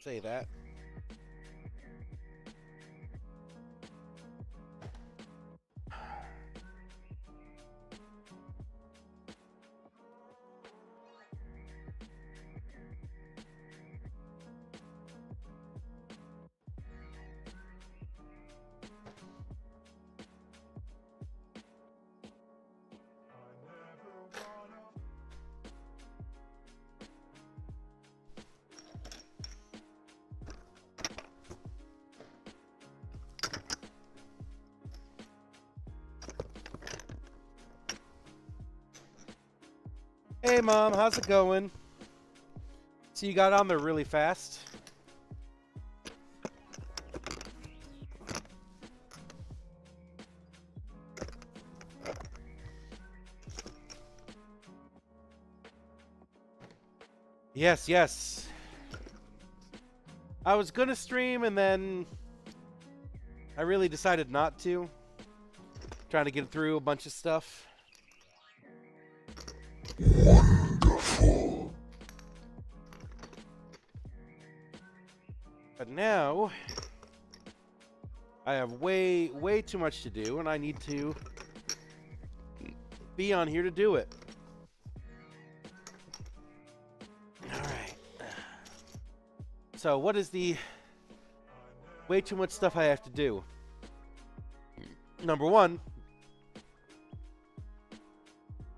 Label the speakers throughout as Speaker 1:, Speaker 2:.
Speaker 1: say that. Hey Mom, how's it going? So you got on there really fast. Yes, yes. I was gonna stream and then I really decided not to. Trying to get through a bunch of stuff.
Speaker 2: Wonderful.
Speaker 1: But now I have way too much to do and I need to be on here to do it. Alright. So what is the way too much stuff I have to do? Number one,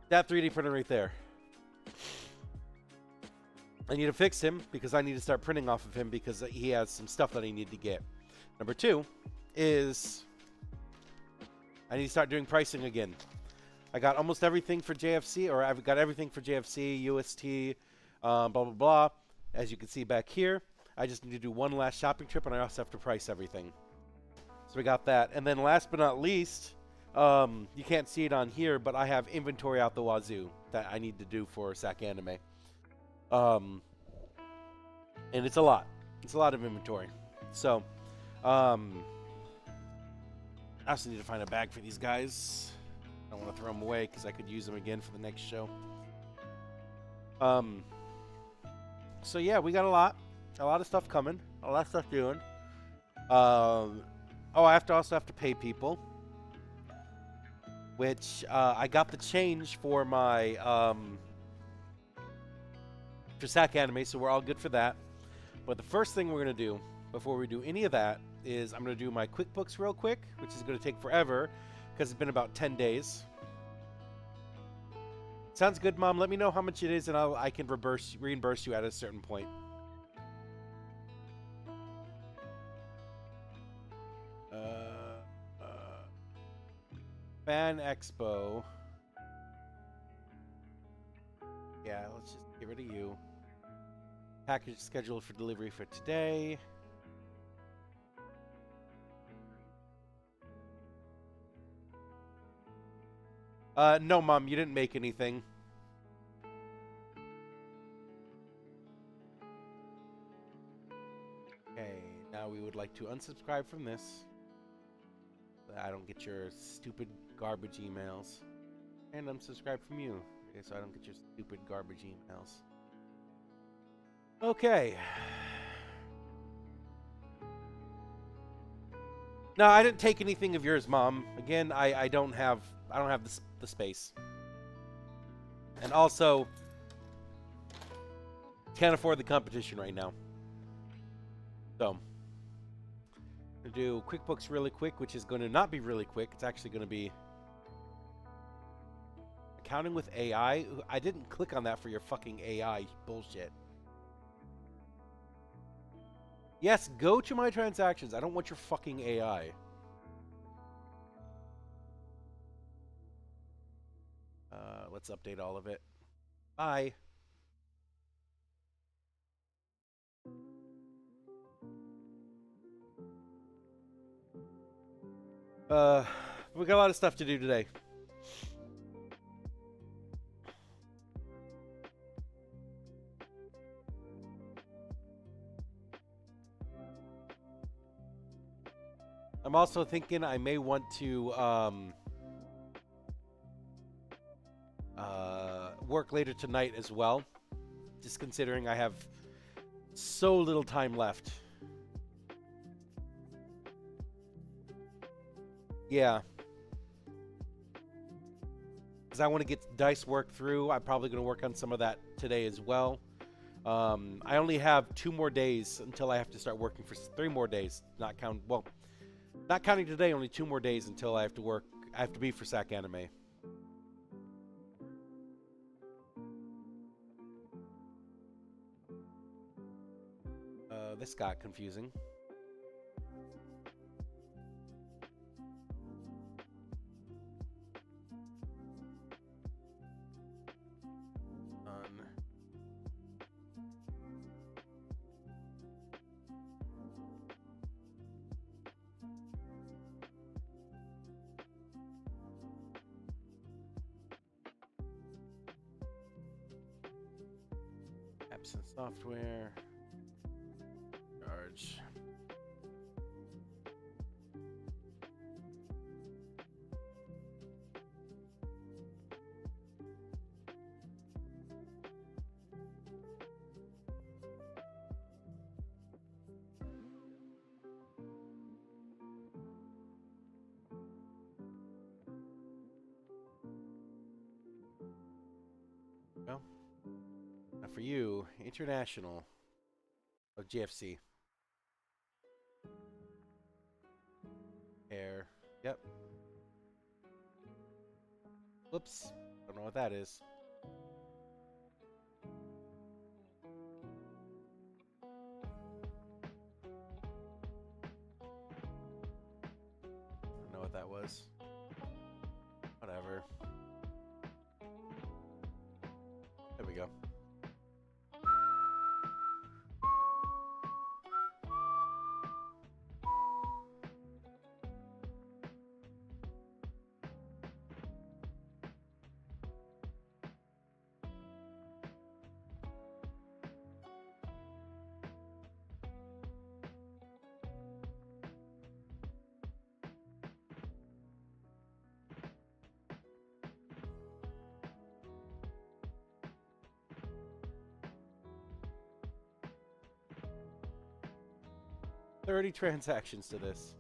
Speaker 1: that 3D printer right there. I need to fix him because I need to start printing off of him because he has some stuff that I need to get. Number two is I need to start doing pricing again. I got almost everything for JFC, or I've got everything for JFC, UST, blah, blah, blah. As you can see back here, I just need to do one last shopping trip, and I also have to price everything. So we got that. And then last but not least, you can't see it on here, but I have inventory out the wazoo that I need to do for Sac Anime. And it's a lot. It's a lot of inventory. So, I also need to find a bag for these guys. I don't want to throw them away because I could use them again for the next show. So yeah, we got a lot of stuff coming, a lot of stuff doing. Oh, I also have to pay people, which I got the change for my for Sac Anime, so we're all good for that. But the first thing we're gonna do before we do any of that is I'm gonna do my QuickBooks real quick, which is gonna take forever because it's been about 10 days. Sounds good, Mom. Let me know how much it is, and I can reimburse you at a certain point. Fan Expo. Yeah, let's just get rid of you. Package scheduled for delivery for today. No, Mom, you didn't make anything. Okay, now we would like to unsubscribe from this. So I don't get your stupid garbage emails. And unsubscribe from you. Okay, so I don't get your stupid garbage emails. Okay. No, I didn't take anything of yours, Mom. Again, I don't have the space. And also can't afford the competition right now. So, I'm going to do QuickBooks really quick, which is going to not be really quick. It's actually going to be accounting with AI. I didn't click on that for your fucking AI bullshit. Yes, go to my transactions. I don't want your fucking AI. Let's update all of it. Bye. We got a lot of stuff to do today. I'm also thinking I may want to work later tonight as well. Just considering I have so little time left. Yeah. Because I want to get dice work through. I'm probably going to work on some of that today as well. I only have 2 more days until I have to start working for 3 more days. Not counting today, only 2 more days until I have to work. I have to be for Sac Anime. This got confusing. Apps and software. Charge. Well, now for you, international of GFC. Air. Yep. Whoops. Don't know what that is. Don't know what that was. Whatever. There we go. $30 transactions to this.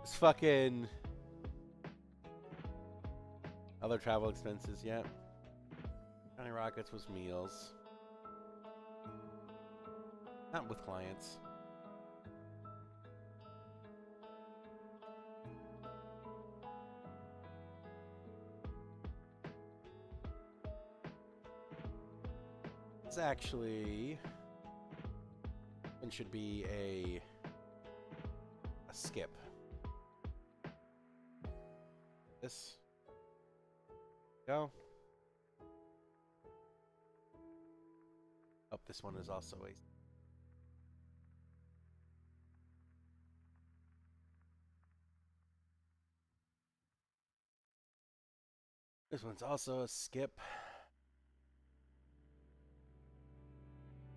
Speaker 1: It's fucking other travel expenses, yeah. Johnny Rockets was meals. Not with clients. It's actually and should be a skip. This go. Oh, this one is also a. This one's also a skip.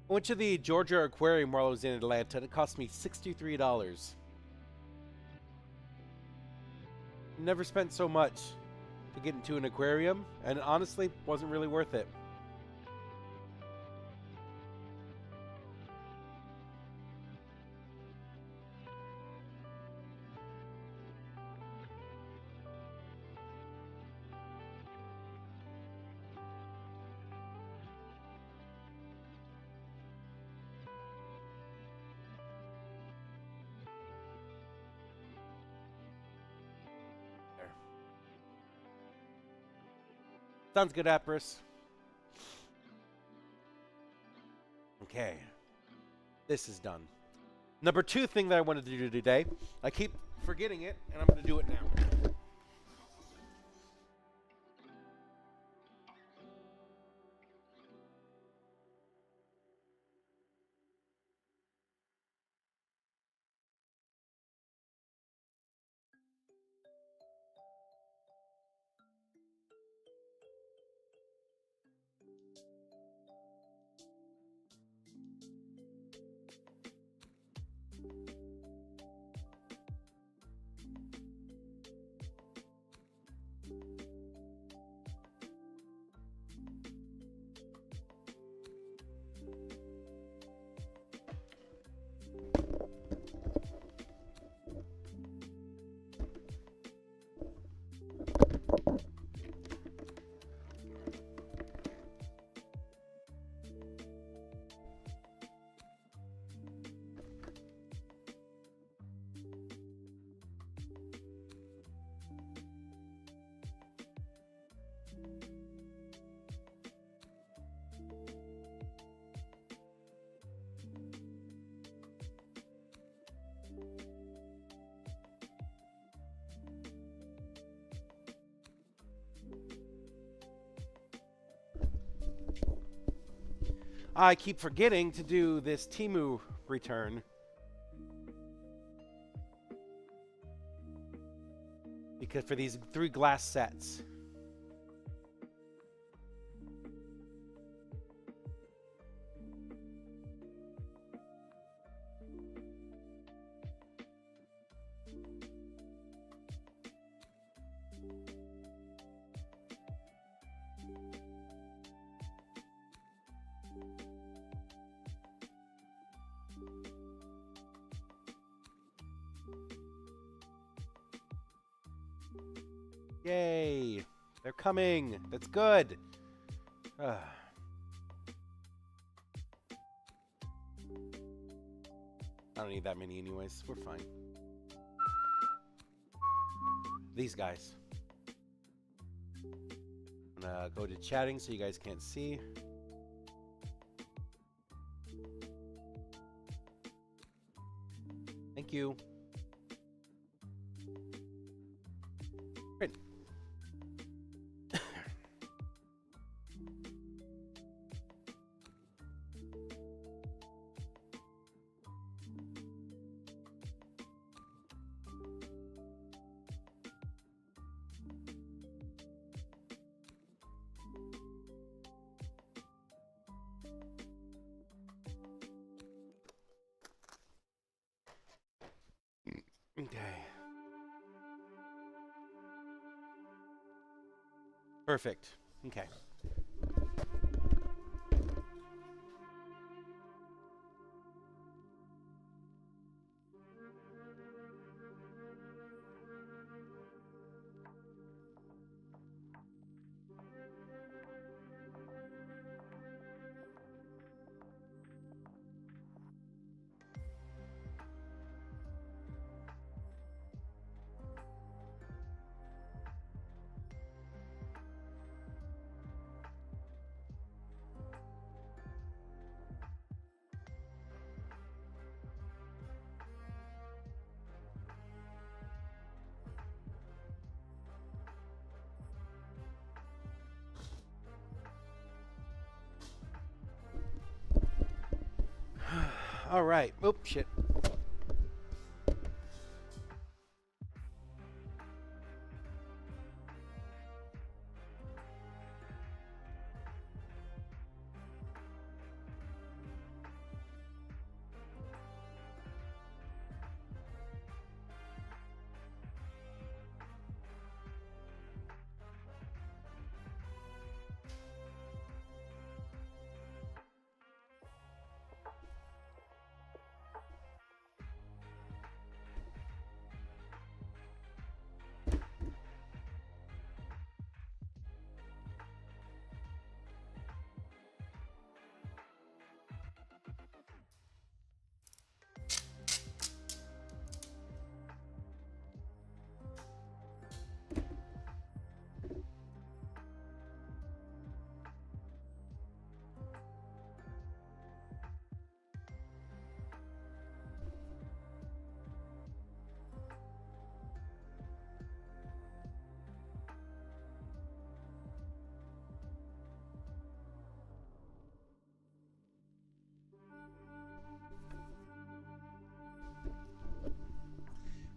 Speaker 1: I went to the Georgia Aquarium while I was in Atlanta, and it cost me $63. Never spent so much to get into an aquarium, and honestly, wasn't really worth it. Sounds good, Apris. Okay. This is done. Number 2 thing that I wanted to do today, I keep forgetting it, and I'm going to do it now. I keep forgetting to do this Temu return. Because for these 3 glass sets. Yay! They're coming! That's good! I don't need that many anyways. We're fine. These guys. I'm gonna go to chatting so you guys can't see. Thank you. Print. Okay. Perfect. Okay. All right. Oh, shit.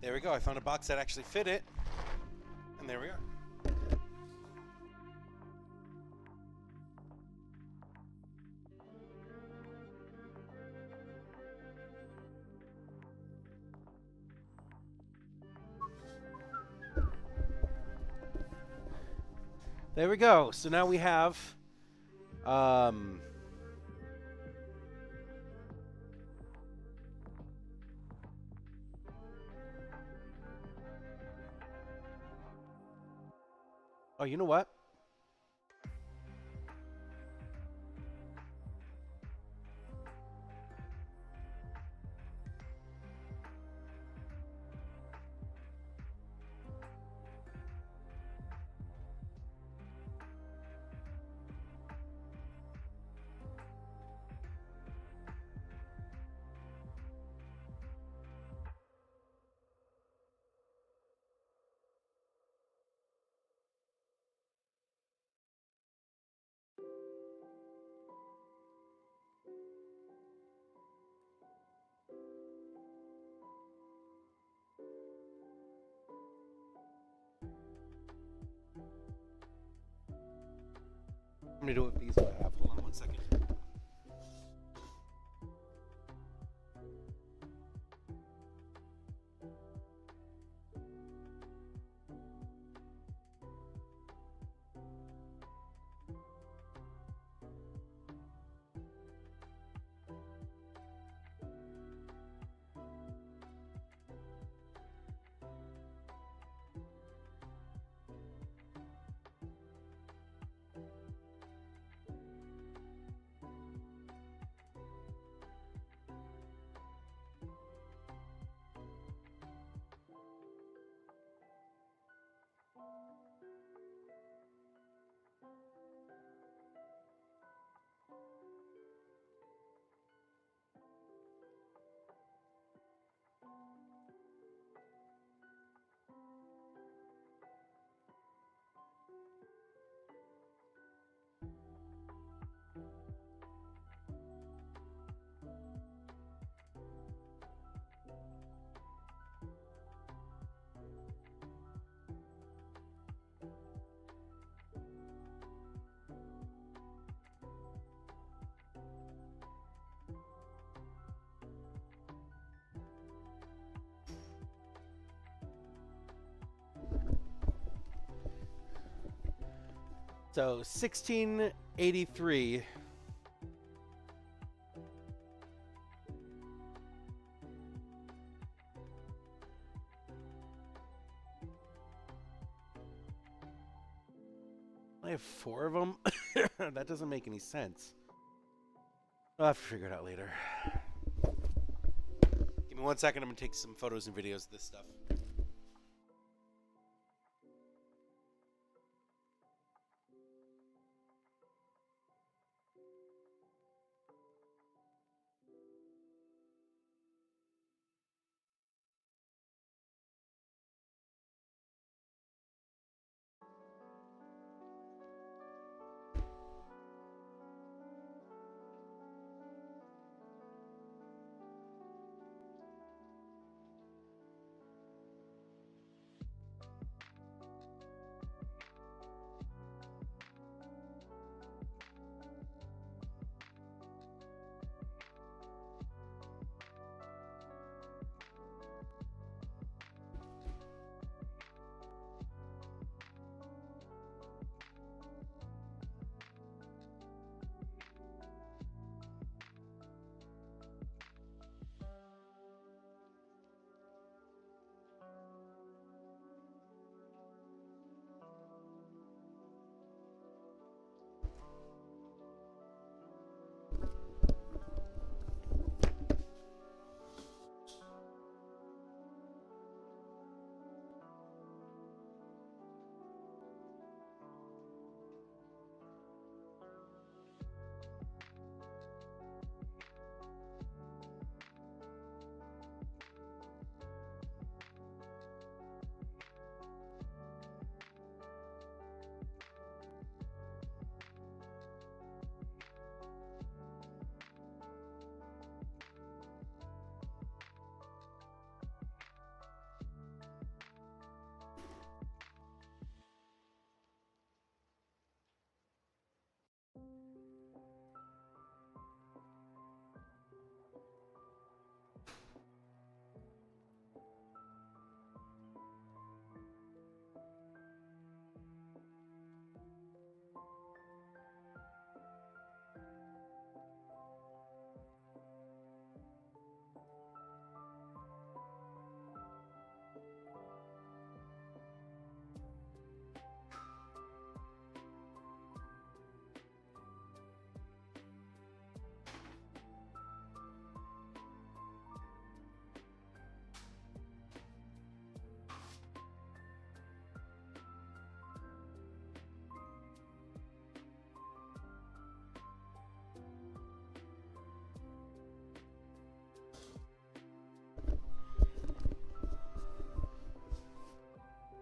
Speaker 1: There we go. I found a box that actually fit it. And there we are. There we go. So now we have um oh, you know what? I'm gonna do it with these I have. Hold on one second. So 1683. I have 4 of them. That doesn't make any sense. I'll have to figure it out later. Give me 1 second. I'm gonna take some photos and videos of this stuff.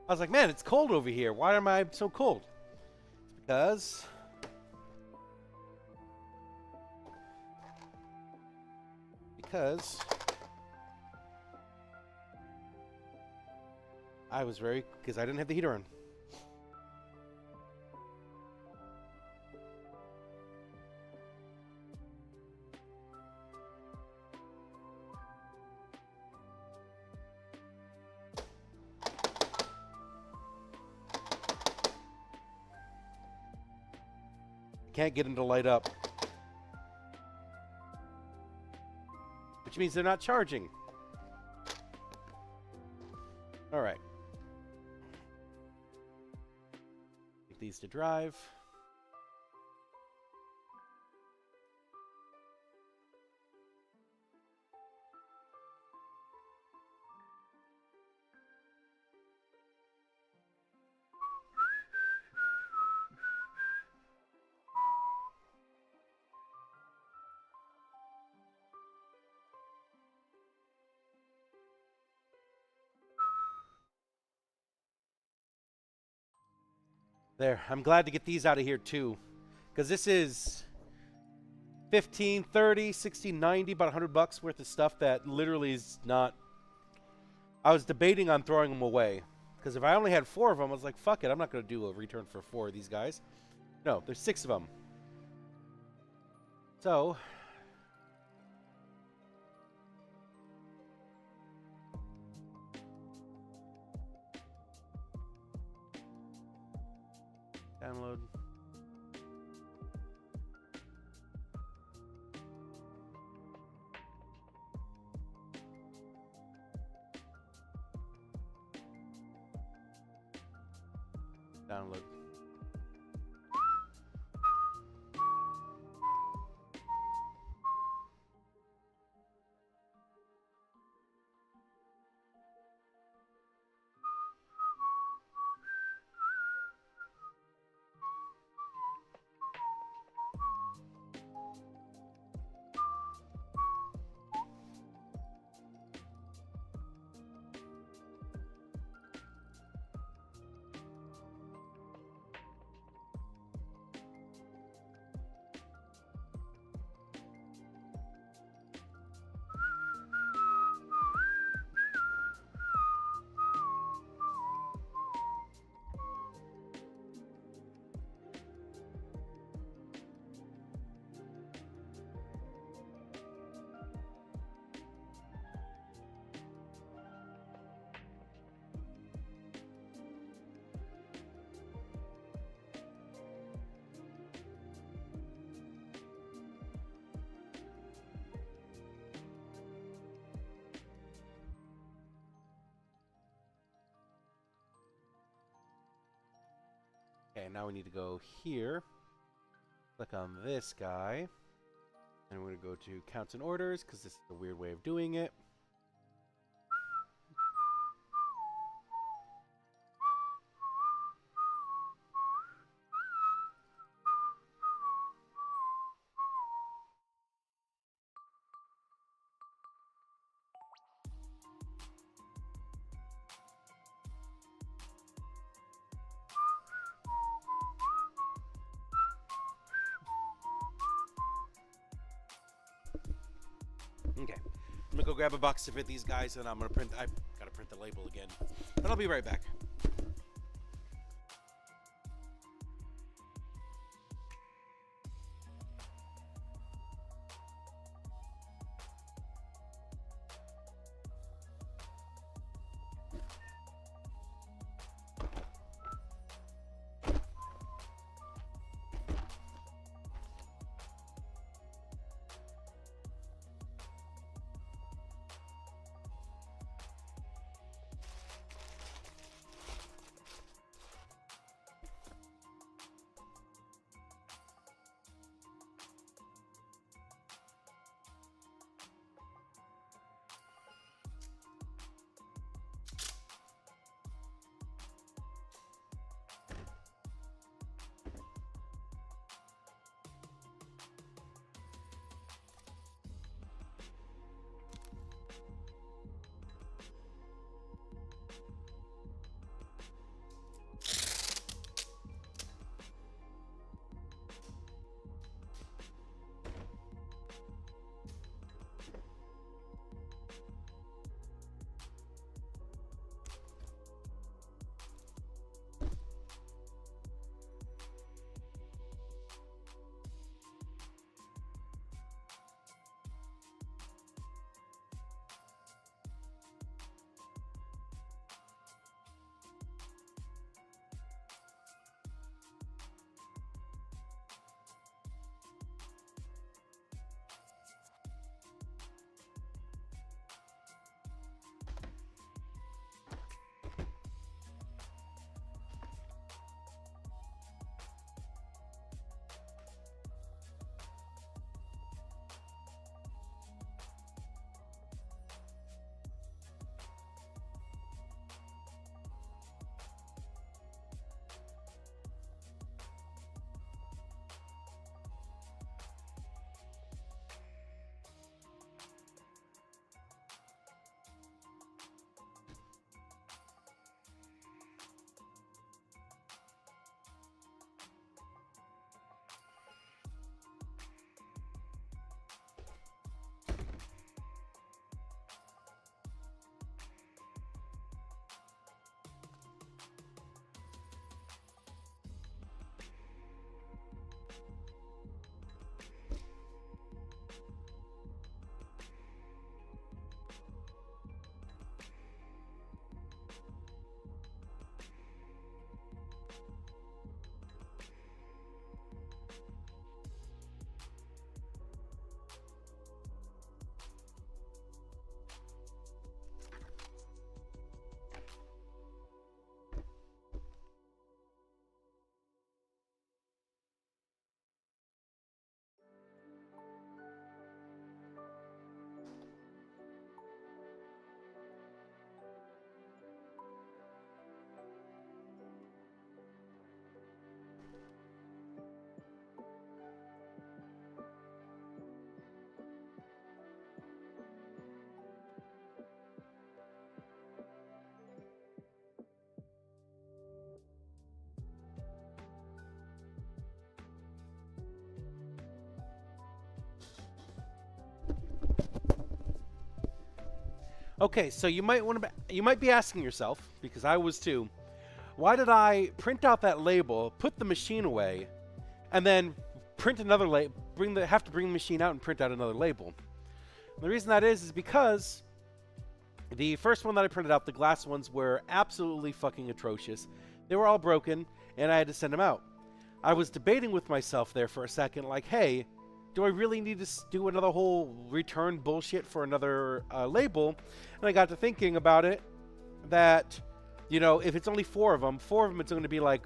Speaker 1: I was like, man, it's cold over here. Why am I so cold? Because because I didn't have the heater on. Can't get them to light up, which means they're not charging. All right. Take these to drive. There, I'm glad to get these out of here too, because this is 15, 30, 60, 90, about $100 worth of stuff that literally is not. I was debating on throwing them away, because if I only had 4 of them, I was like, fuck it, I'm not going to do a return for 4 of these guys. No, there's 6 of them. So download. Download. Okay, now we need to go here. Click on this guy. And we're going to go to counts and orders, because this is a weird way of doing it. Okay, I'm gonna go grab a box to fit these guys, and I'm gonna print. I've got to print the label again, but I'll be right back. Okay, so you might be asking yourself, because I was too, why did I print out that label, put the machine away, and then print another label, have to bring the machine out and print out another label? And the reason that is because the first one that I printed out, the glass ones, were absolutely fucking atrocious. They were all broken, and I had to send them out. I was debating with myself there for a second, like, hey, do I really need to do another whole return bullshit for another label? And I got to thinking about it, that, you know, if it's only four of them, it's going to be like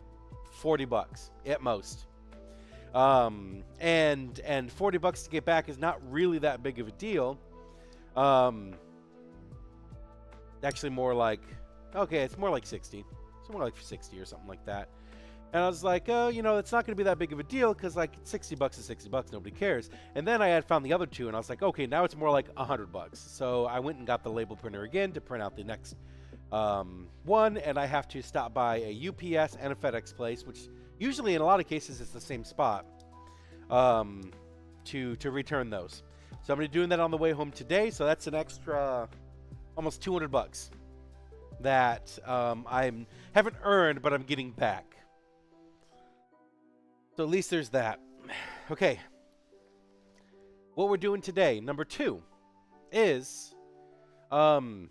Speaker 1: $40 at most. And $40 to get back is not really that big of a deal. Actually more like, okay, it's more like 60. It's more like 60 or something like that. And I was like, oh, you know, it's not going to be that big of a deal because, like, $60 is $60. Nobody cares. And then I had found the other two, and I was like, okay, now it's more like $100. So I went and got the label printer again to print out the next one, and I have to stop by a UPS and a FedEx place, which usually in a lot of cases it's the same spot, to return those. So I'm going to be doing that on the way home today. So that's an extra almost $200 that I haven't earned, but I'm getting back. So at least there's that. Okay. What we're doing today, number 2, is I'm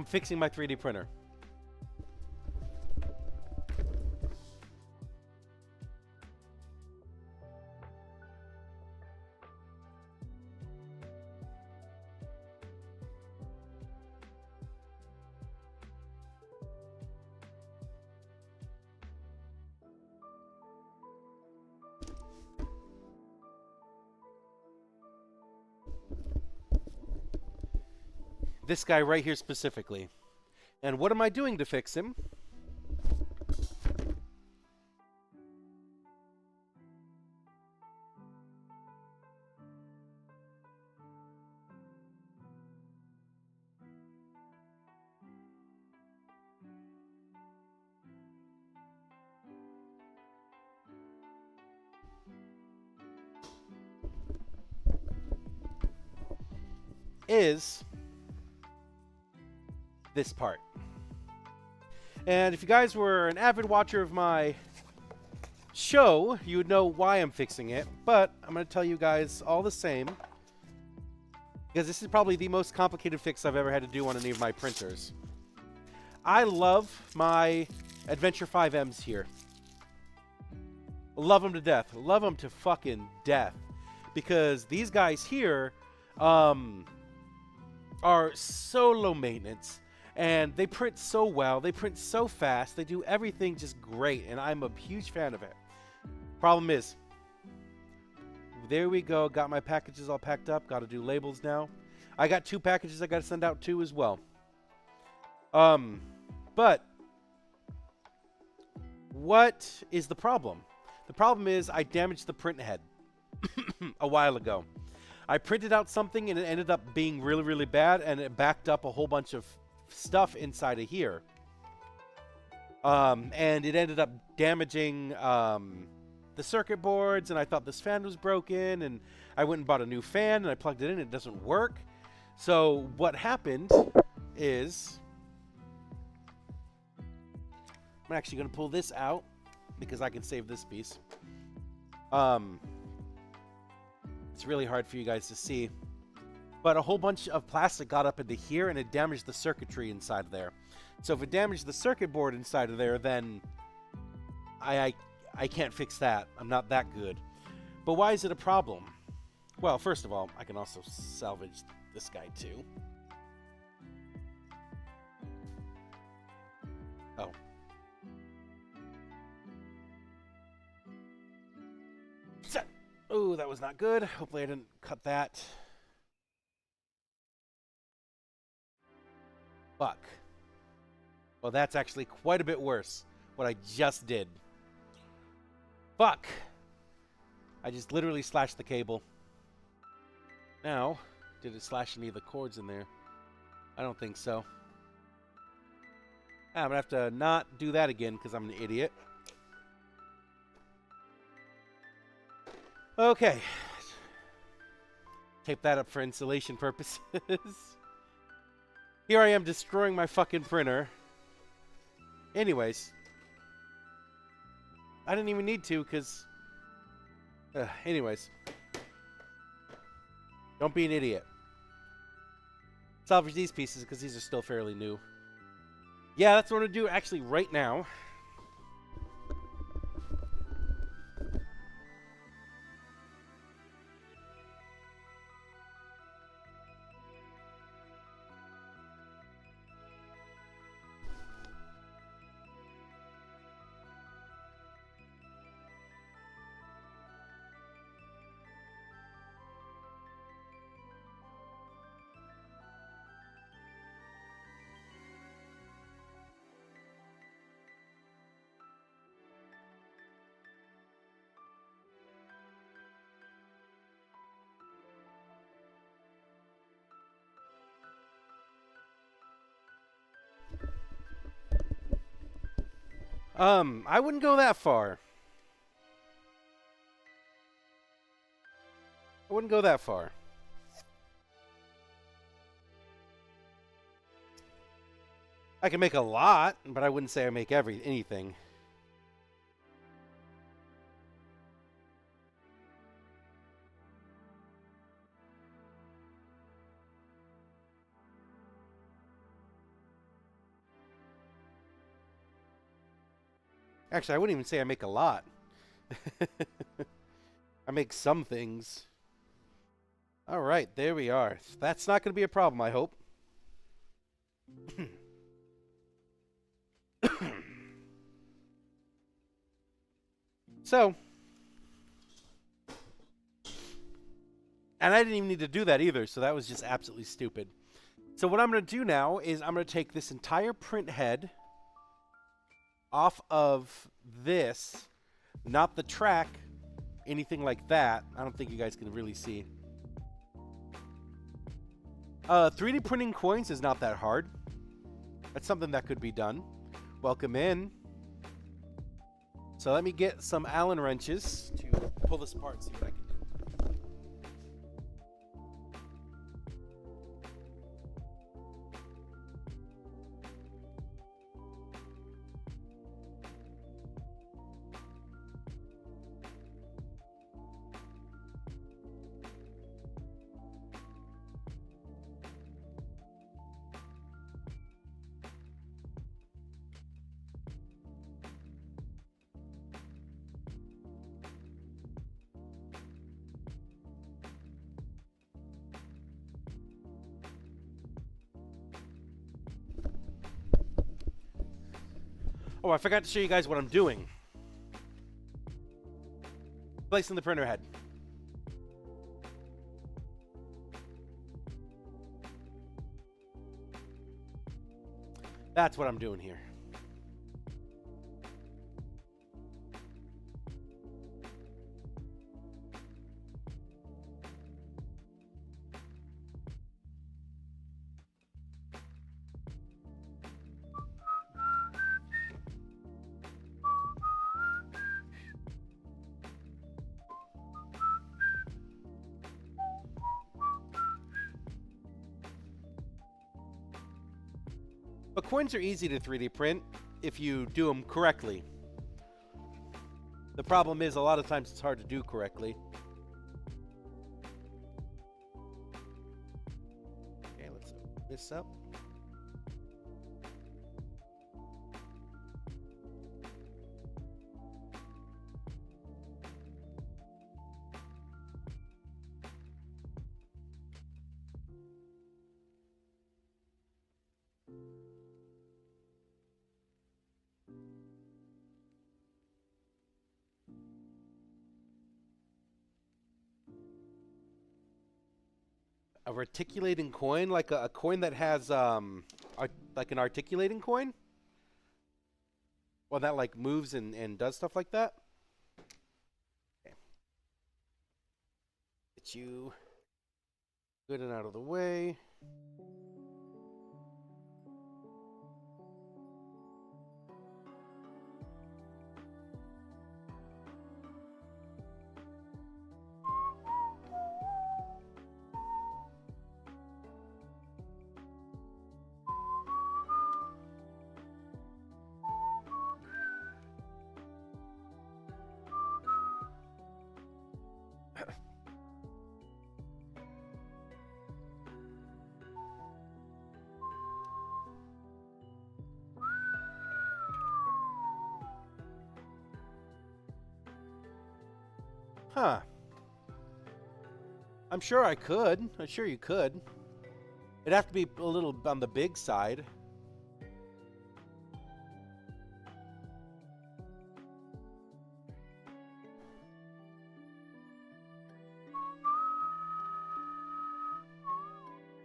Speaker 1: fixing my 3D printer. This guy right here specifically. And what am I doing to fix him? Is this part. And if you guys were an avid watcher of my show, you would know why I'm fixing it, but I'm going to tell you guys all the same, because this is probably the most complicated fix I've ever had to do on any of my printers. I love my Adventure 5Ms here. Love them to death. Love them to fucking death. Because these guys here are so low maintenance. And they print so well. They print so fast. They do everything just great. And I'm a huge fan of it. Problem is, there we go. Got my packages all packed up. Got to do labels now. I got 2 packages I got to send out too as well. But what is the problem? The problem is I damaged the print head a while ago. I printed out something and it ended up being really, really bad, and it backed up a whole bunch of stuff inside of here. And it ended up damaging the circuit boards, and I thought this fan was broken, and I went and bought a new fan, and I plugged it in, and it doesn't work. So what happened is, I'm actually going to pull this out because I can save this piece. It's really hard for you guys to see, but a whole bunch of plastic got up into here and it damaged the circuitry inside of there. So if it damaged the circuit board inside of there, then I can't fix that. I'm not that good. But why is it a problem? Well, first of all, I can also salvage this guy too. Oh. Oh, that was not good. Hopefully I didn't cut that. Fuck. Well, that's actually quite a bit worse, what I just did. Fuck. I just literally slashed the cable. Now, did it slash any of the cords in there? I don't think so. I'm going to have to not do that again because I'm an idiot. Okay. Tape that up for installation purposes. Here I am destroying my fucking printer. Anyways. I didn't even need to, because... anyways. Don't be an idiot. Salvage these pieces, because these are still fairly new. Yeah, that's what I'm going to do actually right now. I wouldn't go that far. I wouldn't go that far. I can make a lot, but I wouldn't say I make anything. Actually, I wouldn't even say I make a lot. I make some things. All right, there we are. That's not going to be a problem, I hope. So, and I didn't even need to do that either, so that was just absolutely stupid. So what I'm going to do now is I'm going to take this entire print head off of this, not the track, anything like that. I don't think you guys can really see. 3D printing coins is not that hard. That's something that could be done. Welcome in. So let me get some Allen wrenches to pull this apart and see what I can do. Oh, I forgot to show you guys what I'm doing. Placing the printer head. That's what I'm doing here. But coins are easy to 3D print if you do them correctly. The problem is a lot of times it's hard to do correctly. Okay, let's open this up. A reticulating coin, like a coin that has like an articulating coin, well, that like moves and does stuff like that. Okay. Get you good and out of the way. Huh. I'm sure I could. I'm sure you could. It'd have to be a little on the big side.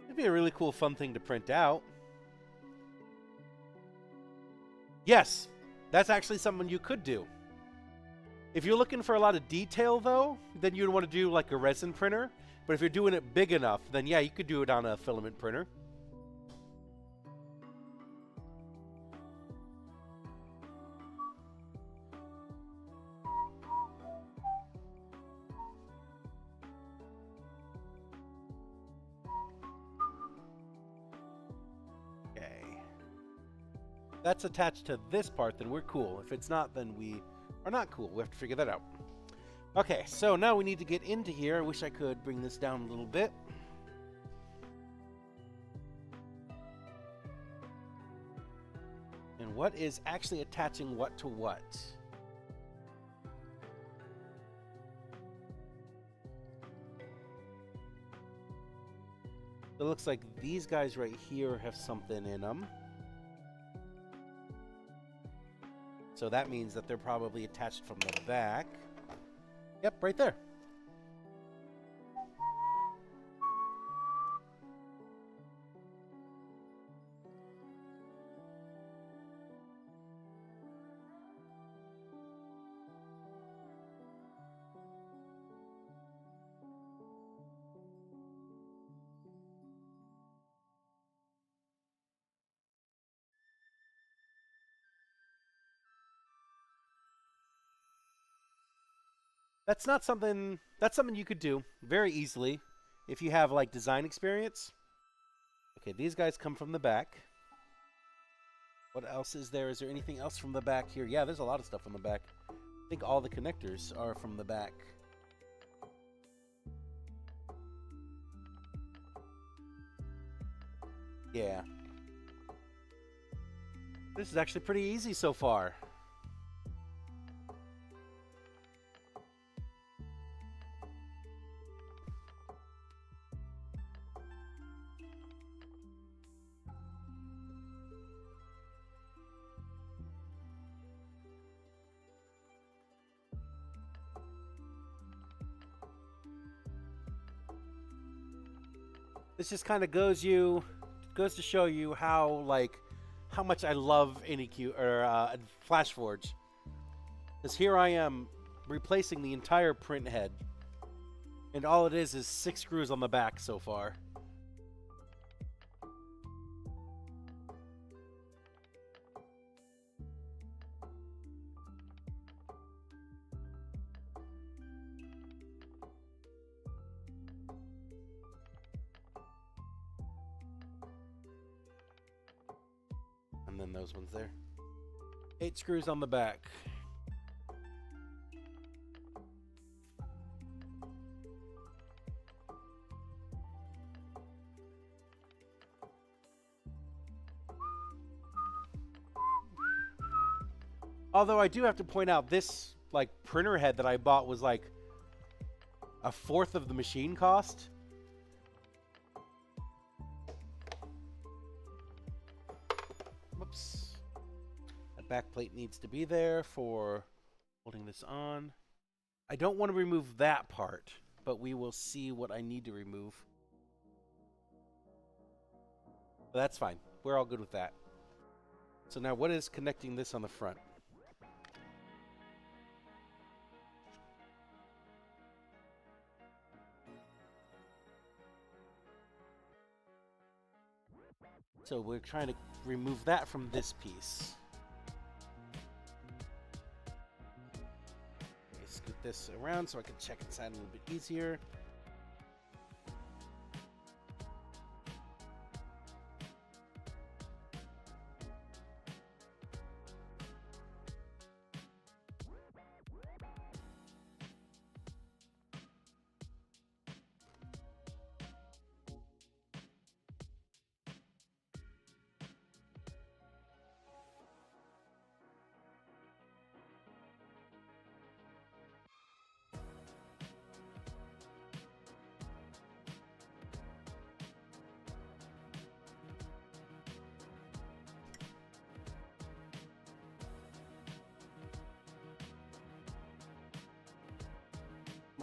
Speaker 1: It'd be a really cool, fun thing to print out. Yes, that's actually something you could do. If you're looking for a lot of detail, though, then you'd want to do like a resin printer. But if you're doing it big enough, then yeah, you could do it on a filament printer. Okay. That's attached to this part, then we're cool. If it's not, then we are not cool. We have to figure that out. Okay, so now we need to get into here. I wish I could bring this down a little bit. And what is actually attaching what to what? It looks like these guys right here have something in them. So that means that they're probably attached from the back. Yep, right there. That's something you could do very easily if you have like design experience. Okay, these guys come from the back. What else is there? Is there anything else from the back here? Yeah, there's a lot of stuff from the back. I think all the connectors are from the back. Yeah. This is actually pretty easy so far. This just kind of goes to show you how much I love Anyq or FlashForge. Because here I am replacing the entire print head, and all it is 6 screws on the back so far. And then those ones there. 8 screws on the back. Although I do have to point out this like printer head that I bought was like a fourth of the machine cost. Whoops. That back plate needs to be there for holding this on. I don't want to remove that part, but we will see what I need to remove. But that's fine. We're all good with that. So now what is connecting this on the front? So we're trying to remove that from this piece. Okay, scoot this around so I can check inside a little bit easier.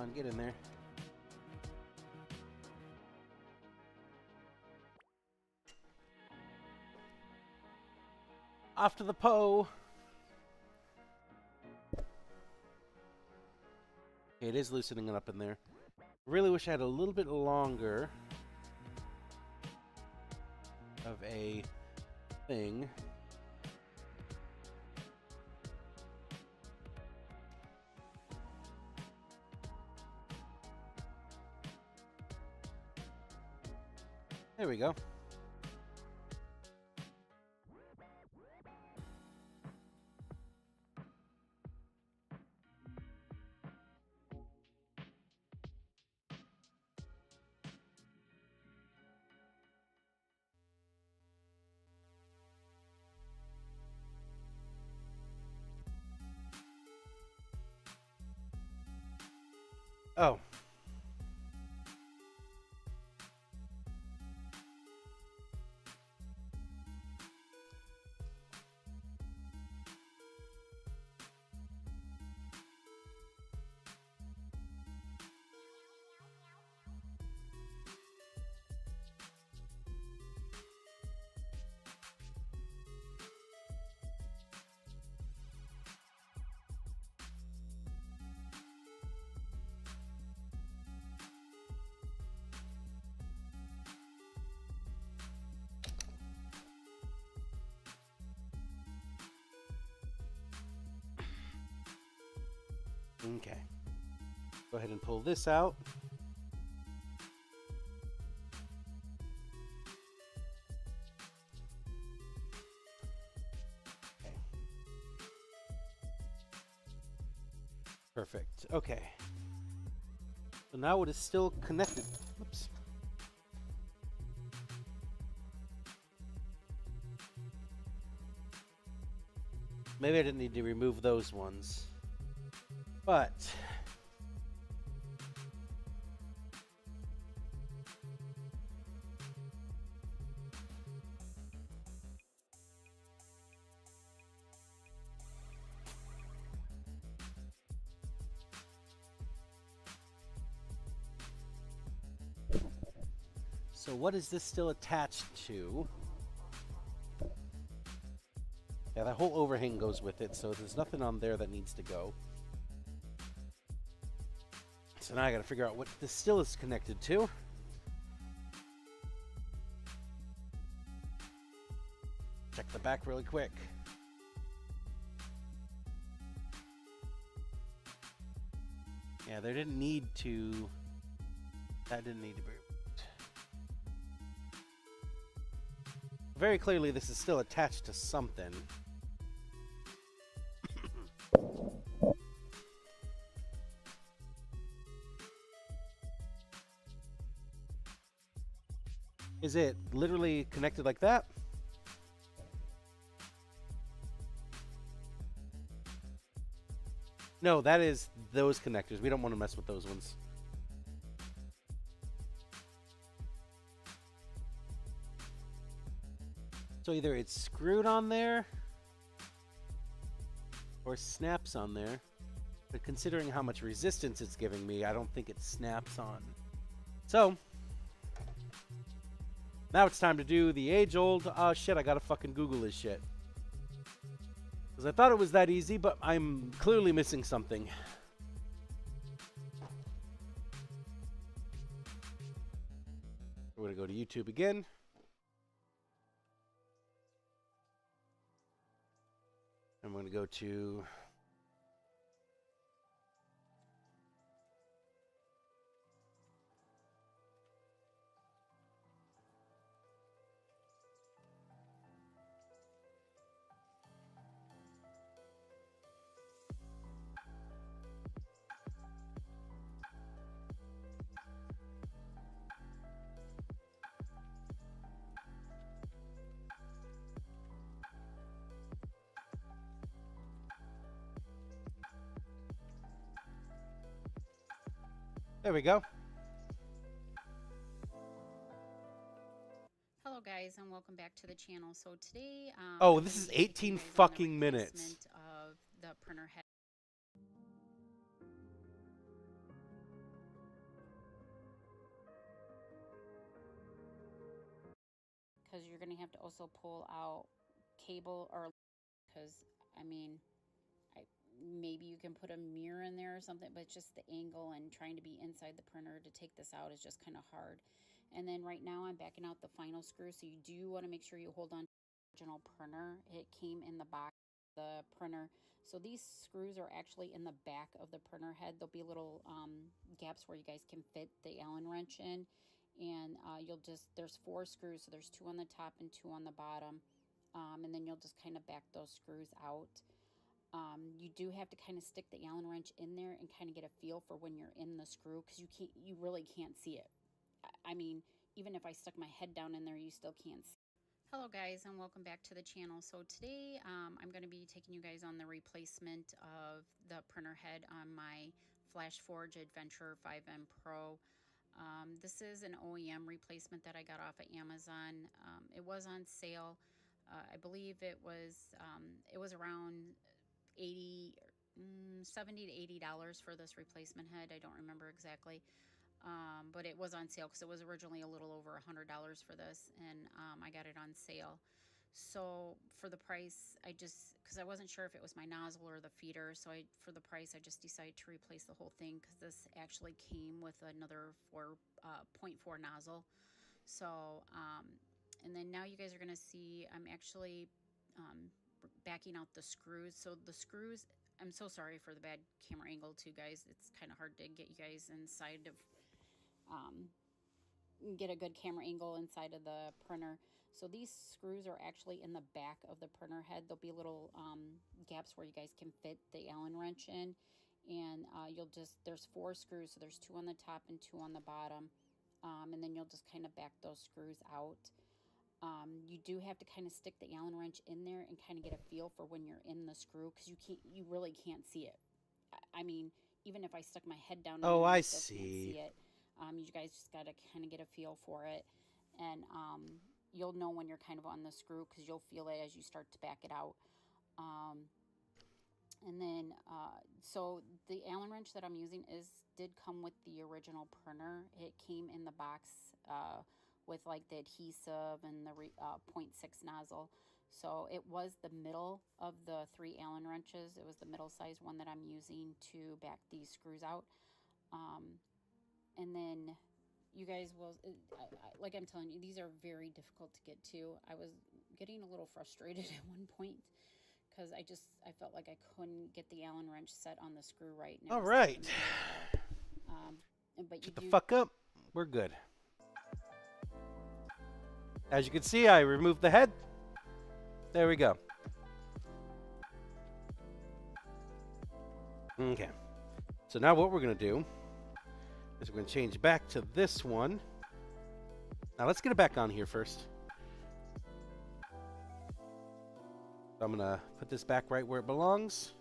Speaker 1: on, get in there. Off to the Poe. It is loosening it up in there. Really wish I had a little bit longer of a thing. There we go. Oh. Okay. Go ahead and pull this out. Okay. Perfect. Okay. So now it is still connected. Oops. Maybe I didn't need to remove those ones. But so what is this still attached to? Yeah, that whole overhang goes with it, so there's nothing on there that needs to go. So now I gotta figure out what this still is connected to. Check the back really quick. Yeah, there didn't need to... That didn't need to be... Very clearly this is still attached to something. Is it literally connected like that? No, that is those connectors. We don't want to mess with those ones. So either it's screwed on there or snaps on there. But considering how much resistance it's giving me, I don't think it snaps on. So now it's time to do the age-old, oh shit, I gotta fucking Google this shit. Because I thought it was that easy, but I'm clearly missing something. We're gonna go to YouTube again. I'm gonna go to... There we go.
Speaker 2: Hello guys and welcome back to the channel. So today
Speaker 1: oh, this is 18 fucking minutes.
Speaker 2: Of the printer head. because you're going to have to also pull out cable, or because I mean, maybe you can put a mirror in there or something, but just the angle and trying to be inside the printer to take this out is just kind of hard. And then right now I'm backing out the final screw, so you do want to make sure you hold on to the original printer. It came in the box, the printer. So these screws are actually in the back of the printer head. There'll be little gaps where you guys can fit the Allen wrench in, and there's 4 screws, so there's 2 on the top and 2 on the bottom, and then you'll just kind of back those screws out. You do have to kind of stick the Allen wrench in there and kind of get a feel for when you're in the screw, because you really can't see it. I mean, even if I stuck my head down in there, you still can't see. Hello guys, and welcome back to the channel. So today I'm going to be taking you guys on the replacement of the printer head on my FlashForge Adventure 5M Pro. This is an OEM replacement that I got off of Amazon. It was on sale. I believe it was around 80 $70 to $80 for this replacement head. I don't remember exactly, but it was on sale because it was originally a little over $100 for this, and I got it on sale. So for the price, because I wasn't sure if it was my nozzle or the feeder, so for the price I just decided to replace the whole thing, because this actually came with another 0.4 nozzle. So and then now you guys are going to see I'm actually backing out the screws. So the screws, I'm so sorry for the bad camera angle too, guys. It's kind of hard to get you guys inside of get a good camera angle inside of the printer. So these screws are actually in the back of the printer head. There'll be little gaps where you guys can fit the Allen wrench in, and there's 4 screws, so there's 2 on the top and 2 on the bottom, and then you'll just kind of back those screws out. You do have to kind of stick the Allen wrench in there and kind of get a feel for when you're in the screw, because you really can't see it. I mean, even if I stuck my head down in there,
Speaker 1: I
Speaker 2: you still
Speaker 1: see.
Speaker 2: can't see it. You guys just got to kind of get a feel for it, and you'll know when you're kind of on the screw, because you'll feel it as you start to back it out. And then, so the Allen wrench that I'm using did come with the original printer. It came in the box with like the adhesive and the 0.6 nozzle. So it was the middle of the 3 Allen wrenches. It was the middle sized one that I'm using to back these screws out. And then you guys will, like I'm telling you, these are very difficult to get to. I was getting a little frustrated at one point, because I felt like I couldn't get the Allen wrench set on the screw right.
Speaker 1: All right.
Speaker 2: But
Speaker 1: Shut the fuck up. We're good. As you can see, I removed the head. There we go. Okay. So now what we're going to do is we're going to change back to this one. Now let's get it back on here first. I'm going to put this back right where it belongs.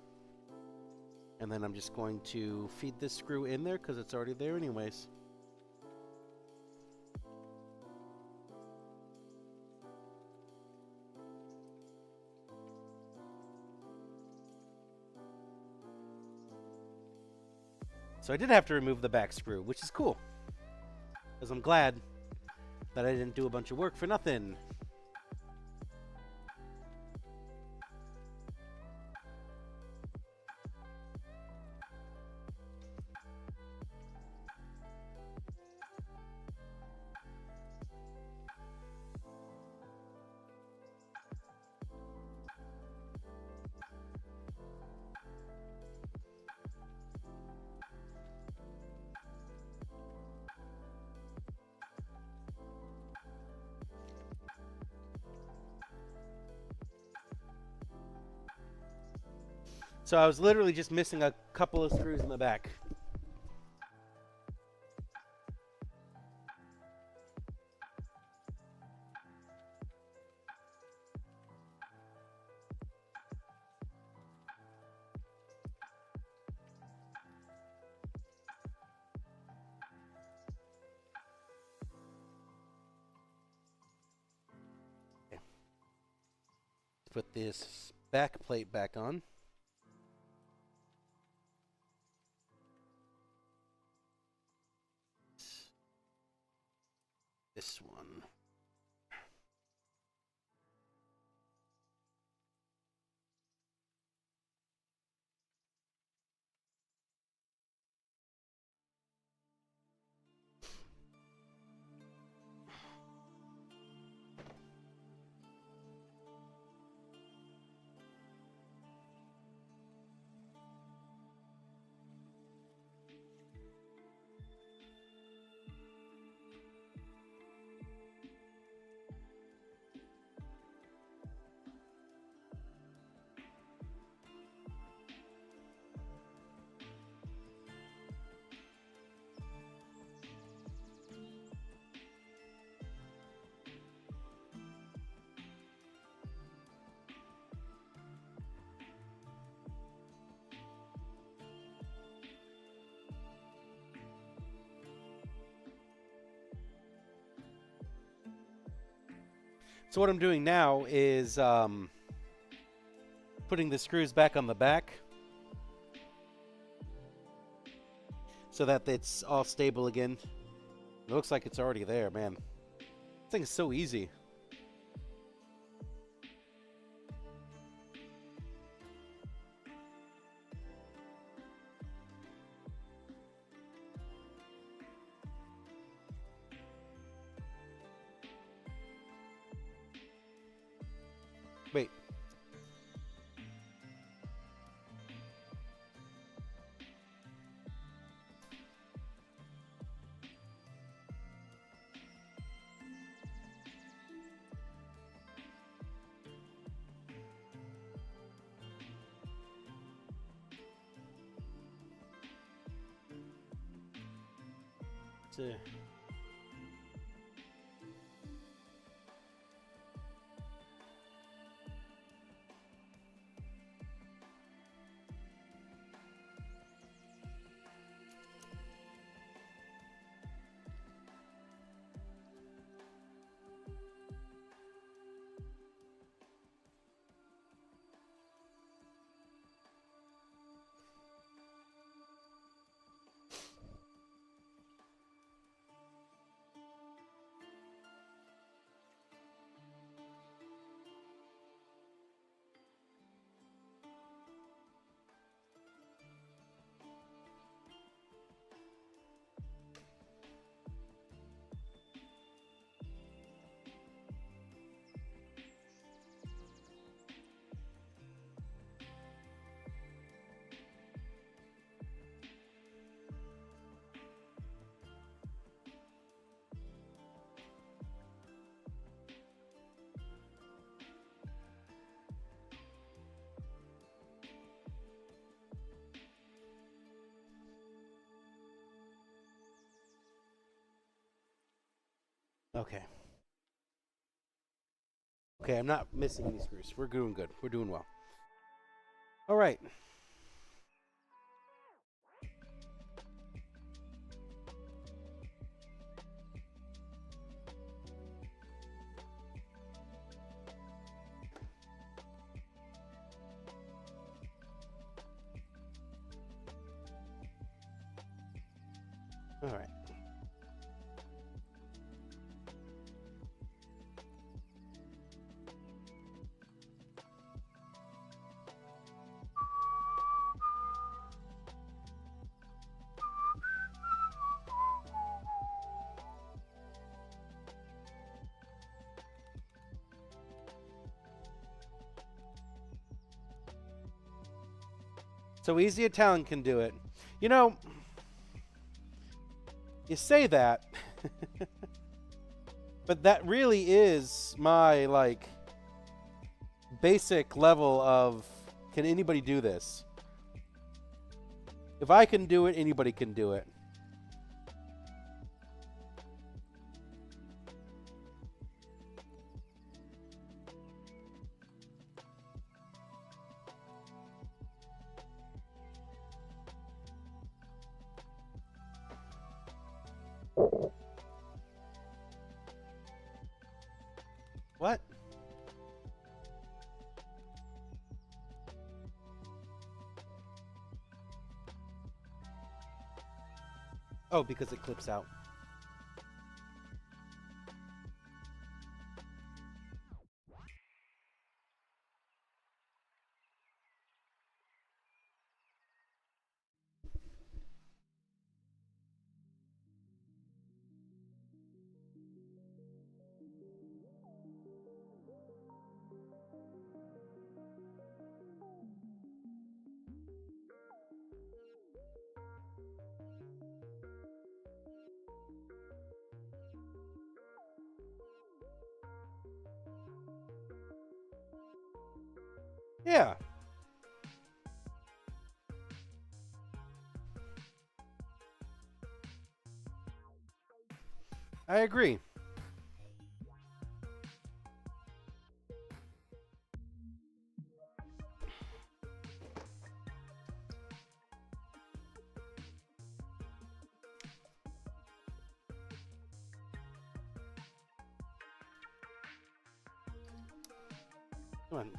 Speaker 1: And then I'm just going to feed this screw in there because it's already there anyways. So I did have to remove the back screw, which is cool, because I'm glad that I didn't do a bunch of work for nothing. So I was literally just missing a couple of screws in the back. Okay. Put this back plate back on. This one. So what I'm doing now is putting the screws back on the back so that it's all stable again. It looks like it's already there, man. This thing is so easy. Wait. To Okay. Okay, I'm not missing any screws. We're doing good. We're doing well. All right. All right. So easy Italian can do it. You know, you say that, but that really is my like basic level of can anybody do this? If I can do it, anybody can do it. What? Oh, because it clips out. Yeah. I agree. Come on.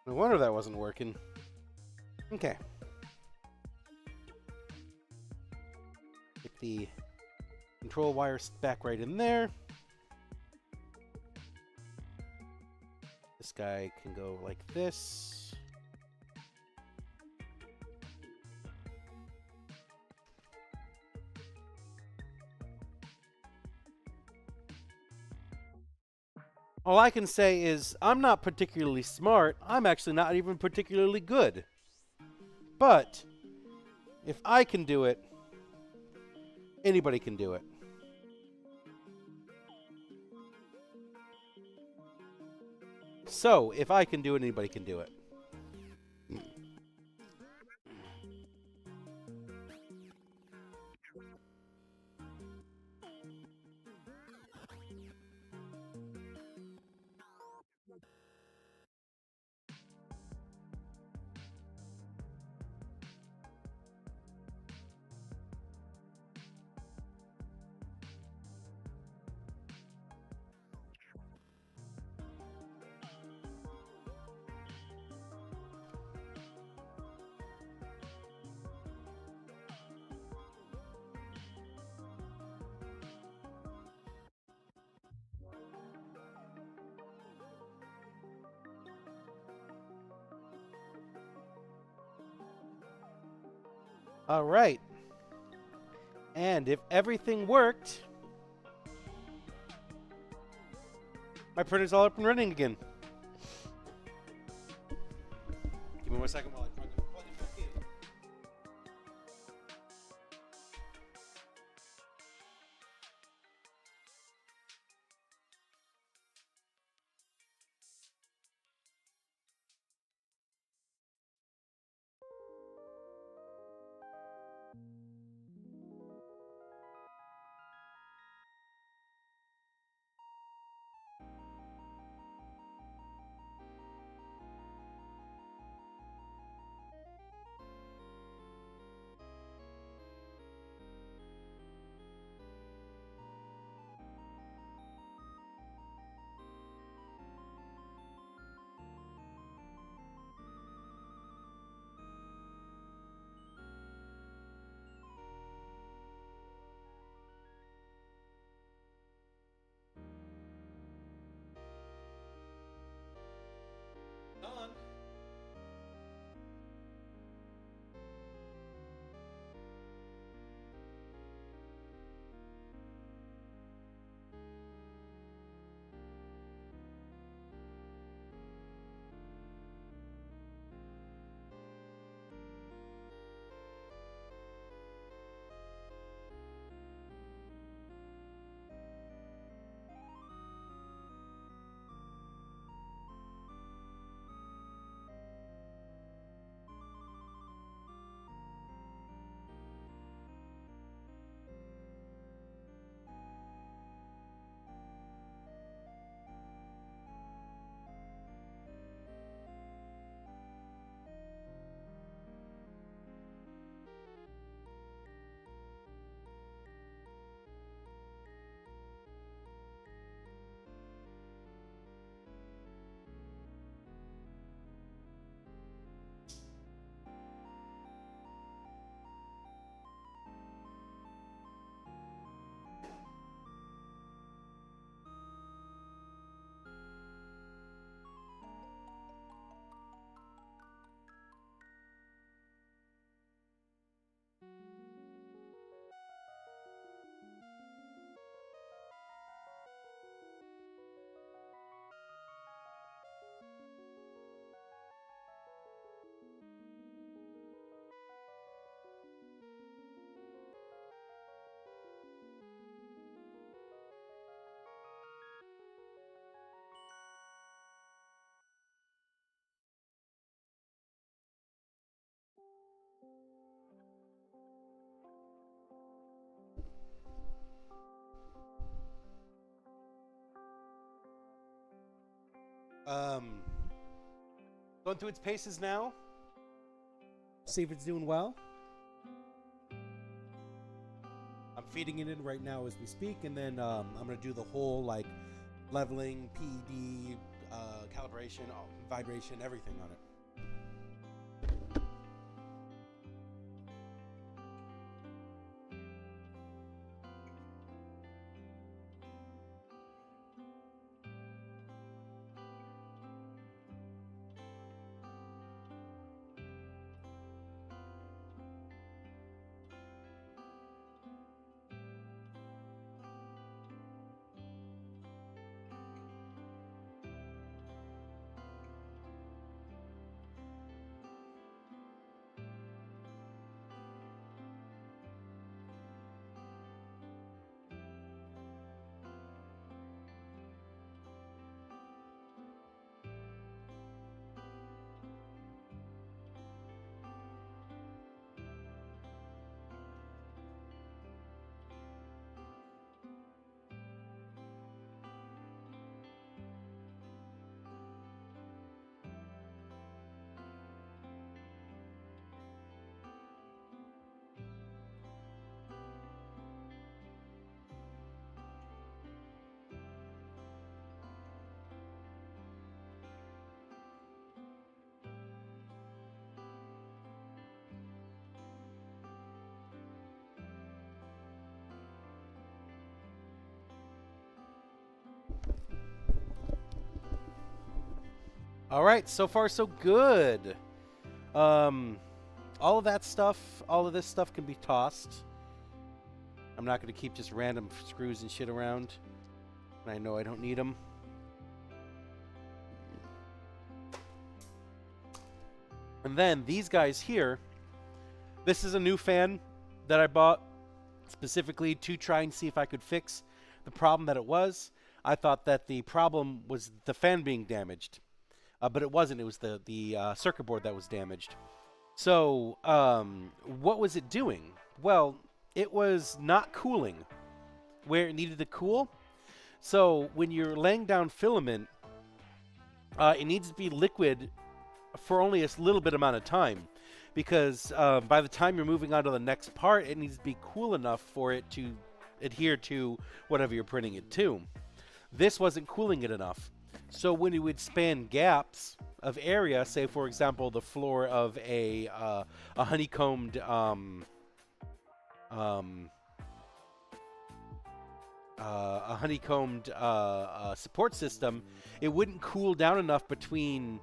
Speaker 1: No wonder that wasn't working. Okay. Get the control wires back right in there. This guy can go like this. All I can say is I'm not particularly smart. I'm actually not even particularly good. But if I can do it, anybody can do it. So, if I can do it, anybody can do it. All right. And if everything worked, my printer's all up and running again. Give me 1 second while I plug it back in. Done. Going through its paces now. See if it's doing well. I'm feeding it in right now as we speak, and then I'm gonna do the whole like leveling, PED, calibration, vibration, everything on it. All right, so far so good. All of that stuff, all of this stuff can be tossed. I'm not going to keep just random screws and shit around. I know I don't need them. And then these guys here, this is a new fan that I bought specifically to try and see if I could fix the problem that it was. I thought that the problem was the fan being damaged, but it wasn't. It was the circuit board that was damaged. So what was it doing? Well, it was not cooling where it needed to cool. So when you're laying down filament, it needs to be liquid for only a little bit amount of time, because by the time you're moving on to the next part, it needs to be cool enough for it to adhere to whatever you're printing it to. This wasn't cooling it enough. So when you would span gaps of area, say for example the floor of a honeycombed support system, it wouldn't cool down enough between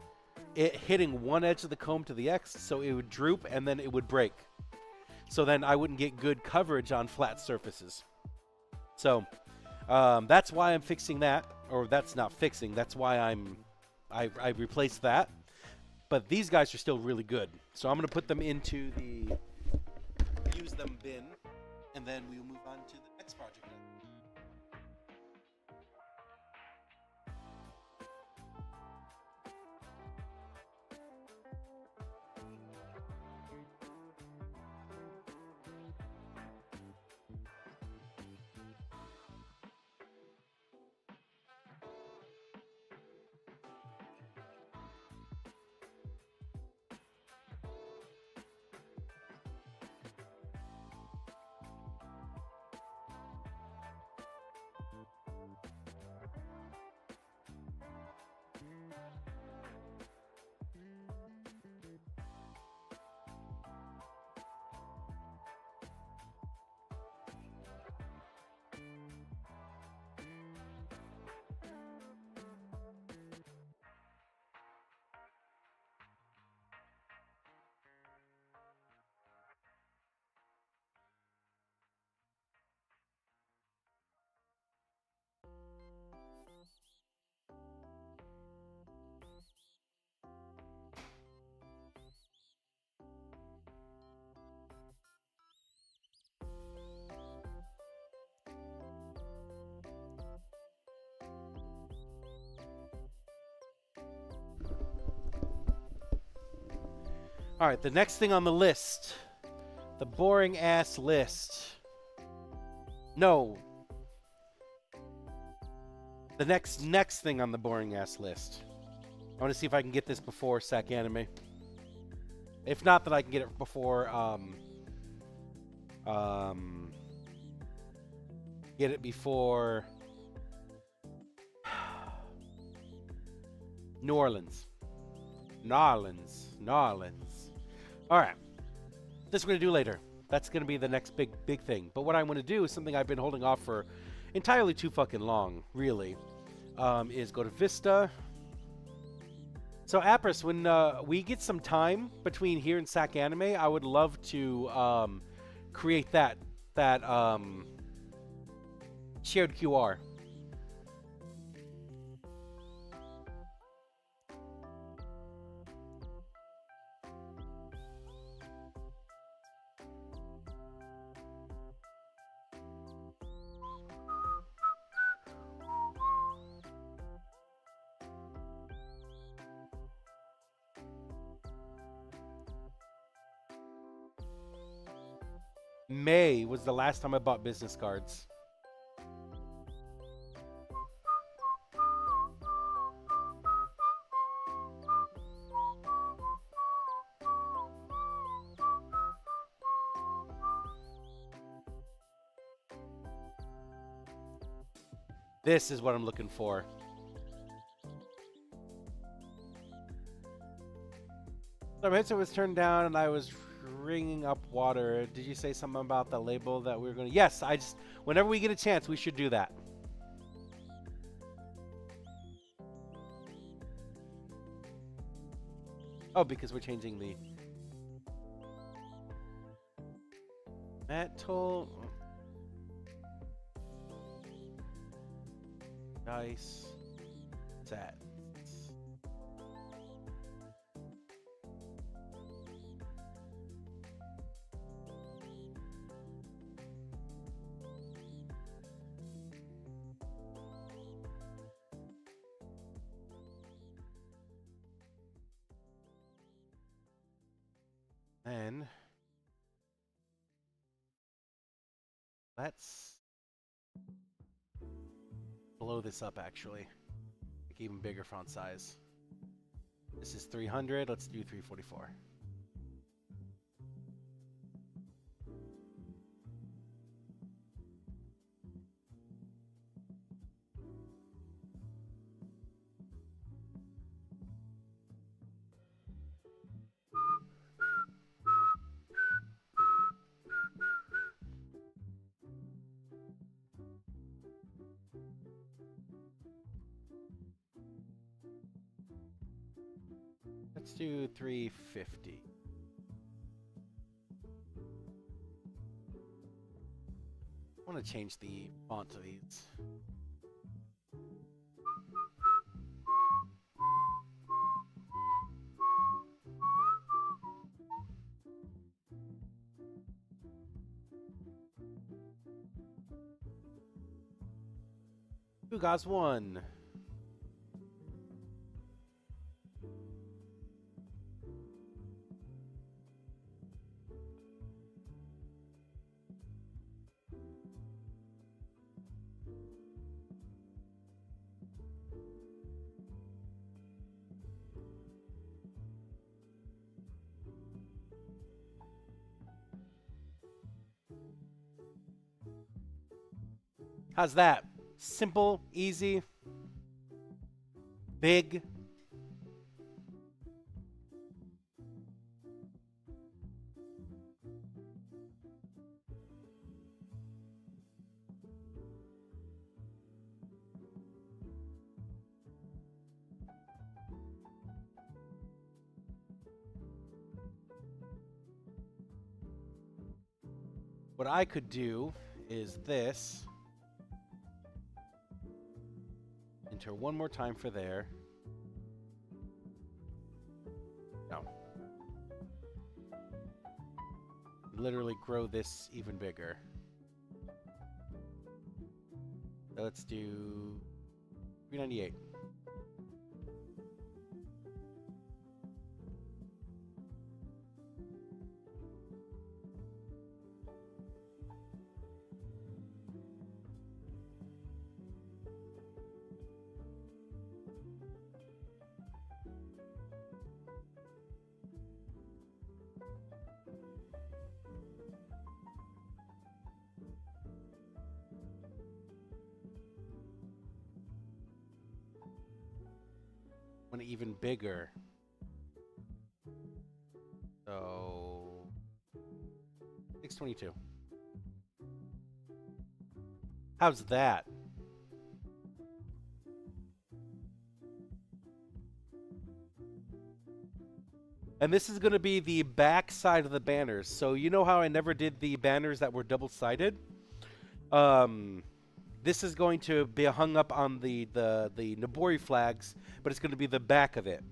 Speaker 1: it hitting one edge of the comb to the X, so it would droop and then it would break. So then I wouldn't get good coverage on flat surfaces. So that's why I'm fixing that, or that's not fixing. That's why I replaced that. But these guys are still really good, so I'm gonna put them into the use them bin, and then we'll move on to the next project. All right, the next thing on the list, the boring ass list. No. The next thing on the boring ass list. I want to see if I can get this before Sac Anime. If not, then I can get it before get it before New Orleans. New Orleans. All right. This we're going to do later. That's going to be the next big thing. But what I want to do is something I've been holding off for entirely too fucking long, really, is go to Vista. So, Apris, when we get some time between here and Sac Anime, I would love to create that shared QR. May was the last time I bought business cards. This is what I'm looking for. So my headset was turned down and I was ringing up water. Did you say something about the label that we were going to... Yes, whenever we get a chance, we should do that. Oh, because we're changing the... Metal... Dice... Set. And let's blow this up, actually. Make even bigger font size. This is 300. Let's do 344. Let's do 350. I want to change the font of these. Who got one? How's that? Simple, easy, big. What I could do is this. Enter one more time for there. No. Literally grow this even bigger. So let's do 398. even bigger. So 622. How's that? And this is going to be the back side of the banners. So you know how I never did the banners that were double-sided? This is going to be hung up on the Nobori flags, but it's going to be the back of it.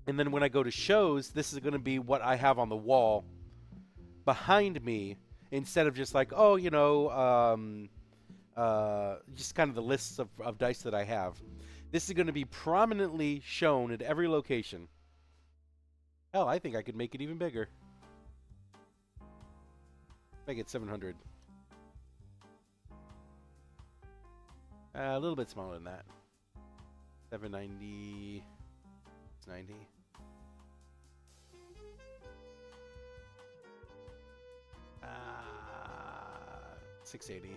Speaker 1: And then when I go to shows, this is going to be what I have on the wall behind me, instead of just like, oh, you know, just kind of the lists of dice that I have. This is going to be prominently shown at every location. Hell, I think I could make it even bigger. Make it 700. A little bit smaller than that. 790. 690. 680.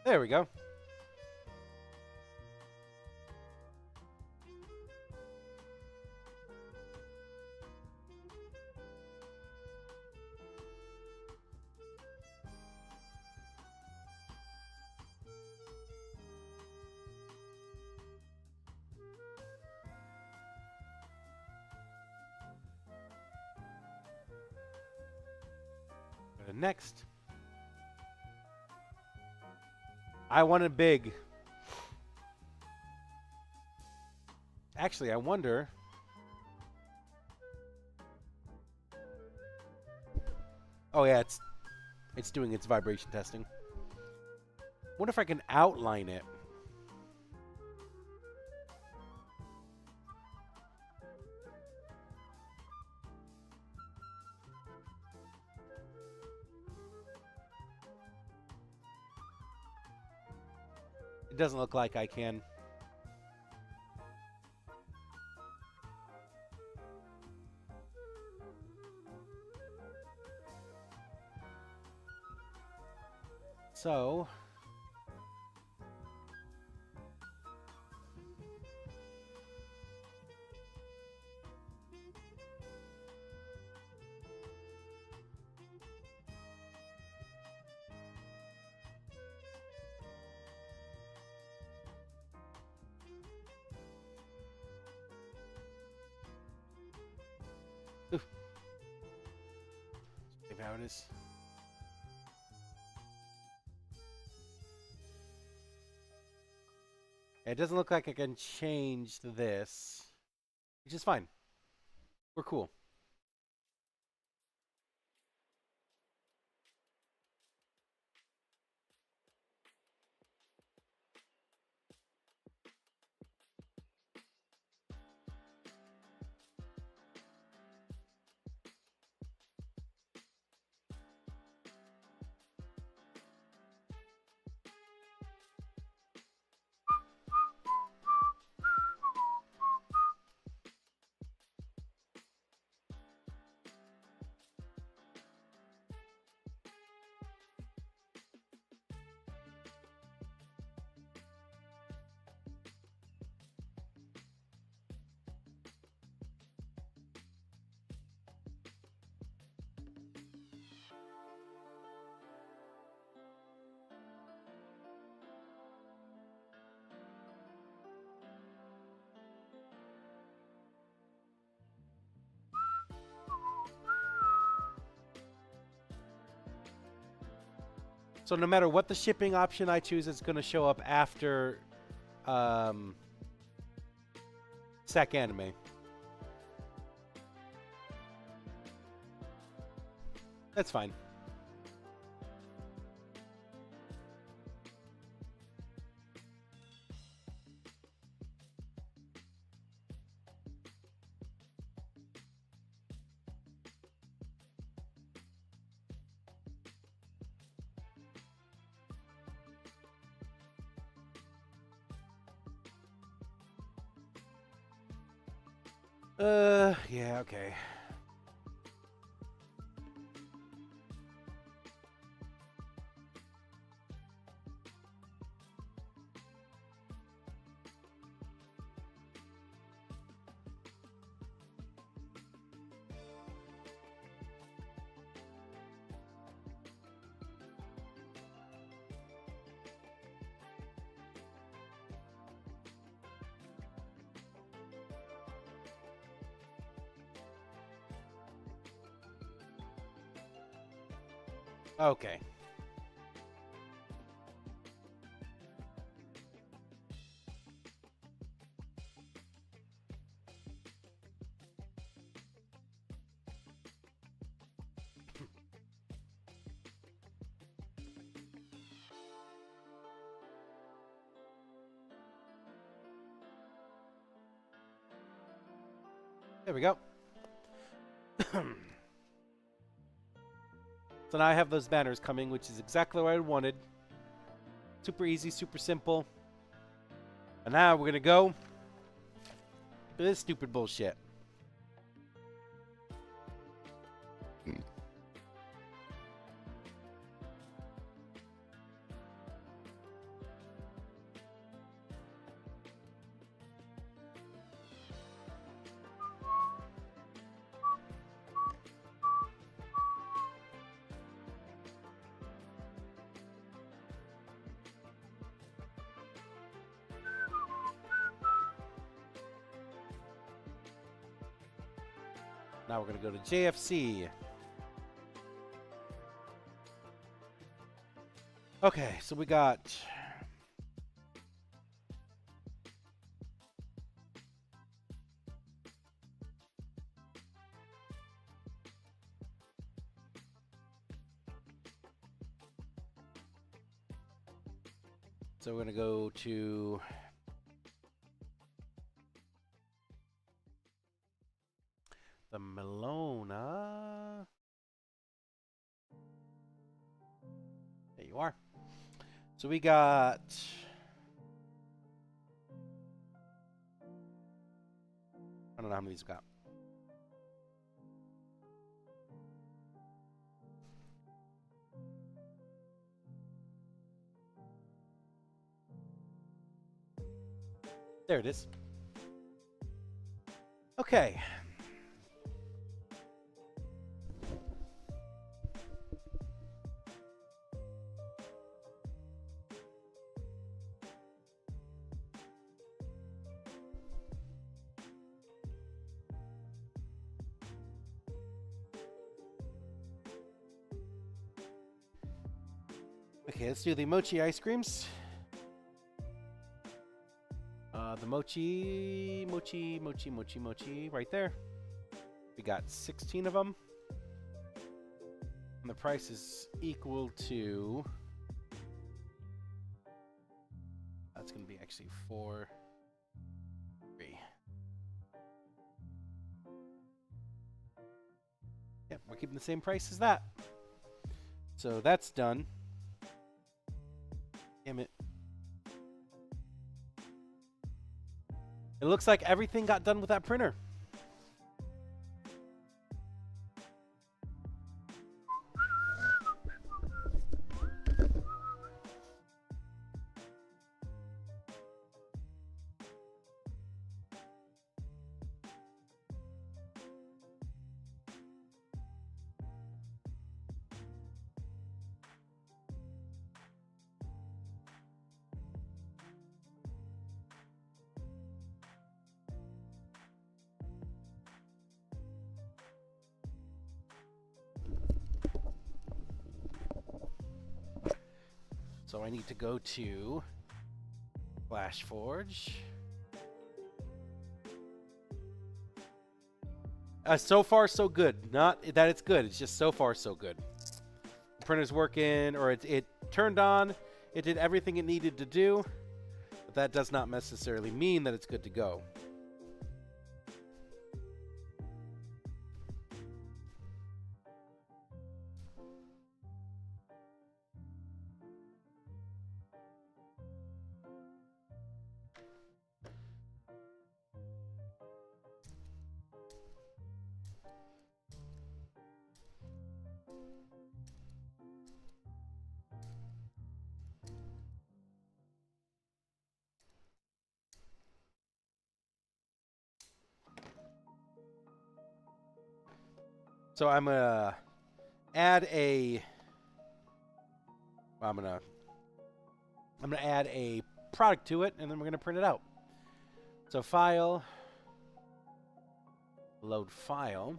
Speaker 1: There we go. Next, I want it big. Actually, I wonder. Oh yeah, it's doing its vibration testing. Wonder if I can outline it. It doesn't look like I can. So, how it is. It doesn't look like I can change this, which is fine. We're cool. So no matter what the shipping option I choose, it's going to show up after Sac Anime. That's fine. Yeah, okay. Okay. There we go. So now I have those banners coming, which is exactly what I wanted. Super easy, super simple. And now we're going to go to this stupid bullshit. Now we're going to go to JFC. Okay, so we got... So we're going to go to... the Melona. There you are. So we got... I don't know how many these we got. There it is. Okay. Okay, let's do the mochi ice creams. The mochi, right there. We got 16 of them. And the price is equal to... That's going to be actually 4, 3. Yep, we're keeping the same price as that. So that's done. Damn it. It looks like everything got done with that printer. So I need to go to Flash Forge. So far, so good. Not that it's good. It's just so far, so good. The printer's working, or it turned on. It did everything it needed to do. But that does not necessarily mean that it's good to go. So I'm gonna add a. Well, I'm gonna add a product to it, and then we're gonna print it out. So file, load file.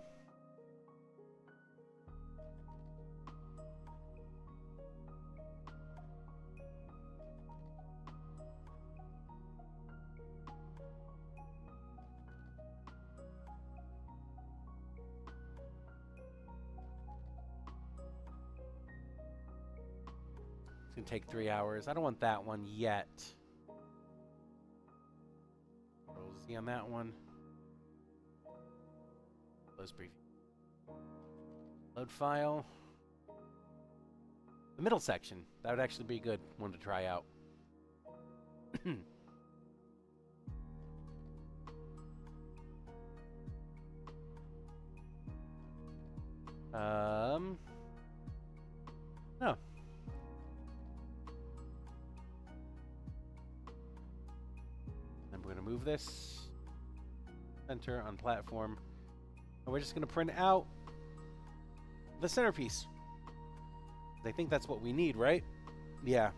Speaker 1: can take 3 hours. I don't want that one yet. Control Z on that one. Close preview. Load file. The middle section. That would actually be a good one to try out. No. Then we're going to move this center on platform. And we're just going to print out the centerpiece. I think that's what we need, right? Yeah.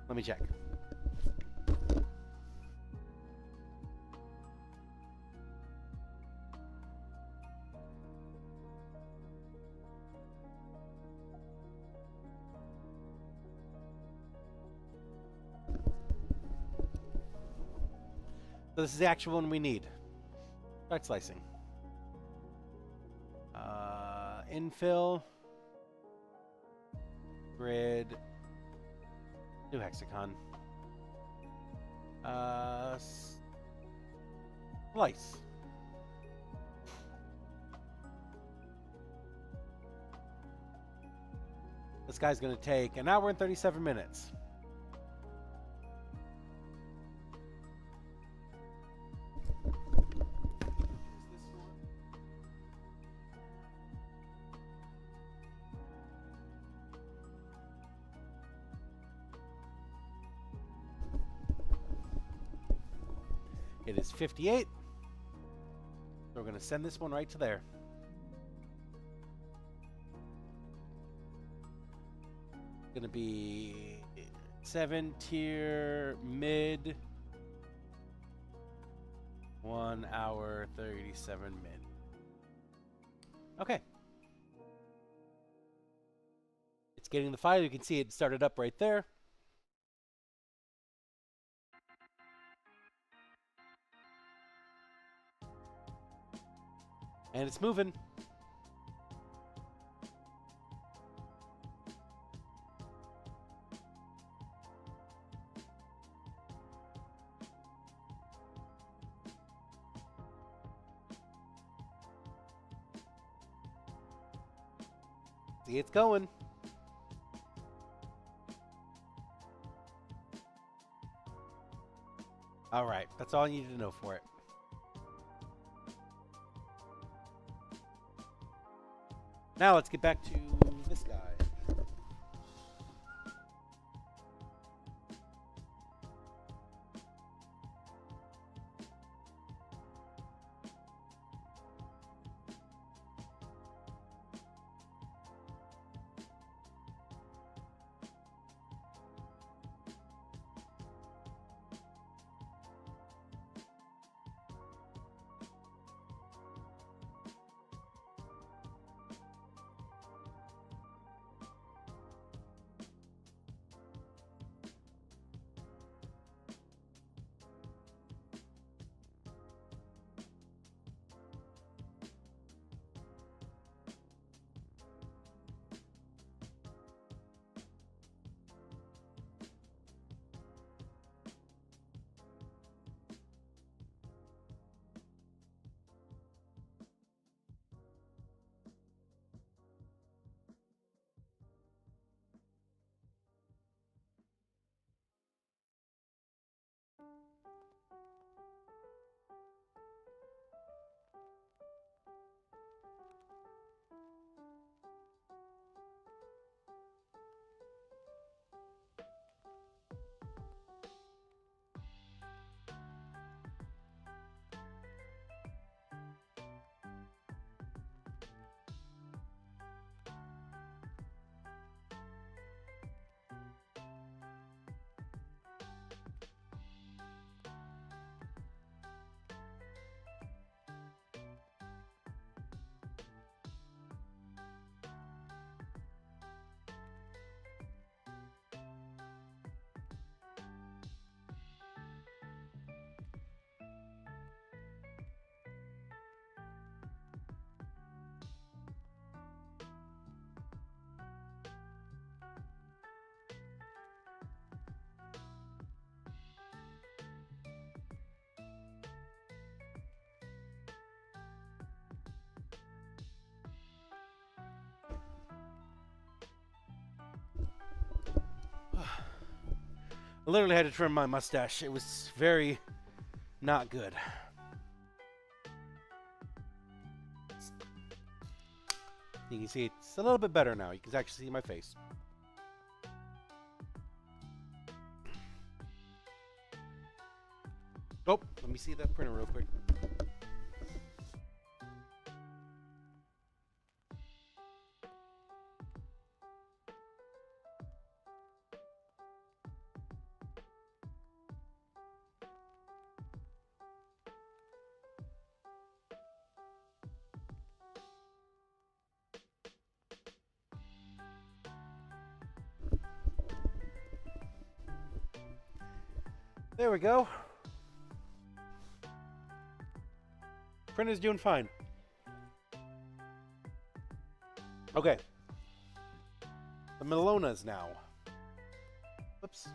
Speaker 1: Let me check. So this is the actual one we need. Start slicing. Infill. Grid. New hexagon. Slice. This guy's going to take an hour and 37 minutes. It is 58. So we're going to send this one right to there. Going to be 7 tier mid. 1 hour 37 min. Okay. It's getting the file. You can see it started up right there. And it's moving. See, it's going. All right, that's all I needed to know for it. Now let's get back to this guy. I literally had to trim my mustache. It was very not good. You can see it's a little bit better now. You can actually see my face. Oh, let me see that printer real quick. There we go. Printer's doing fine. Okay. The Melonas now. Whoops.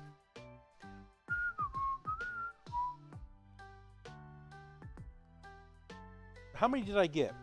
Speaker 1: How many did I get?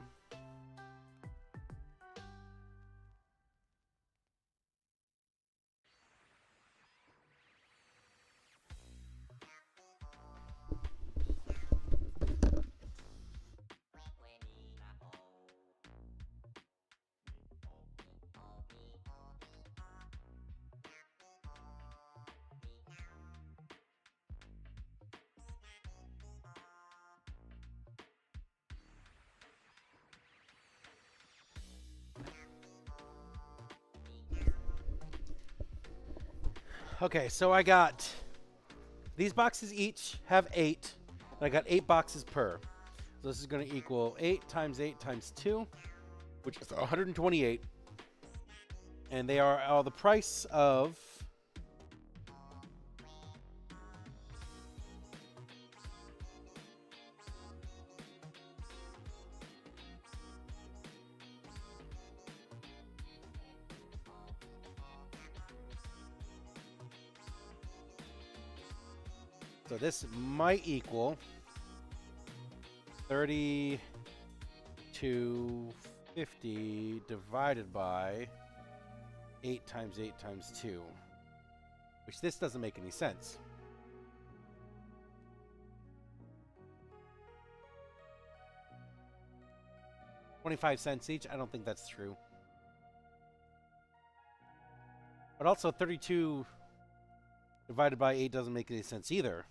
Speaker 1: Okay, so I got these boxes each have 8, and I got 8 boxes per. So this is going to equal 8 times 8 times 2, which is 128. And they are all the price of so this might equal 3250 divided by 8 times 8 times 2, which this doesn't make any sense. $0.25 each. I don't think that's true. But also 32 divided by 8 doesn't make any sense either.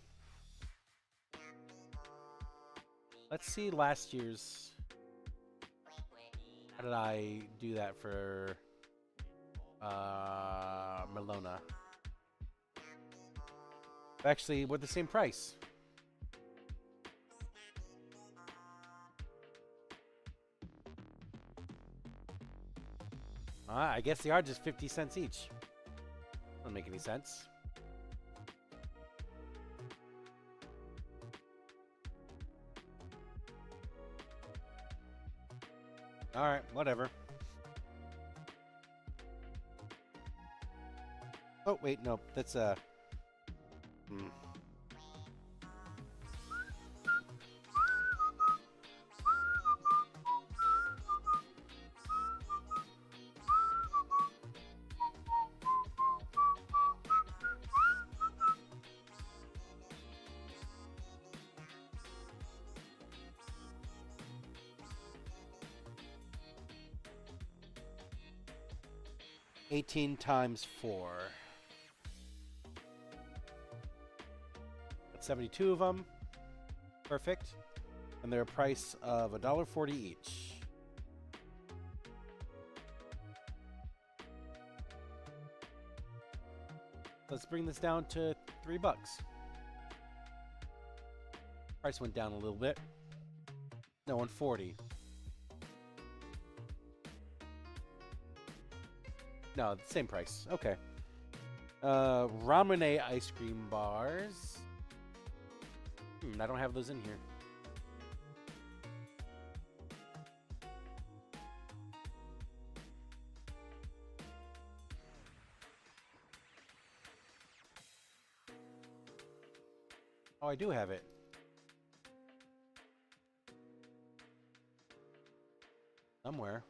Speaker 1: Let's see last year's. How did I do that for Melona? Actually, we're the same price. I guess they are just 50 cents each. Doesn't make any sense. Alright, whatever. Oh, wait, no. That's, 18 times 4. That's 72 of them. Perfect. And they're a price of $1.40 each. Let's bring this down to $3. Price went down a little bit. No, 140. No, same price. Okay. Ramune ice cream bars. I don't have those in here. Oh, I do have it. Somewhere.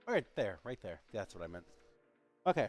Speaker 1: Right there, right there. That's what I meant. Okay.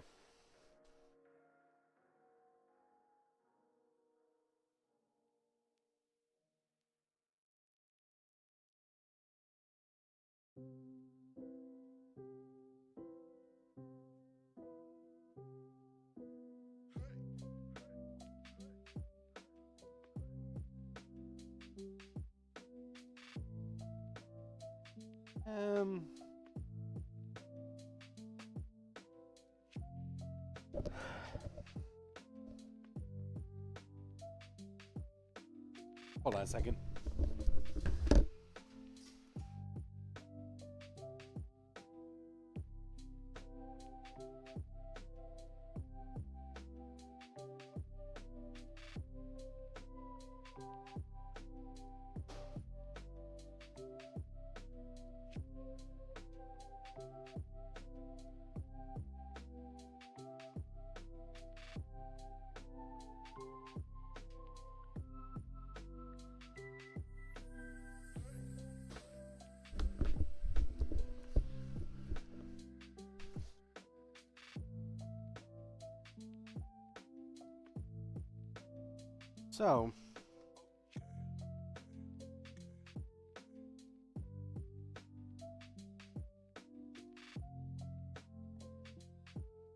Speaker 1: Hold on a second. So,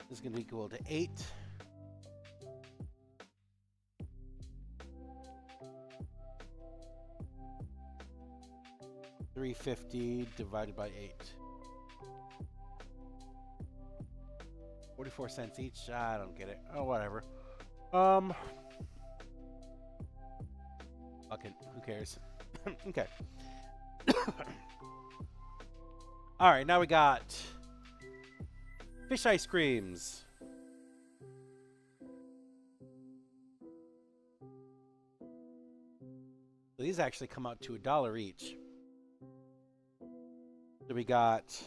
Speaker 1: this is going to be equal to 8. $350 divided by 8. 44 cents each. I don't get it. Oh, whatever. Fucking, who cares? Okay. All right, now we got fish ice creams. So these actually come out to $1 each. So we got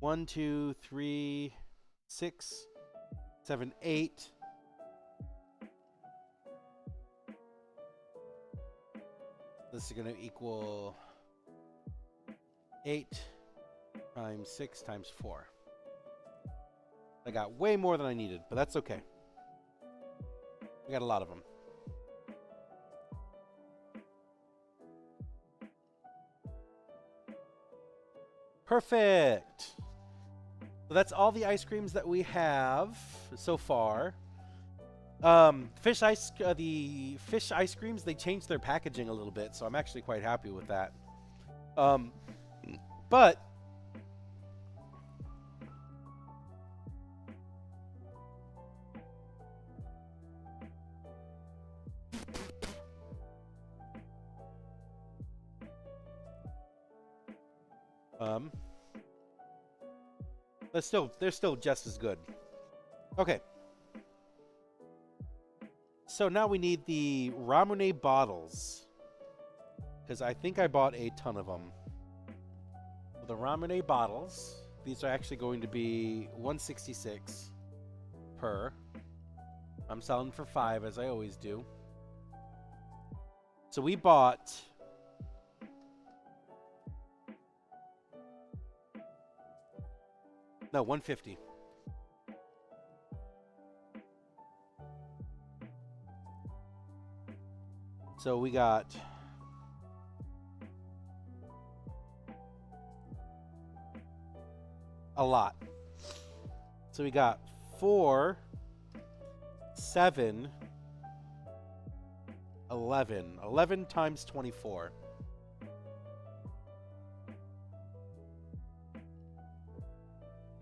Speaker 1: 1, 2, 3, 6, 7, 8. This is going to equal 8 times 6 times 4. I got way more than I needed, but that's okay. We got a lot of them. Perfect. So that's all the ice creams that we have so far. The fish ice creams, they changed their packaging a little bit, so I'm actually quite happy with that. But they're still just as good. Okay. So now we need the Ramune bottles, because I think I bought a ton of them. The Ramune bottles, these are actually going to be $166 per. I'm selling for $5 as I always do. So we bought $150. So we got a lot. So we got 4, 7, 11. 11 times 24.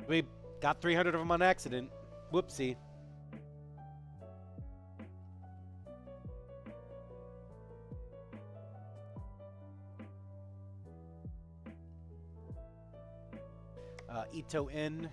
Speaker 1: We got 300 of them on accident. Whoopsie. Ito in.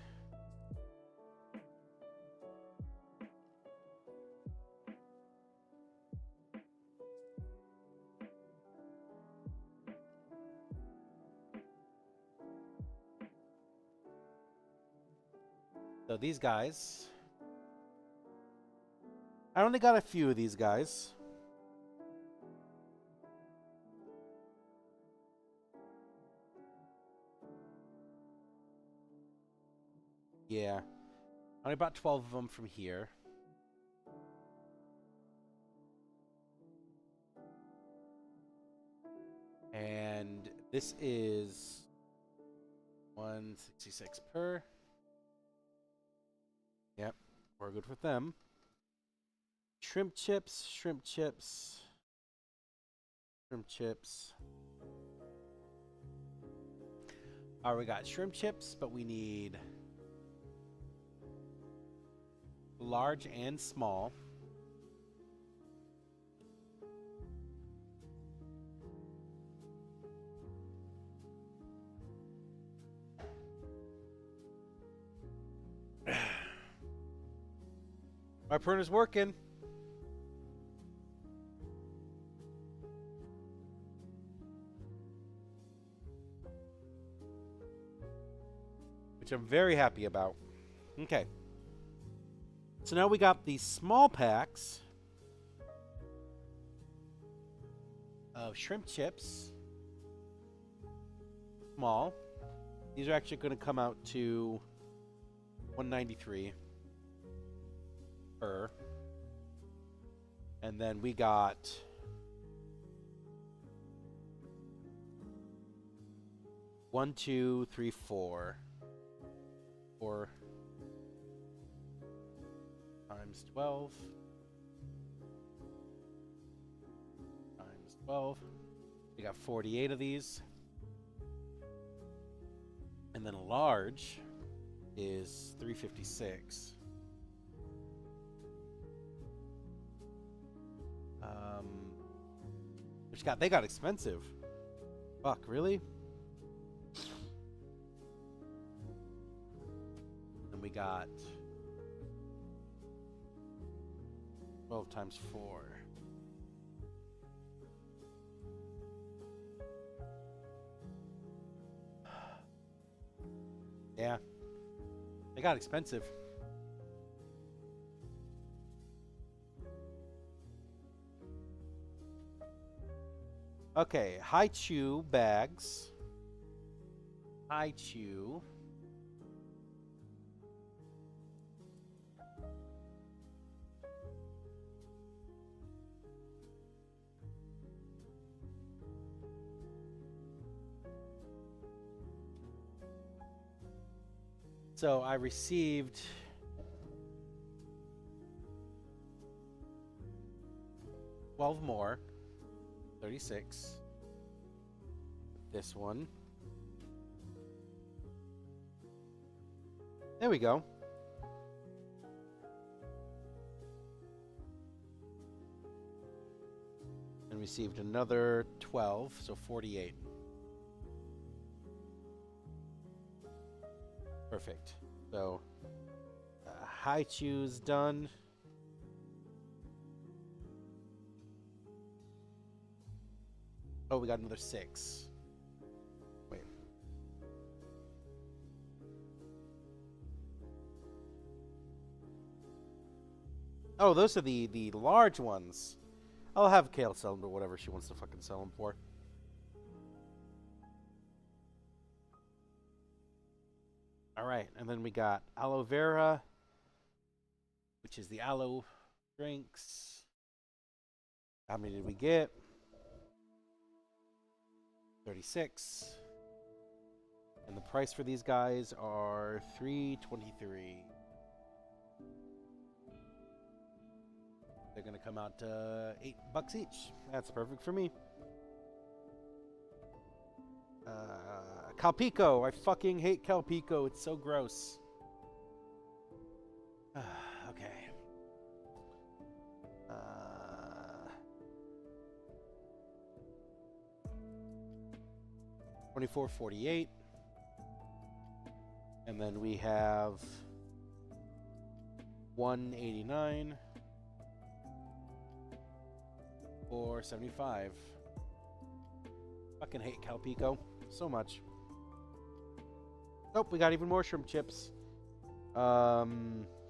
Speaker 1: So these guys, I only got a few of these guys. Yeah. I only bought 12 of them from here. And this is $166 per. Yep, we're good with them. Shrimp chips, shrimp chips, shrimp chips. All right, we got shrimp chips, but we need large and small. My printer's working. Which I'm very happy about. Okay. So now we got these small packs of shrimp chips. Small. These are actually going to come out to $193 per. And then we got one, two, three, four times 12 times 12. We got 48 of these. And then a large is $356. They got expensive. Fuck, really? And we got 12 times 4. Yeah. They got expensive. Okay, high chew bags. High chew. So I received $12 more. 36. This one. There we go. And received another 12, so 48. Perfect. So, high chews done. Oh, we got another 6. Wait. Oh, those are the large ones. I'll have Kale sell them to whatever she wants to fucking sell them for. All right, and then we got aloe vera, which is the aloe drinks. How many did we get? 36. And the price for these guys are $3.23. They're gonna come out to $8 each. That's perfect for me. Calpico. I fucking hate Calpico. It's so gross. Okay. $24.48. And then we have $189. $4.75. Fucking hate Calpico so much. Nope, we got even more shrimp chips.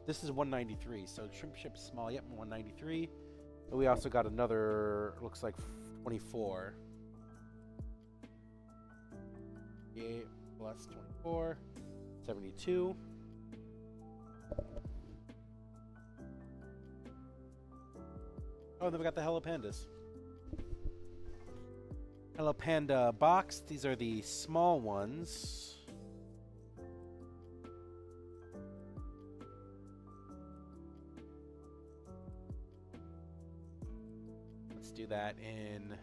Speaker 1: This is $193. So shrimp chips small. Yep, $193. And we also got another. Looks like 24. 8 plus 24. 72. Oh, then we got the Hello Pandas. Hello Panda box. These are the small ones. Let's do that in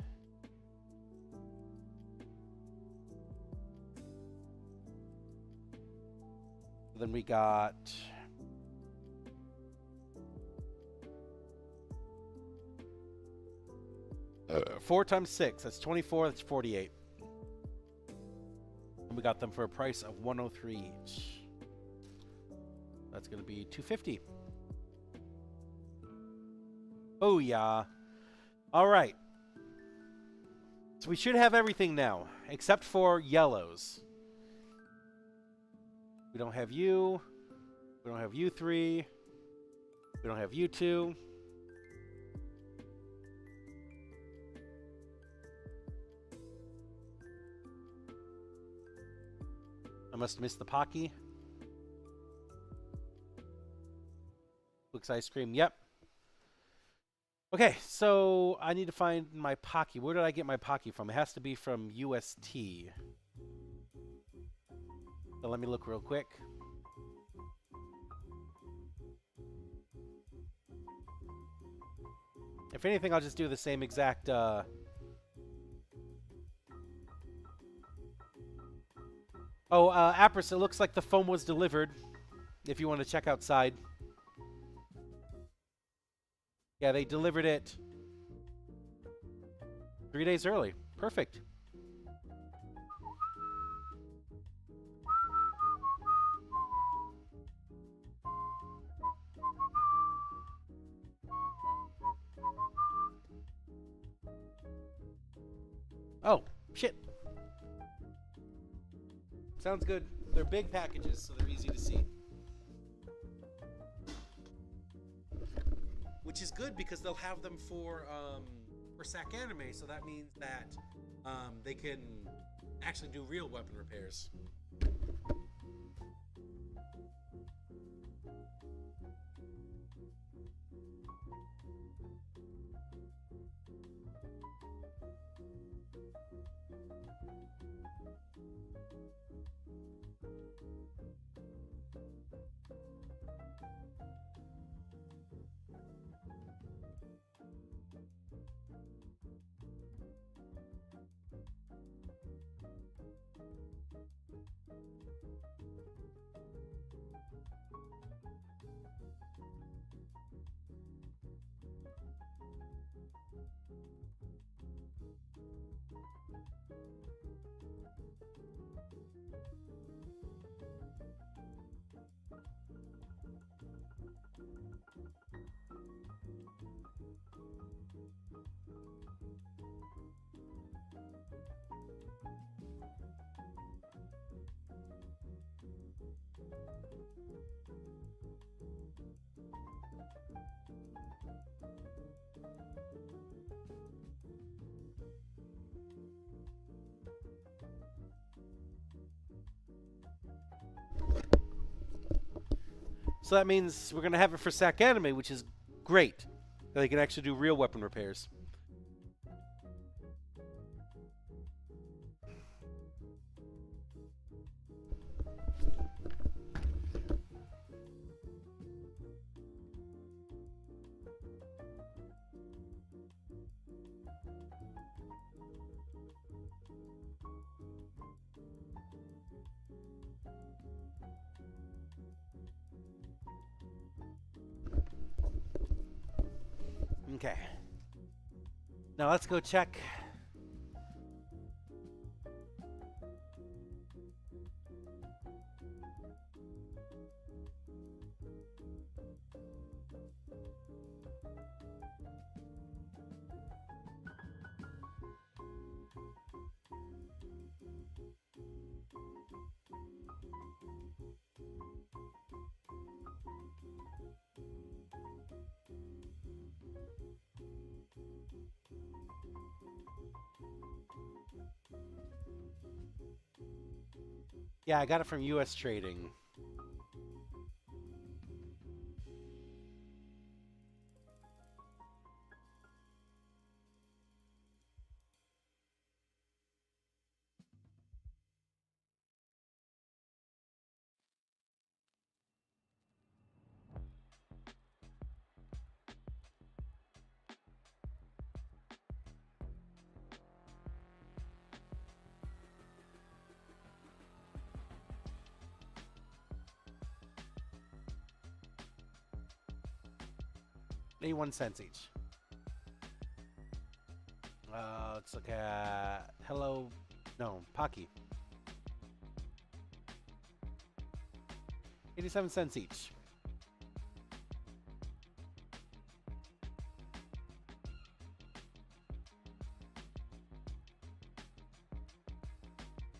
Speaker 1: Then we got 4 times 6. That's 24. That's 48. And we got them for a price of 103 each. That's going to be 250. Oh yeah. All right. So we should have everything now, except for yellows. We don't have you. We don't have you 3. We don't have you 2. I must have missed the Pocky. Looks ice cream. Yep. Okay, so I need to find my Pocky. Where did I get my Pocky from? It has to be from UST. So let me look real quick. If anything, I'll just do the same exact... Apris, it looks like the foam was delivered. If you want to check outside. Yeah, they delivered it 3 days early. Perfect. Oh, shit. Sounds good. They're big packages, so they're easy to see. Which is good because they'll have them for Sac Anime, so that means that they can actually do real weapon repairs. So that means we're going to have it for Sac Anime, which is great. They can actually do real weapon repairs. Okay. Now let's go check. Yeah, I got it from US Trading. 81 cents each. Let's look at Pocky. 87 cents each.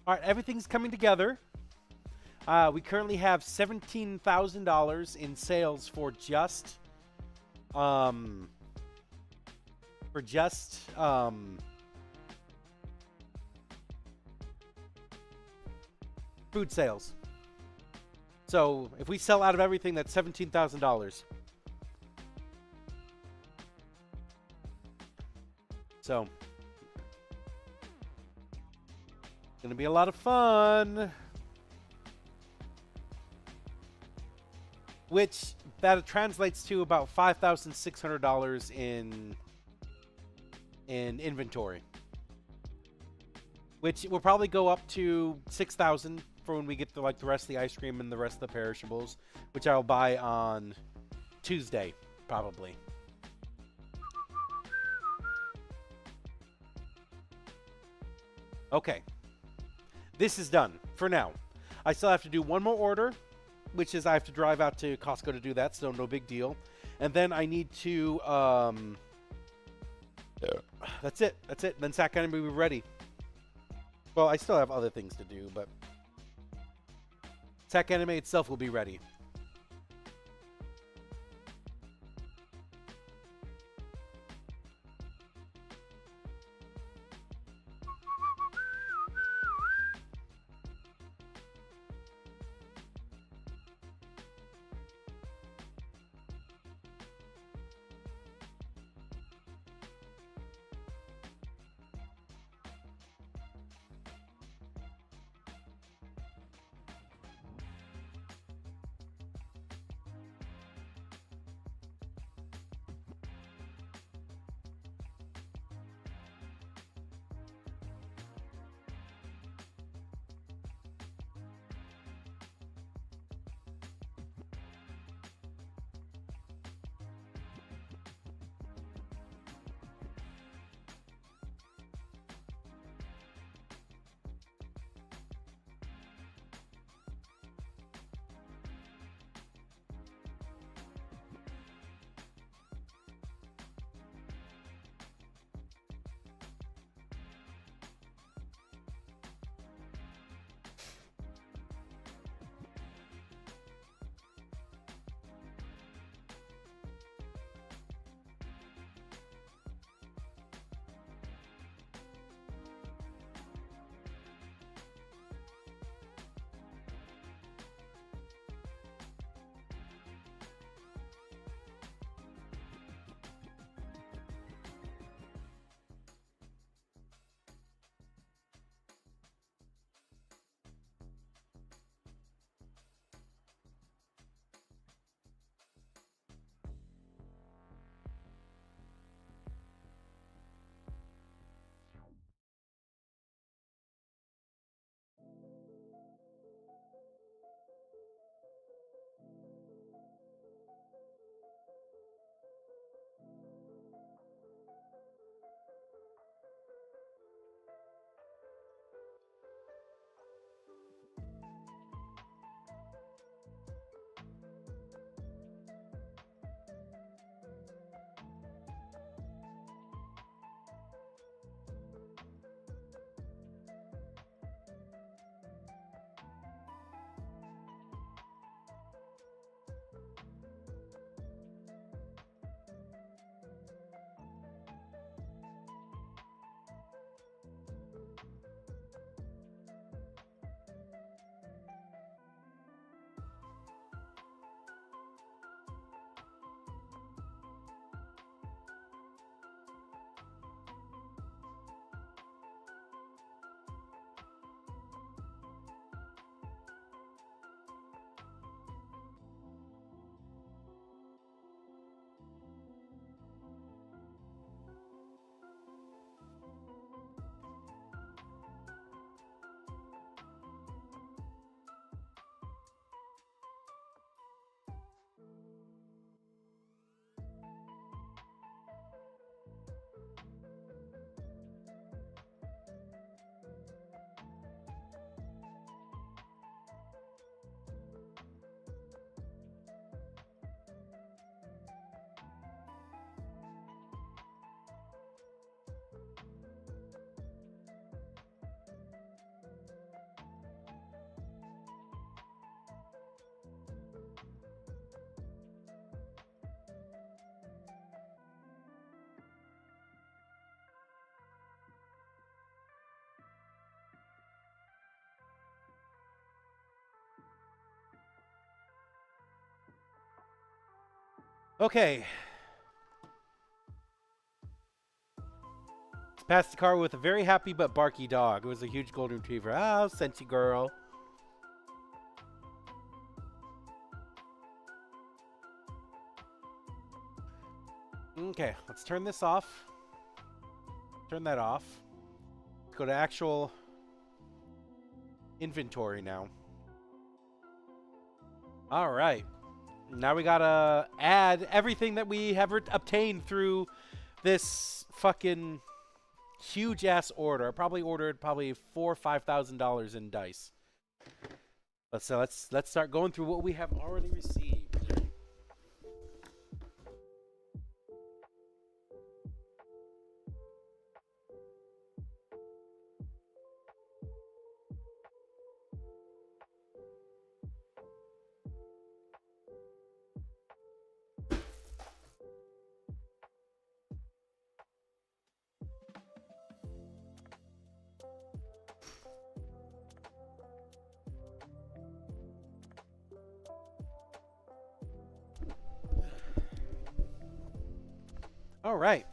Speaker 1: All right, everything's coming together. We currently have $17,000 in sales for just food sales. So if we sell out of everything, that's $17,000. So gonna be a lot of fun. Which that translates to about $5,600 in inventory. Which will probably go up to $6,000 for when we get the rest of the ice cream and the rest of the perishables, which I'll buy on Tuesday, probably. Okay. This is done for now. I still have to do one more order, which is I have to drive out to Costco to do that, so no big deal. And then I need to, that's it. Then Sac Anime will be ready. Well, I still have other things to do, but Sac Anime itself will be ready. Okay. Passed the car with a very happy but barky dog. It was a huge golden retriever. Oh, Sensi girl. Okay, let's turn this off. Turn that off. Let's go to actual inventory now. All right. Now we gotta add everything that we have obtained through this fucking huge ass order. I probably ordered $4,000 or $5,000 in dice. So let's start going through what we have already received. All right.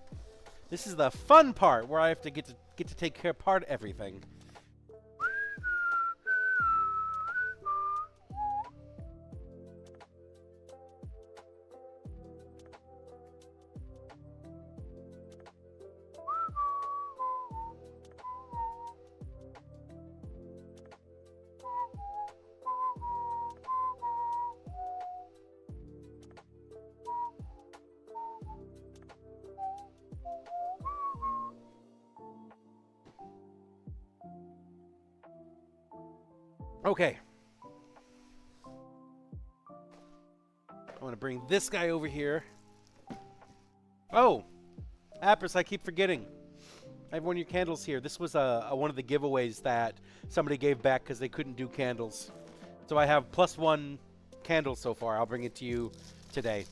Speaker 1: This is the fun part where I have to get to take care part everything. Okay. I want to bring this guy over here. Oh, Apis, I keep forgetting. I have one of your candles here. This was one of the giveaways that somebody gave back because they couldn't do candles. So I have +1 candles so far. I'll bring it to you today.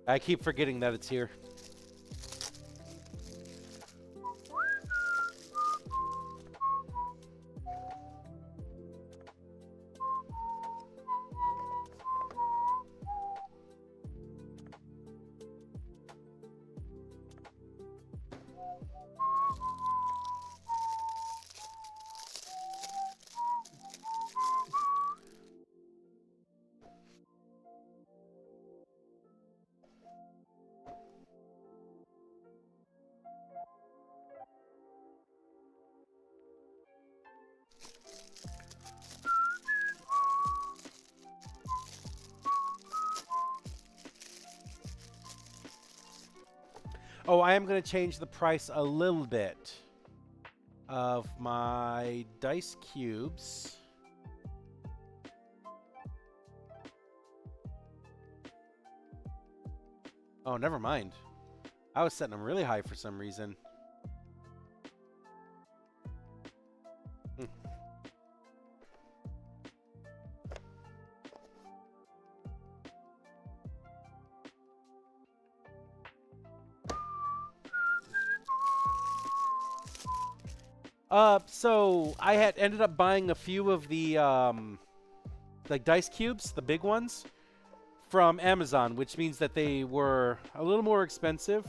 Speaker 1: I keep forgetting that it's here. Oh, I am going to change the price a little bit of my dice cubes. Oh, never mind. I was setting them really high for some reason. So I had ended up buying a few of the like dice cubes, the big ones, from Amazon, which means that they were a little more expensive.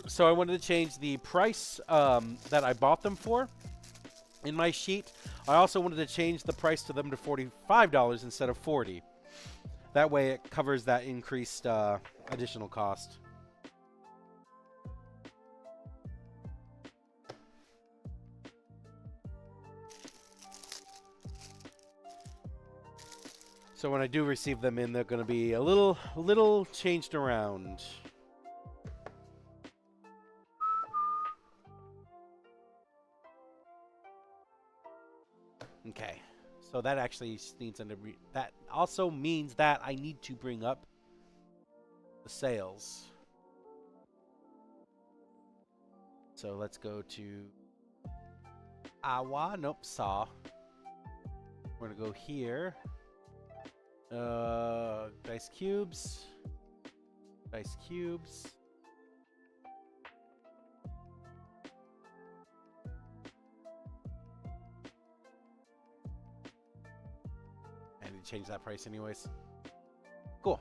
Speaker 1: So I wanted to change the price that I bought them for in my sheet. I also wanted to change the price to them to $45 instead of $40. That way it covers that increased additional cost. So when I do receive them in, they're going to be a little changed around. Okay, so that actually needs that also means that I need to bring up the sales. So let's go to Awa. Nope, saw. We're gonna go here. Dice cubes. Dice cubes. I need to change that price anyways. Cool.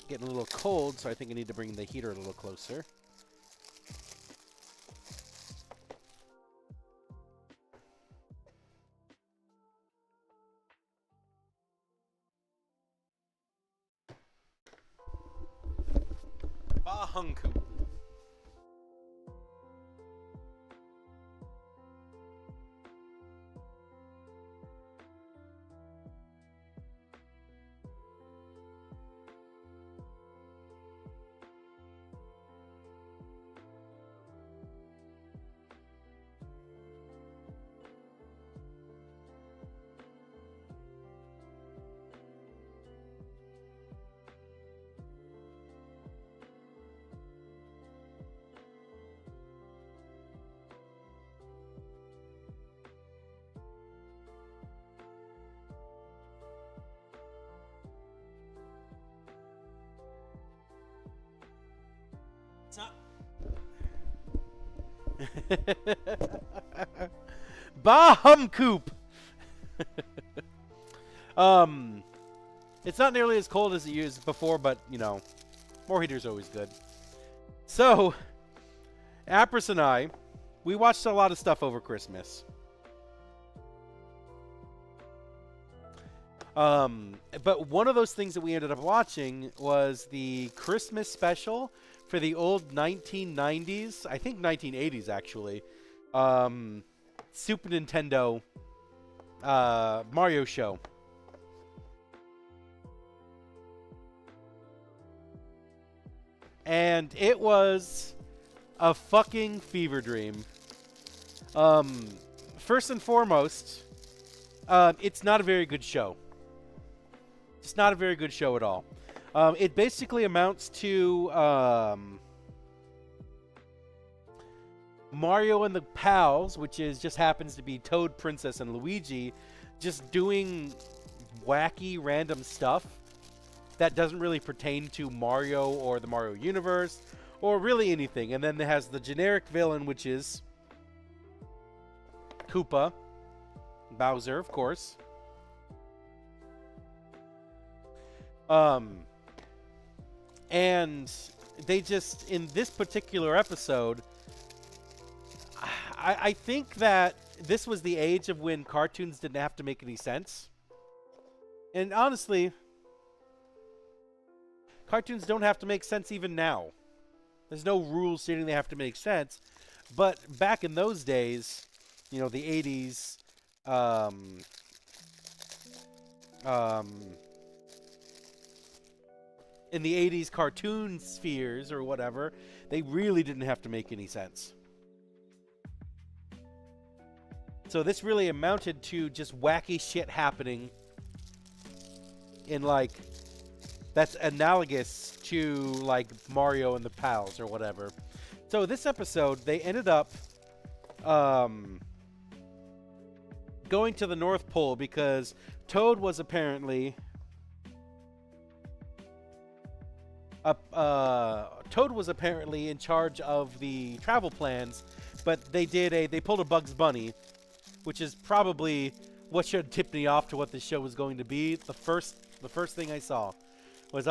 Speaker 1: Getting a little cold, so I think I need to bring the heater a little closer. Bahunku. Bahumcoop. It's not nearly as cold as it used before, but you know, more heater's always good. So, Apris and I, we watched a lot of stuff over Christmas. But one of those things that we ended up watching was the Christmas special for the old 1990s, I think 1980s actually, Super Nintendo Mario show. And it was a fucking fever dream. First and foremost, it's not a very good show. It's not a very good show at all. It basically amounts to Mario and the Pals, which is just happens to be Toad, Princess, and Luigi, just doing wacky random stuff that doesn't really pertain to Mario or the Mario universe or really anything. And then it has the generic villain, which is Koopa, Bowser, of course. And they just, in this particular episode, I think that this was the age of when cartoons didn't have to make any sense. And honestly, cartoons don't have to make sense even now. There's no rules stating they have to make sense. But back in those days, you know, the 80s, in the 80s cartoon spheres or whatever, they really didn't have to make any sense. So this really amounted to just wacky shit happening in, like, that's analogous to, like, Mario and the Pals or whatever. So this episode, they ended up going to the North Pole because Toad was apparently in charge of the travel plans, but they pulled a Bugs Bunny, which is probably what should tip me off to what this show was going to be. The first thing I saw was,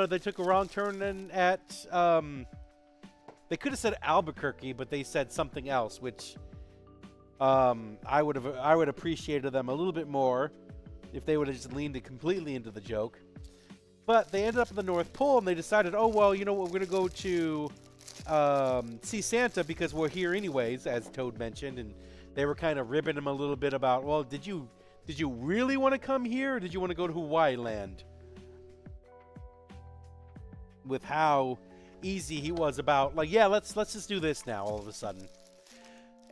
Speaker 1: they took a wrong turn at they could have said Albuquerque, but they said something else, which I would have appreciated them a little bit more if they would have just leaned it completely into the joke. But they ended up at the North Pole, and they decided, oh, well, you know what, we're going to go to see Santa because we're here anyways, as Toad mentioned. And they were kind of ribbing him a little bit about, well, did you really want to come here, or did you want to go to Hawaii land? With how easy he was about, like, yeah, let's just do this now all of a sudden.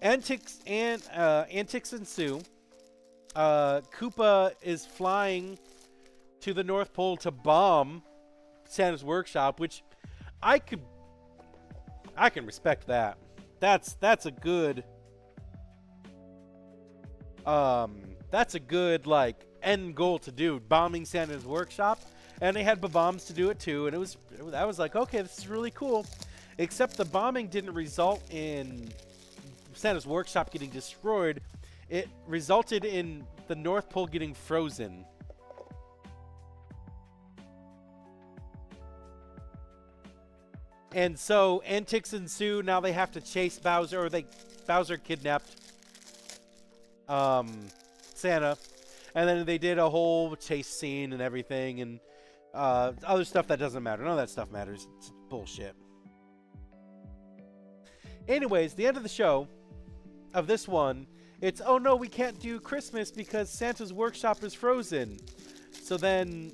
Speaker 1: Antics ensue. Koopa is flying to the North Pole to bomb Santa's workshop, which I can respect that. That's a good like end goal to do, bombing Santa's workshop. And they had bombs to do it too, and I was like, okay, this is really cool. Except the bombing didn't result in Santa's workshop getting destroyed. It resulted in the North Pole getting frozen. And so antics ensue. Now they have to chase Bowser, or Bowser kidnapped Santa, and then they did a whole chase scene and everything, and other stuff that doesn't matter. None of that stuff matters. It's bullshit. Anyways, the end of the show of this one, it's, oh no, we can't do Christmas because Santa's workshop is frozen. So then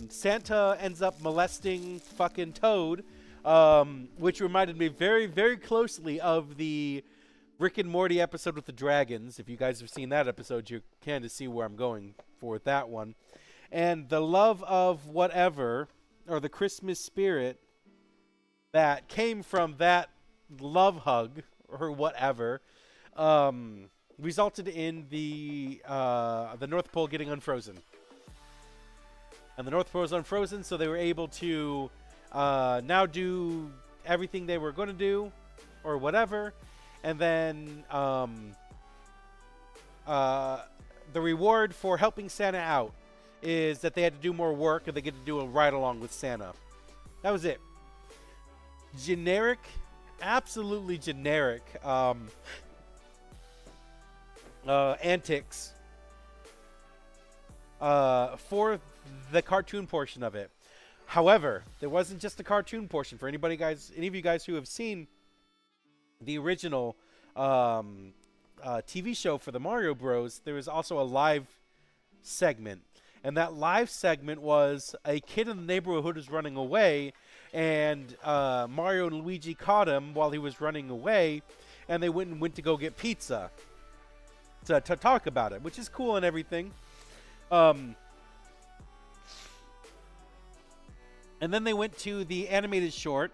Speaker 1: Santa ends up molesting fucking Toad, which reminded me very, very closely of the Rick and Morty episode with the dragons. If you guys have seen that episode, you kind of see where I'm going for with that one. And the love of whatever, or the Christmas spirit that came from that love hug, or whatever, resulted in the North Pole getting unfrozen. And the North Pole is unfrozen, so they were able to now do everything they were going to do, or whatever. And then the reward for helping Santa out is that they had to do more work, and they get to do a ride-along with Santa. That was it. Generic, absolutely generic antics for the cartoon portion of it. However, there wasn't just the cartoon portion. For any of you guys who have seen the original TV show for the Mario Bros, there was also a live segment. And that live segment was a kid in the neighborhood was running away, and Mario and Luigi caught him while he was running away, and they went to go get pizza to talk about it, which is cool and everything. And then they went to the animated short,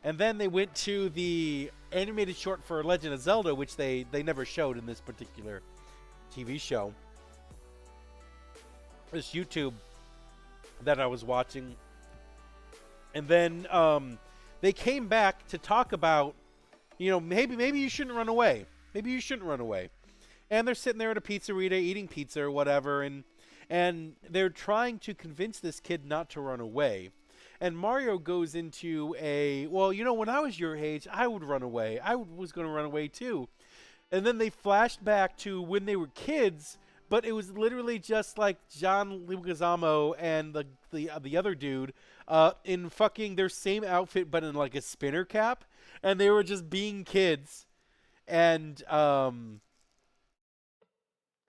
Speaker 1: and then they went to the animated short for Legend of Zelda, which they never showed in this particular TV show. This YouTube that I was watching. And then they came back to talk about, you know, maybe you shouldn't run away. Maybe you shouldn't run away. And they're sitting there at a pizzeria eating pizza or whatever, and they're trying to convince this kid not to run away. And Mario goes into well, you know, when I was your age, I would run away. I was going to run away too. And then they flashed back to when they were kids, but it was literally just like John Leguizamo and the other dude in fucking their same outfit, but in like a spinner cap, and they were just being kids. And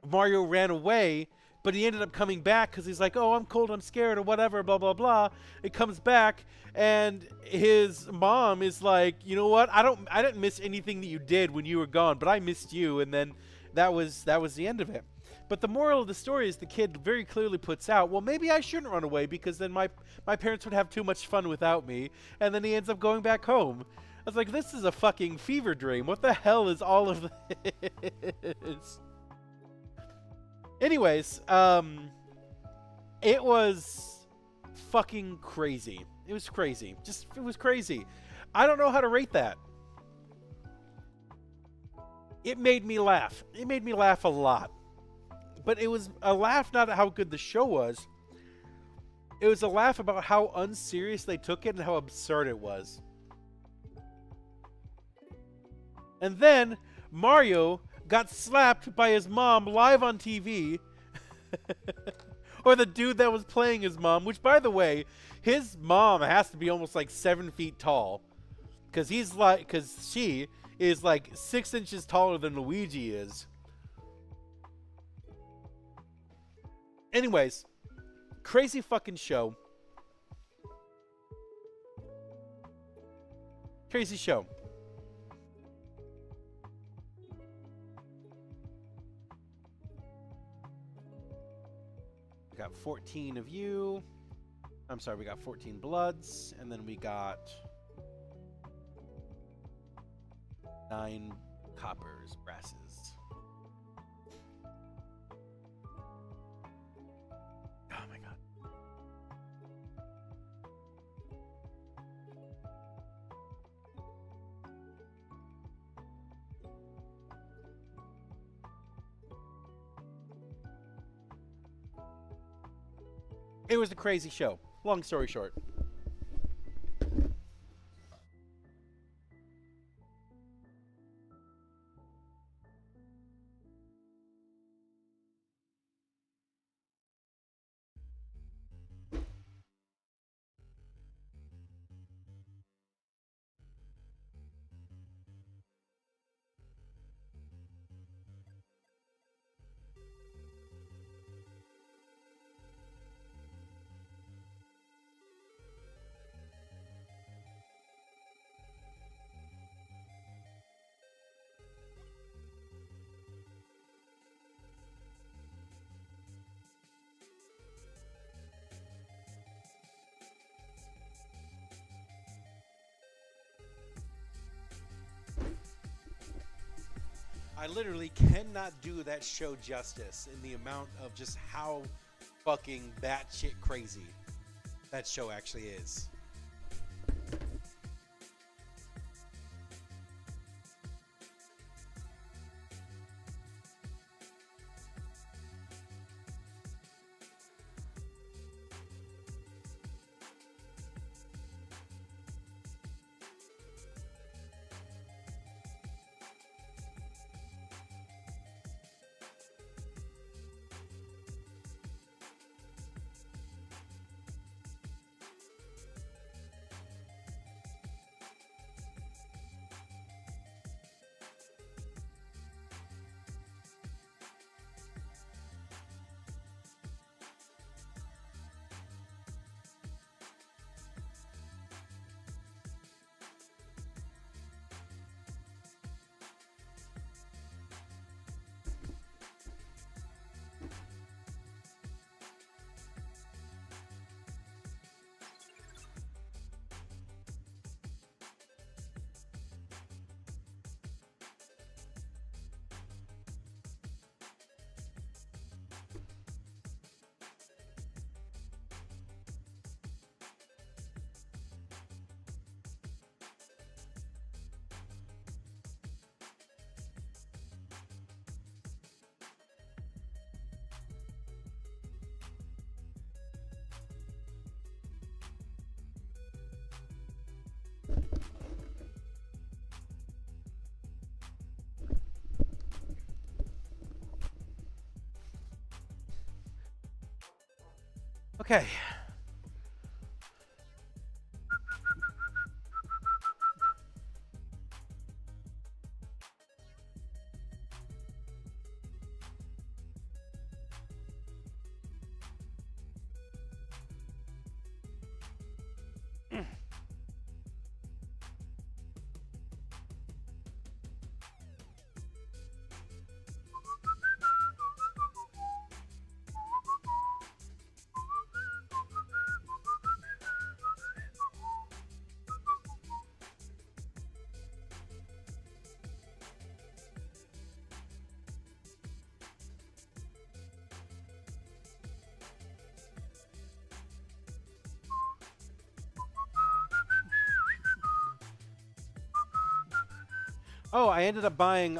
Speaker 1: Mario ran away, but he ended up coming back because he's like, oh, I'm cold, I'm scared, or whatever, blah, blah, blah. It comes back, and his mom is like, you know what? I didn't miss anything that you did when you were gone, but I missed you. And then that was the end of it. But the moral of the story is the kid very clearly puts out, well, maybe I shouldn't run away because then my parents would have too much fun without me. And then he ends up going back home. I was like, this is a fucking fever dream. What the hell is all of this? Anyways, it was fucking crazy. It was crazy. It was crazy. I don't know how to rate that. It made me laugh. It made me laugh a lot. But it was a laugh not at how good the show was. It was a laugh about how unserious they took it and how absurd it was. And then Mario got slapped by his mom live on TV. Or the dude that was playing his mom, which, by the way, his mom has to be almost like 7 feet tall. Because she is like 6 inches taller than Luigi is. Anyways, crazy fucking show. Crazy show. We got 14 of you. I'm sorry, we got 14 bloods, and then we got 9 coppers, brasses. Oh my god. It was a crazy show. Long story short. I literally cannot do that show justice in the amount of just how fucking batshit crazy that show actually is. Okay. Oh, I ended up buying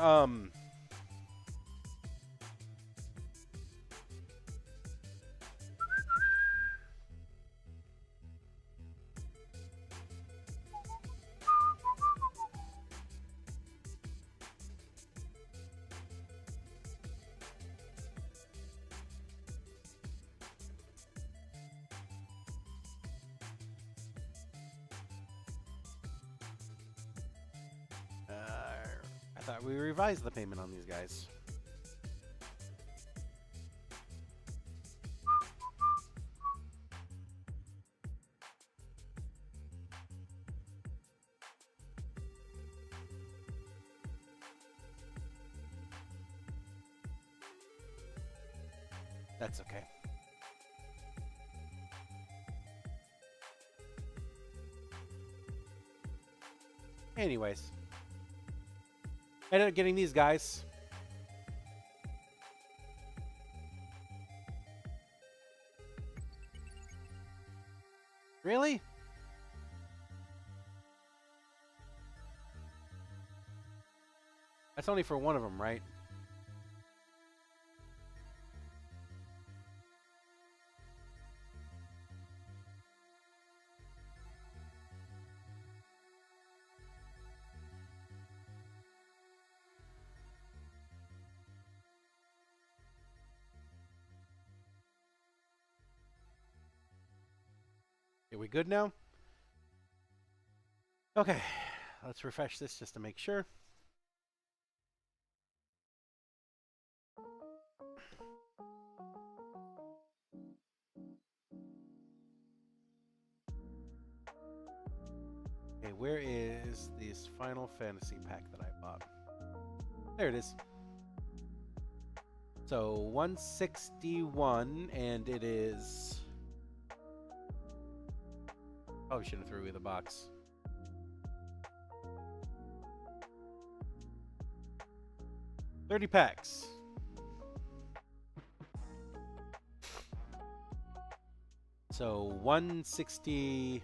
Speaker 1: Thought we revised the payment on these guys. That's okay. Anyways, I ended up getting these guys. Really? That's only for one of them, right? Are we good now? Okay, let's refresh this just to make sure. Okay, where is this Final Fantasy pack that I bought? There it is. So 161, and it is. Probably should have threw away the box. $30 packs. So 160.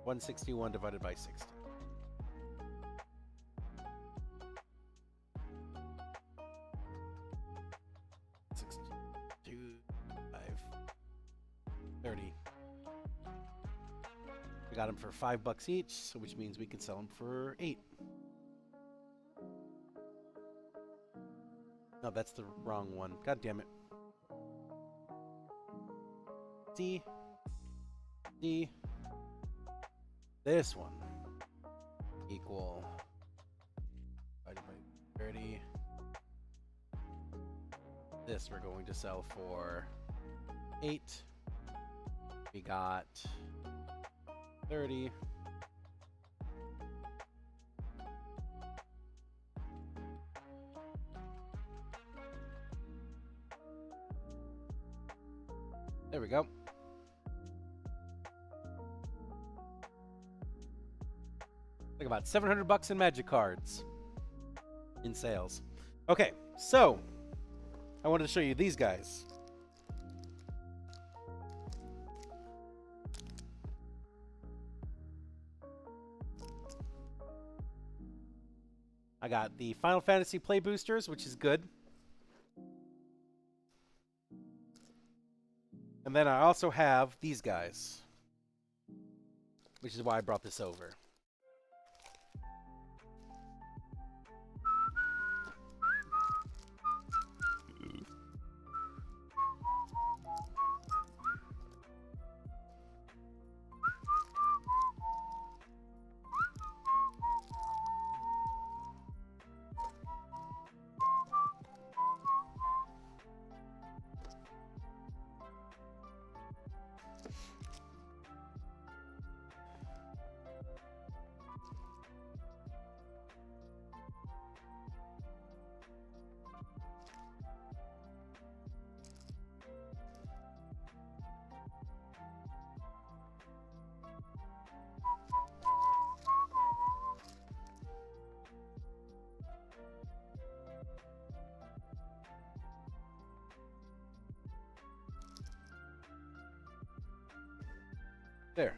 Speaker 1: 161 divided by 60. We got them for $5 each, so which means we can sell them for $8. No, that's the wrong one. God damn it. D. This one equal divided by 30. This we're going to sell for 8. We got 30. There we go. Like about $700 in magic cards in sales. Okay, so I wanted to show you these guys. I got the Final Fantasy Play Boosters, which is good. And then I also have these guys, which is why I brought this over. There.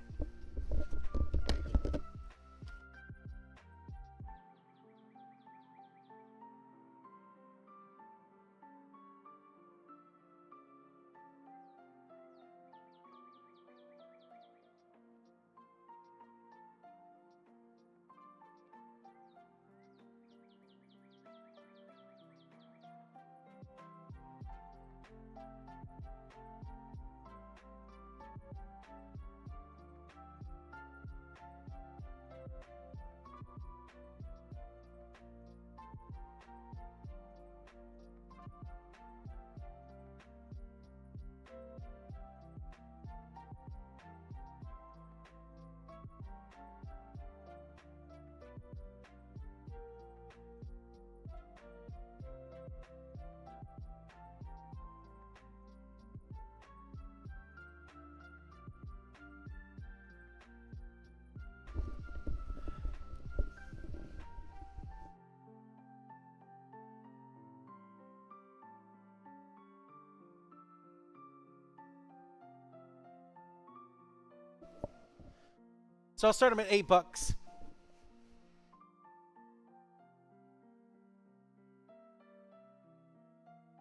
Speaker 1: So I'll start them at $8.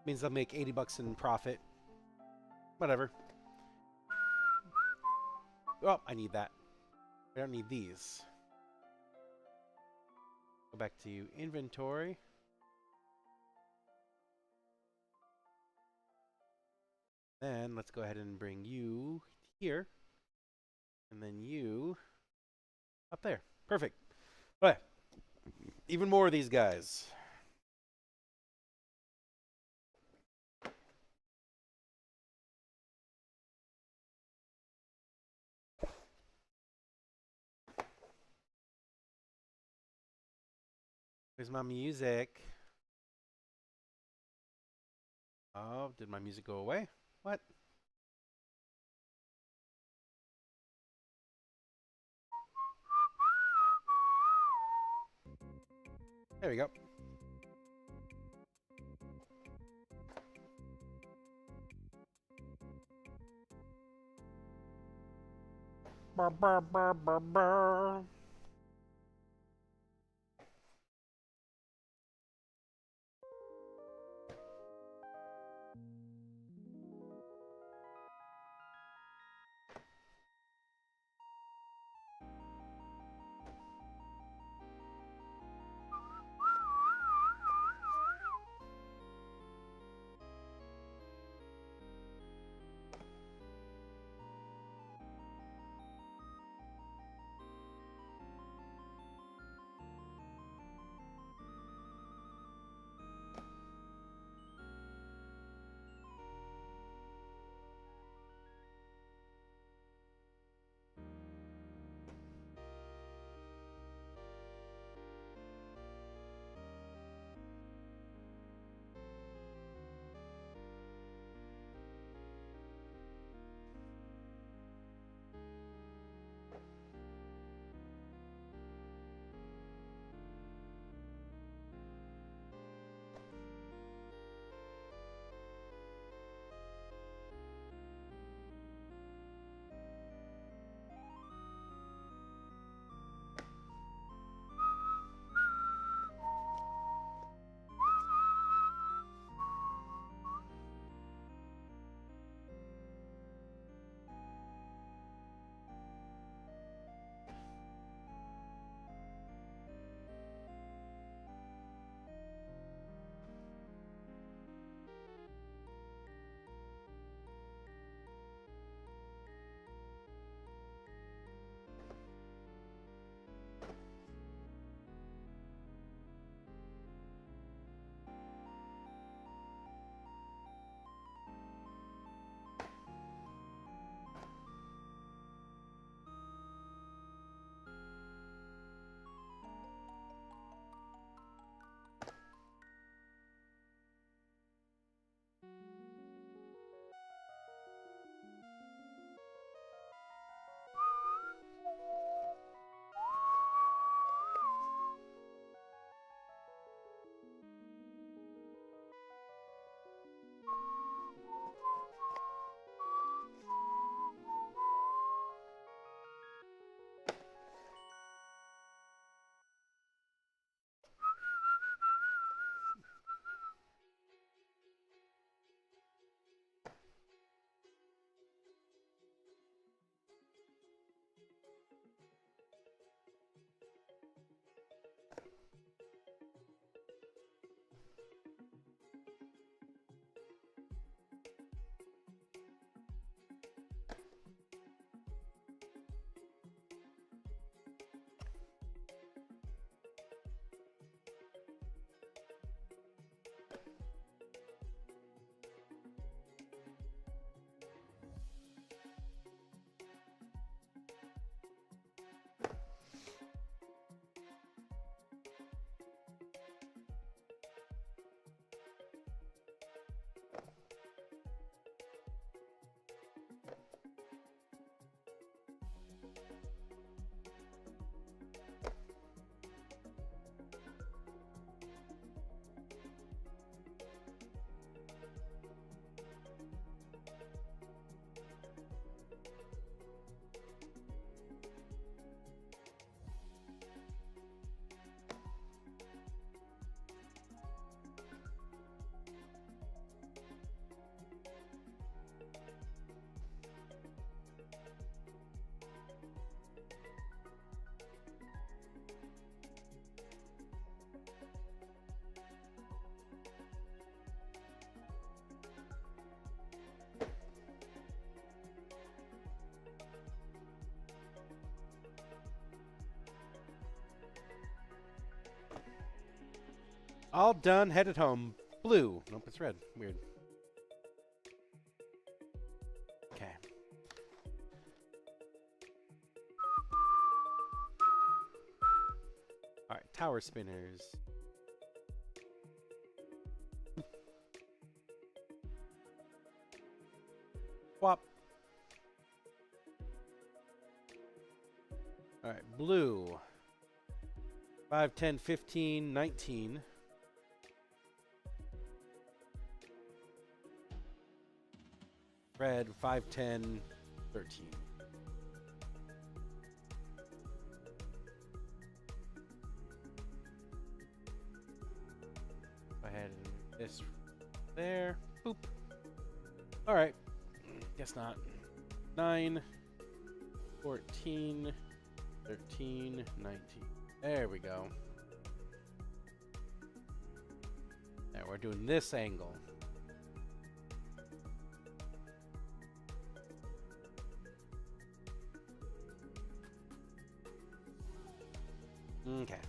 Speaker 1: Means I'll make $80 in profit. Whatever. Oh, I need that. I don't need these. Go back to inventory. Then let's go ahead and bring you here. And then you up there. Perfect. All right. Even more of these guys. Where's my music? Oh, did my music go away? What? There we go. Brr, brr, brr, brr, brr. All done. Headed home. Blue. Nope, it's red. Weird. Okay. All right, tower spinners. Swap. All right, blue. 5, 10, 15, 19. Red, 5, 10, 13. Go ahead and this there. Boop. All right. Guess not. 9, 14, 13, 19. There we go. Now we're doing this angle. Okay.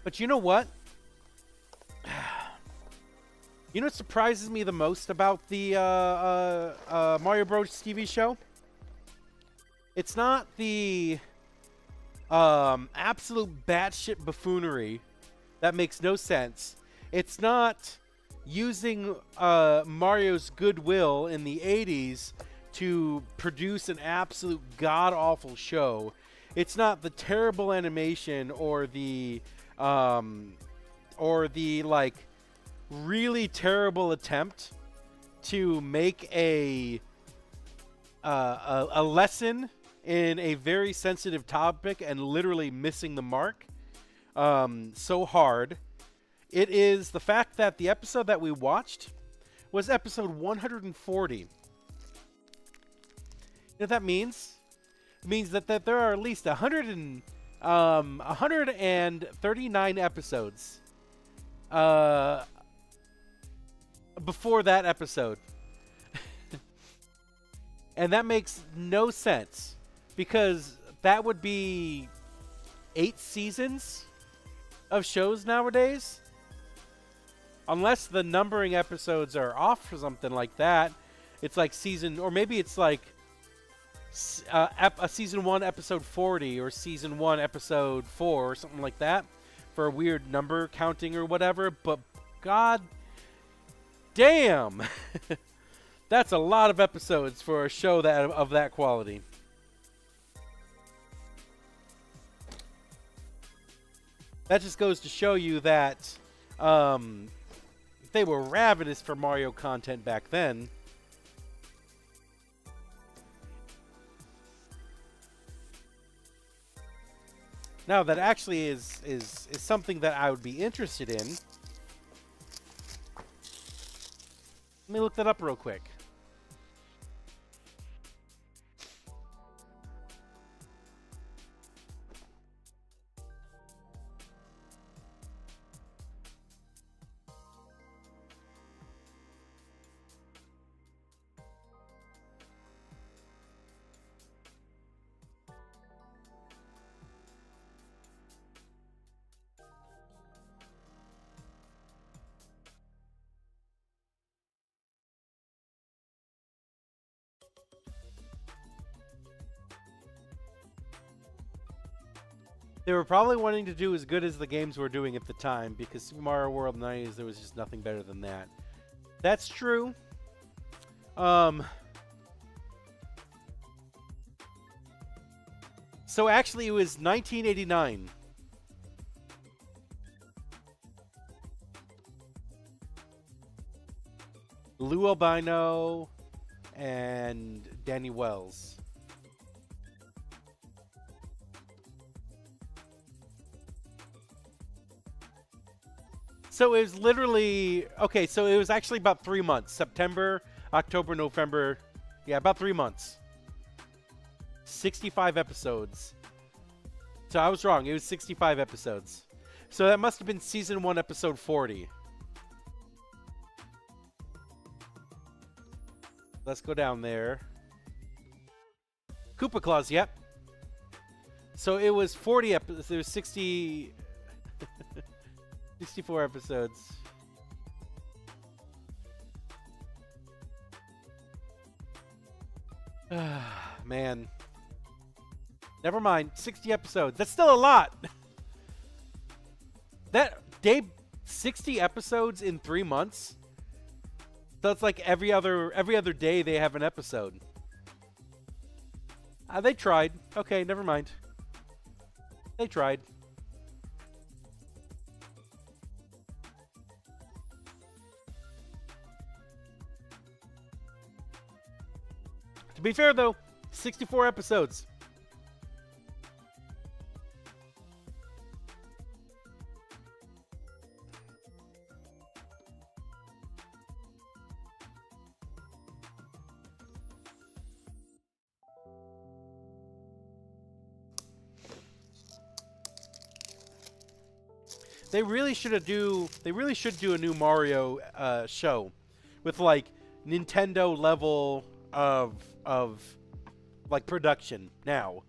Speaker 1: But you know what? You know what surprises me the most about the Mario Bros. TV show? It's not the absolute batshit buffoonery that makes no sense. It's not using Mario's goodwill in the 80s to produce an absolute god-awful show. It's not the terrible animation or the like really terrible attempt to make a lesson in a very sensitive topic and literally missing the mark so hard. It is the fact that the episode that we watched was episode 140. You know what that means? It means that there are at least 139 episodes before that episode. And that makes no sense, because that would be 8 seasons of shows nowadays. Unless the numbering episodes are off or something like that. It's like season, or maybe it's like a season 1 episode 40 or season 1 episode 4 or something like that for a weird number counting or whatever. But god damn, that's a lot of episodes for a show that of that quality. That just goes to show you that they were ravenous for Mario content back then. Now, that actually is something that I would be interested in. Let me look that up real quick. They were probably wanting to do as good as the games were doing at the time, because Super Mario World in the 90s, there was just nothing better than that. That's true. So actually, it was 1989. Lou Albino and Danny Wells. So it was literally, okay, so it was actually about 3 months. September, October, November. Yeah, about 3 months. 65 episodes. So I was wrong. It was 65 episodes. So that must have been season 1, episode 40. Let's go down there. Koopa Claus, yep. So it was 40 episodes. It was 60... 64 episodes. Man. Never mind. 60 episodes. That's still a lot. That day, 60 episodes in 3 months. So it's like every other day they have an episode. They tried. Okay, never mind. They tried. To be fair, though, 64 episodes. They really should do a new Mario show with like Nintendo level of like production now.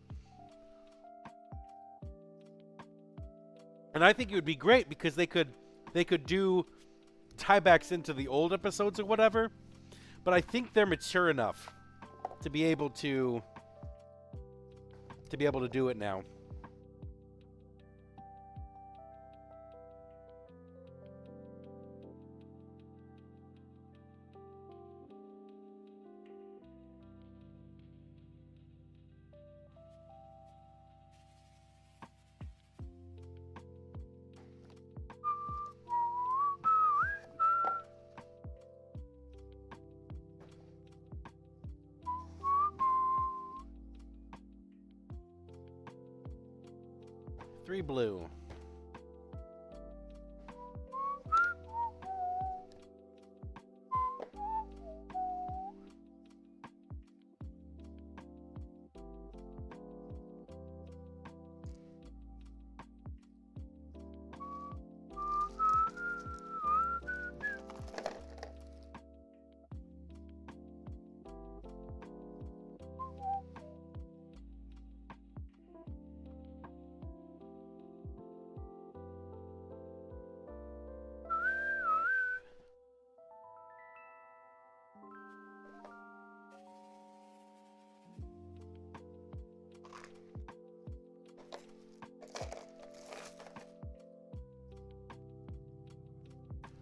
Speaker 1: And I think it would be great because they could do tiebacks into the old episodes or whatever. But I think they're mature enough to be able to to be able to do it now. Three blue.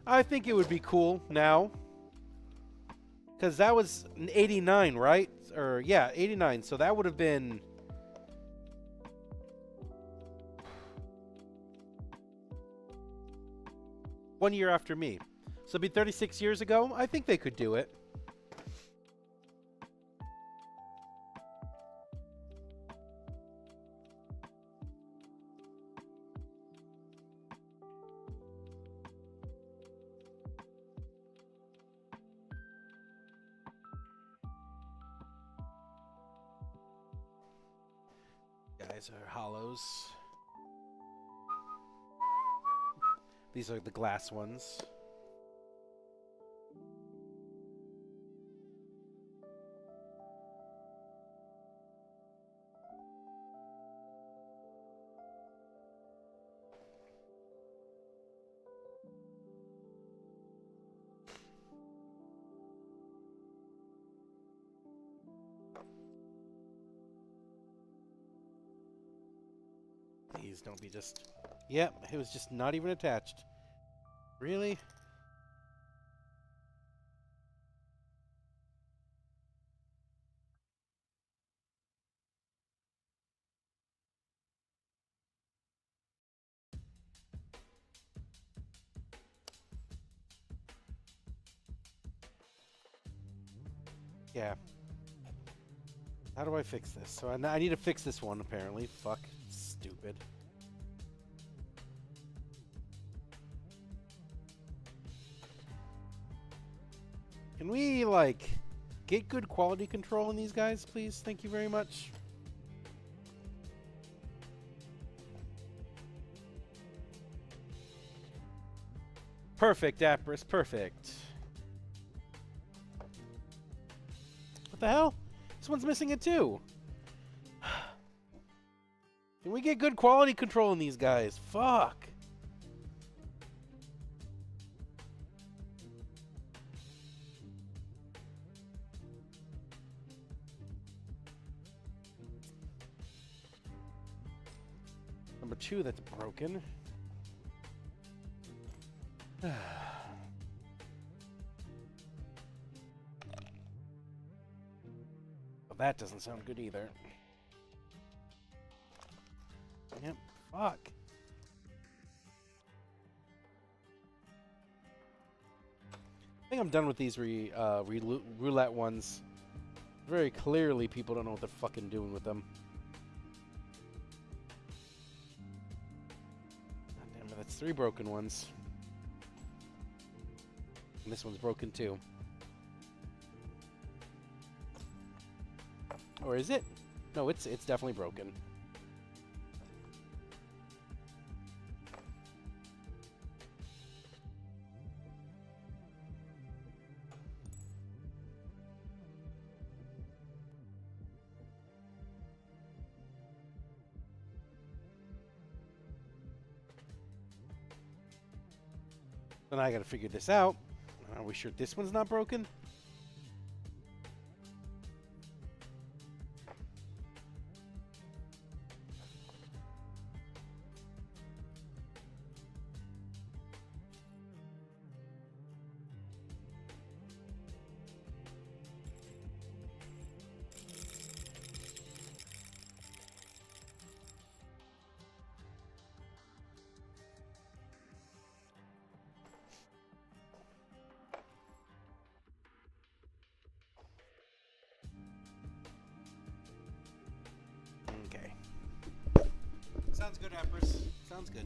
Speaker 1: I think it would be cool now. Because that was an 89, right? Or, yeah, 89. So that would have been... one year after me. So it'd be 36 years ago. I think they could do it. Guys are hollows. These are the glass ones. Please don't be just... Yep, it was just not even attached. Really? Yeah. How do I fix this? So I need to fix this one, apparently. Fuck. Stupid. Can we, like, get good quality control on these guys, please? Thank you very much. Perfect, Apris. Perfect. What the hell? This one's missing it too. Can we get good quality control on these guys? Fuck. Number 2, that's broken. Well, that doesn't sound good either. Yep, fuck. I think I'm done with these roulette ones. Very clearly, people don't know what they're fucking doing with them. God damn it, that's 3 broken ones. And this one's broken too. Or is it? No, it's definitely broken. Then I gotta figure this out. Are we sure this one's not broken? sounds good, Empress. Sounds good.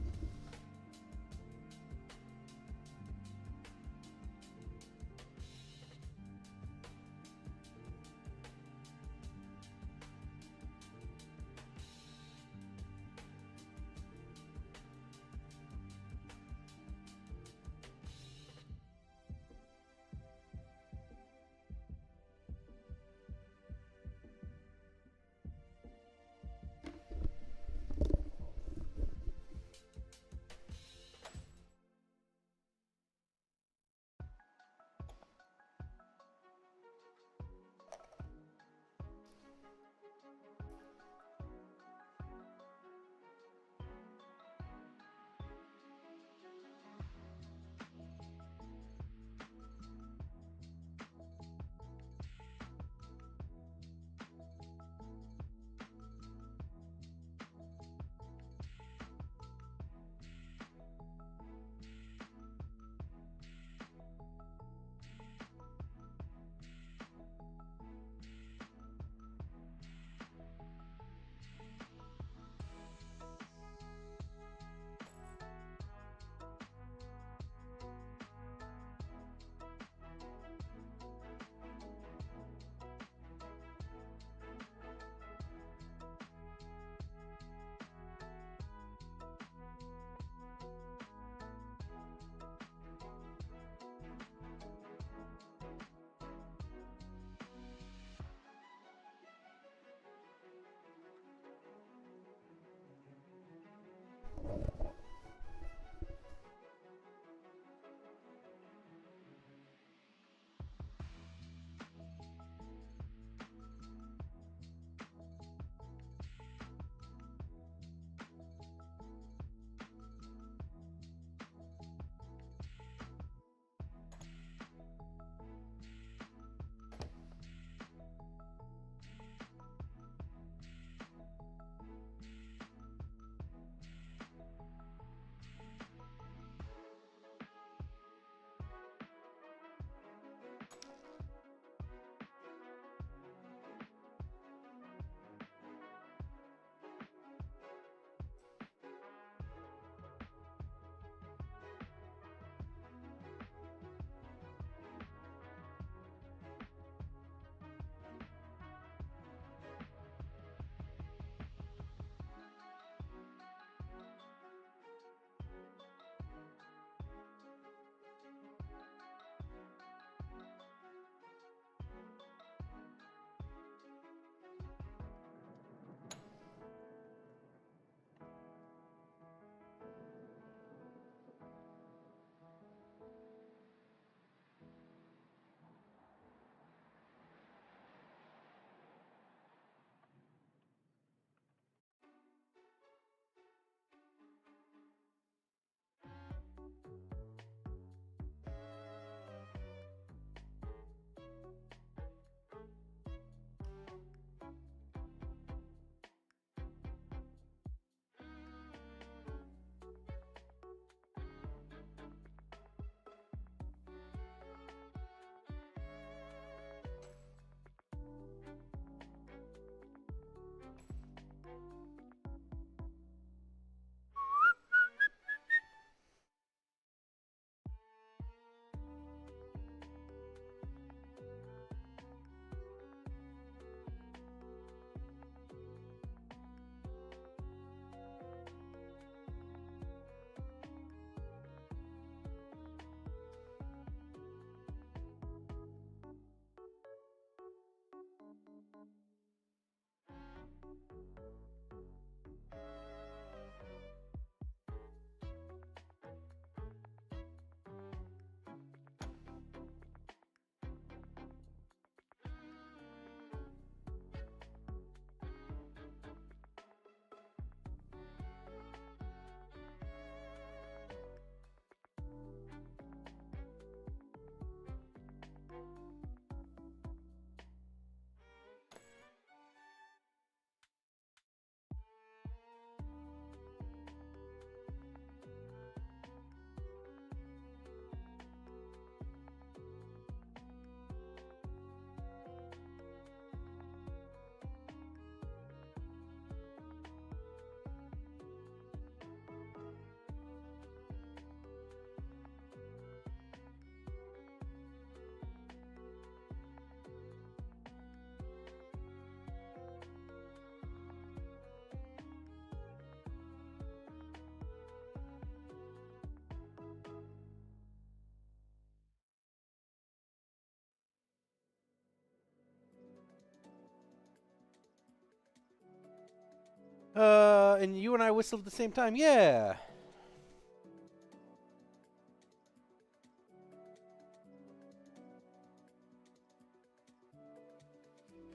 Speaker 1: And you and I whistled at the same time. Yeah.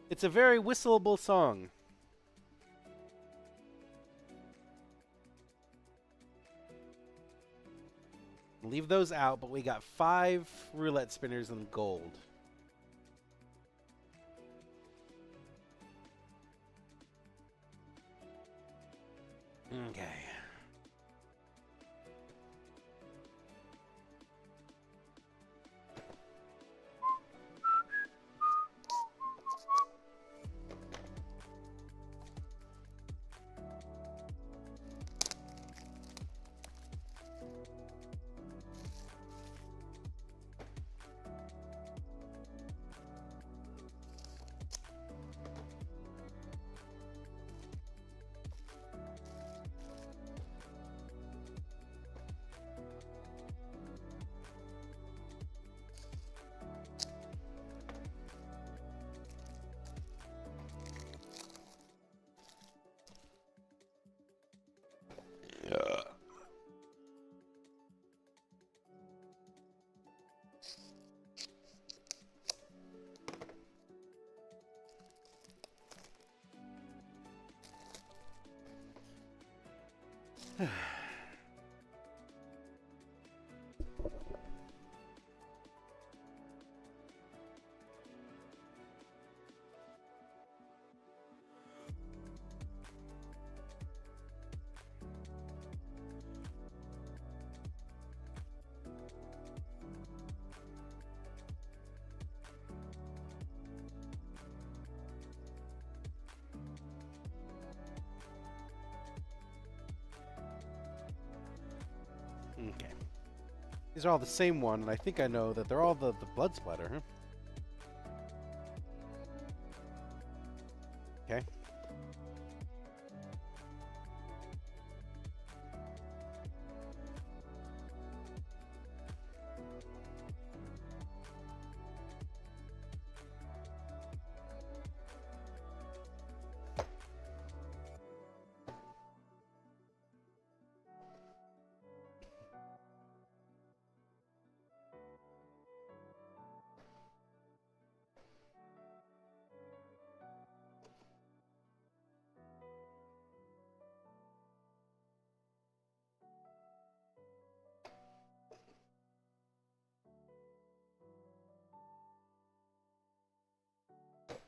Speaker 1: It's a very whistleable song. Leave those out, but we got 5 roulette spinners in gold. Okay. Okay. These are all the same one, and I think I know that they're all the blood splatter, huh? Okay.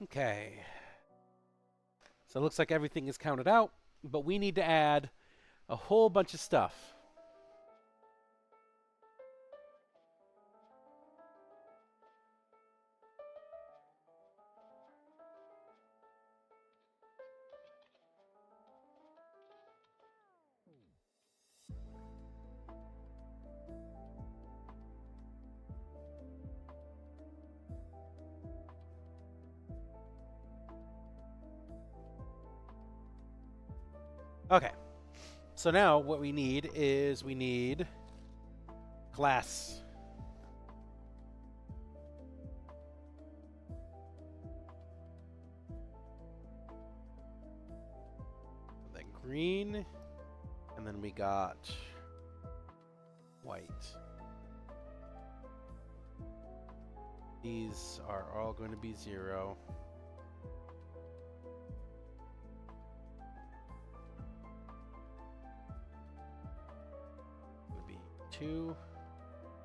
Speaker 1: Okay. So it looks like everything is counted out, but we need to add a whole bunch of stuff. Okay. So now what we need is we need glass. Then green, and then we got white. These are all going to be 0. It'll be 2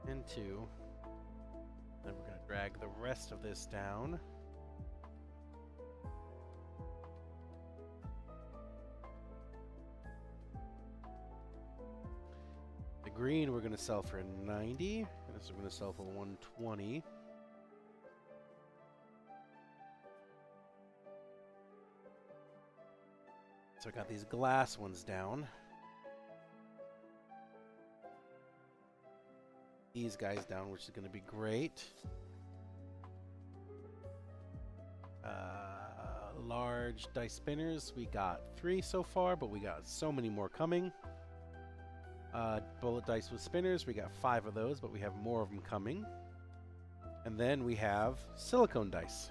Speaker 1: and 2. Then we're going to drag the rest of this down. The green we're going to sell for 90. And this we're going to sell for 120. So I got these glass ones down. These guys down, which is going to be great. Large dice spinners, we got 3 so far, but we got so many more coming. Bullet dice with spinners, we got 5 of those, but we have more of them coming. And then we have silicone dice.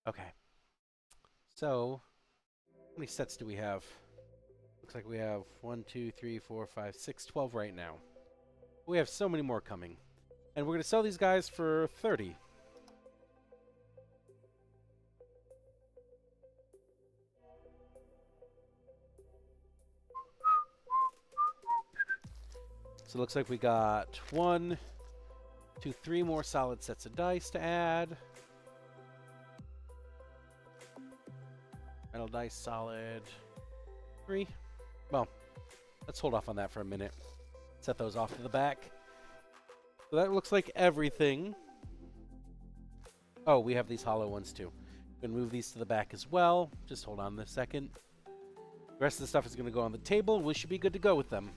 Speaker 1: Okay. So, how many sets do we have? Looks like we have 1, 2, 3, 4, 5, 6, 12 right now. We have so many more coming. And we're going to sell these guys for 30. So it looks like we got 1, 2, 3 more solid sets of dice to add. Metal dice, solid 3. Well, let's hold off on that for a minute. Set those off to the back. So that looks like everything. Oh, we have these hollow ones too. Going to move these to the back as well. Just hold on a second. The rest of the stuff is going to go on the table. We should be good to go with them.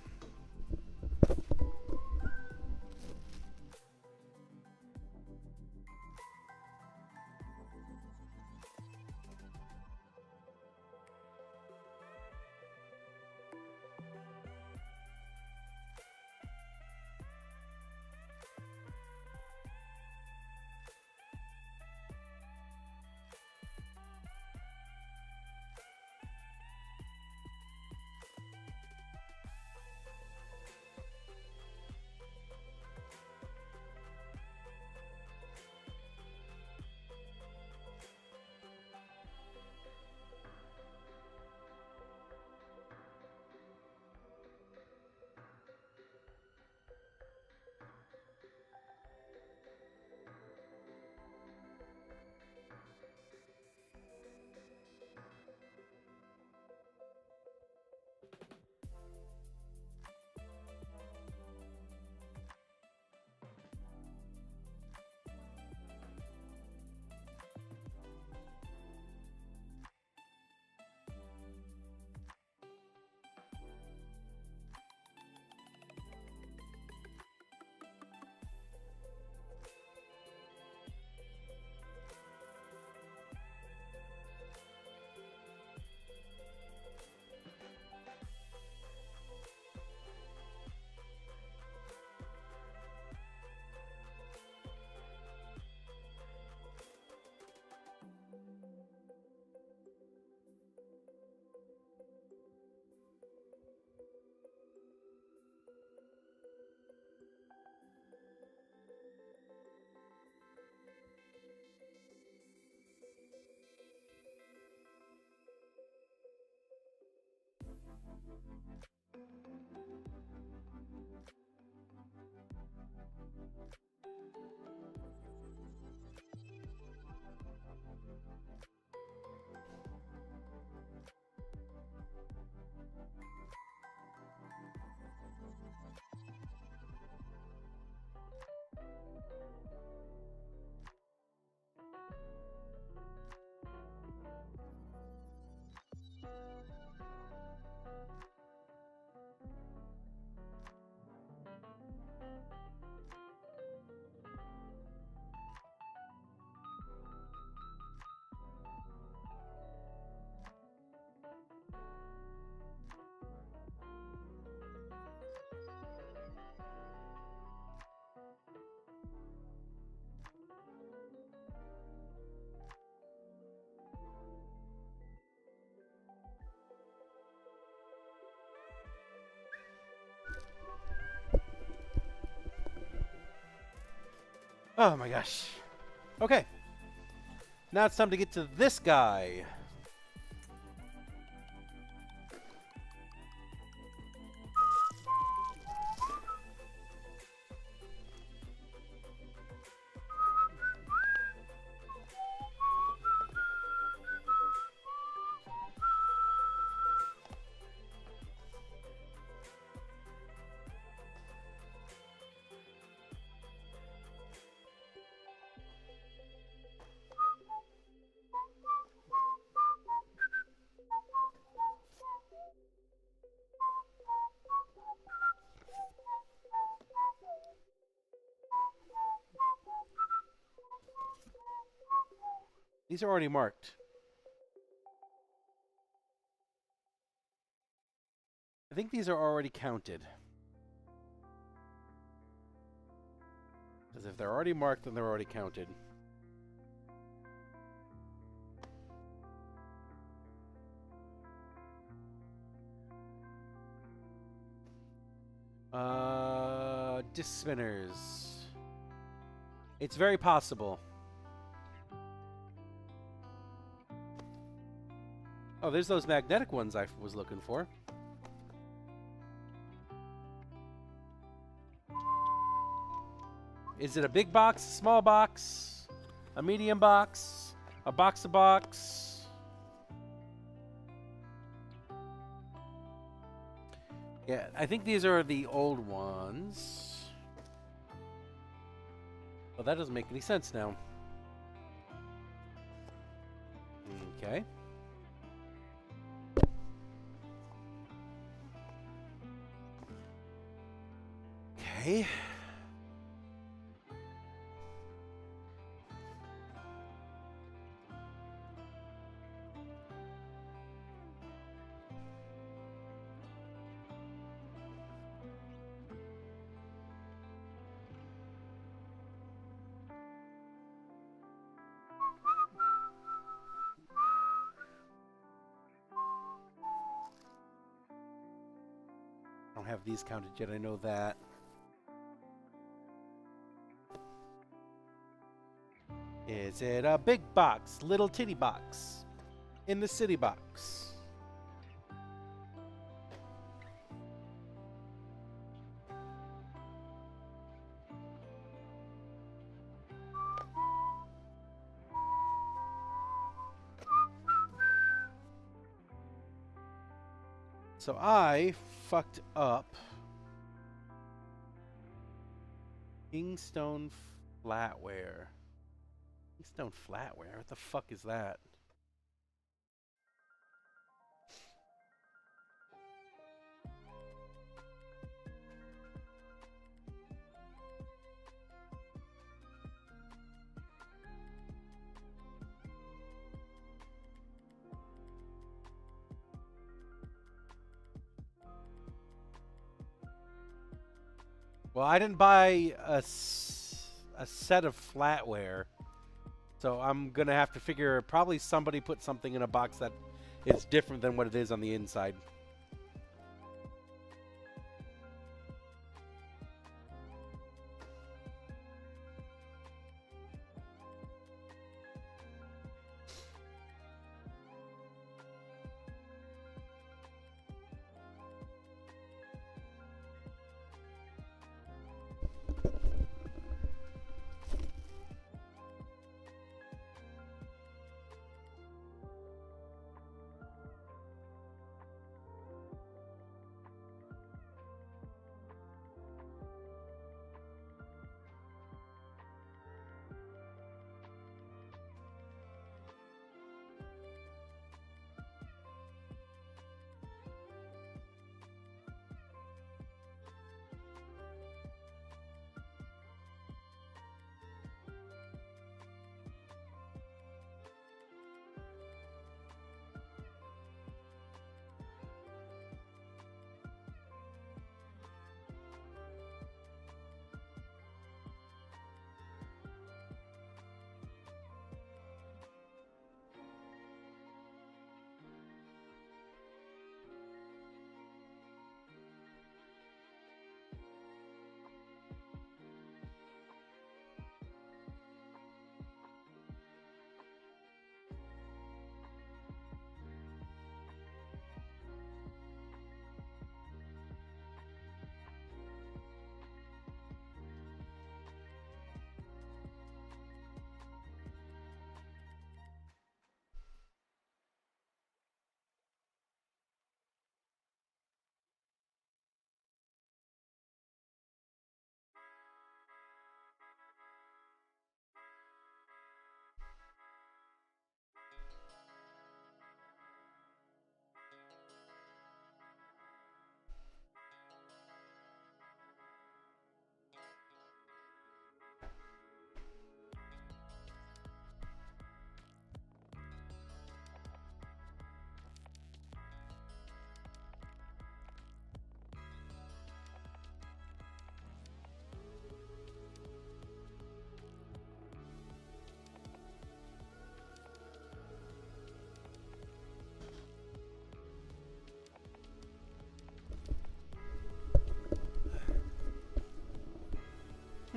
Speaker 1: Oh my gosh. Okay. Now it's time to get to this guy. These are already marked. I think these are already counted. Because if they're already marked, then they're already counted. Disc spinners. It's very possible. Oh, there's those magnetic ones I was looking for. Is it a big box, a small box, a medium box, a box of box? Yeah, I think these are the old ones. Well, that doesn't make any sense now. Okay. Okay. I don't have these counted yet, I know that. Is it a big box, little titty box, in the city box? So I fucked up Kingstone Flatware. Kingstone Flatware? What the fuck is that? Well, I didn't buy a set of flatware, so I'm gonna have to figure. Probably somebody put something in a box that is different than what it is on the inside.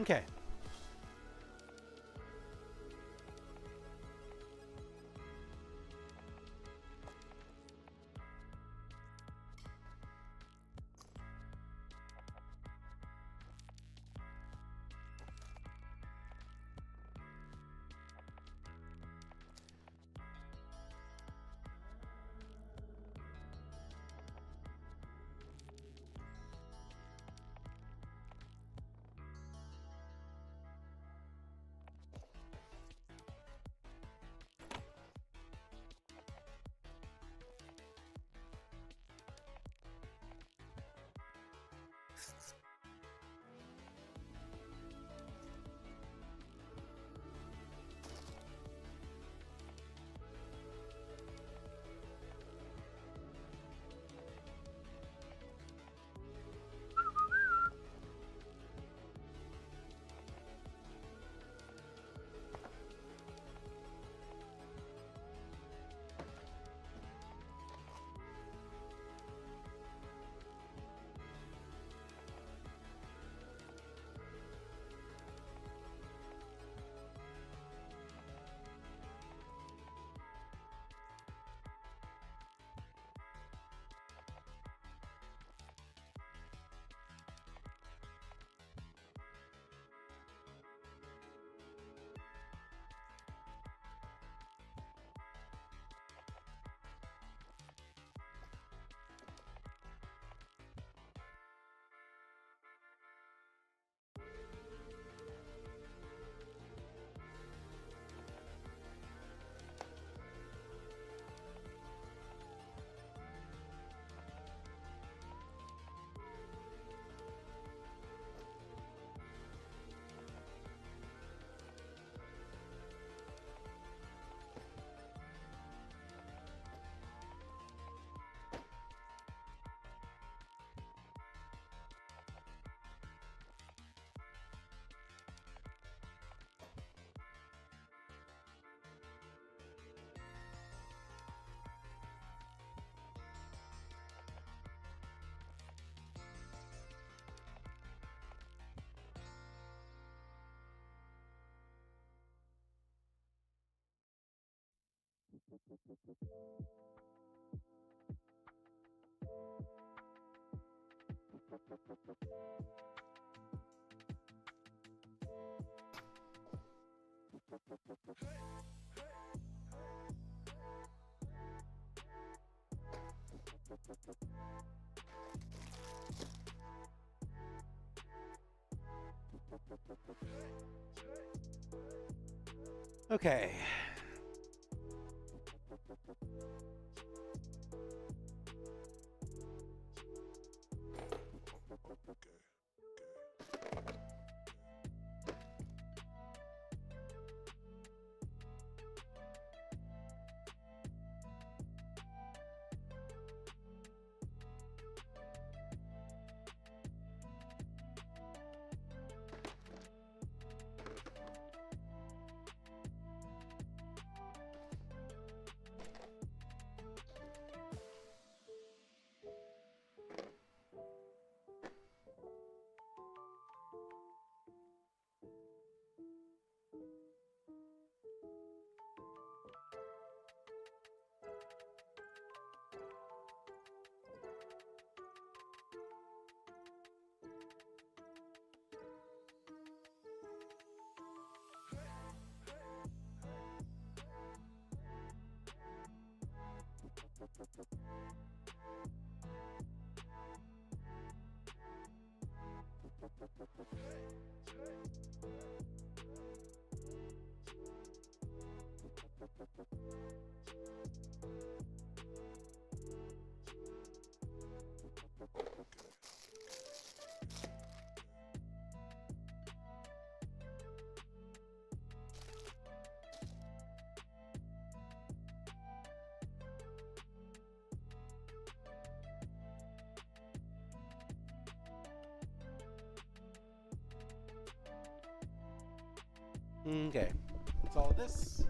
Speaker 1: Okay. Okay. Okay. That's all of this.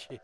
Speaker 1: Gee.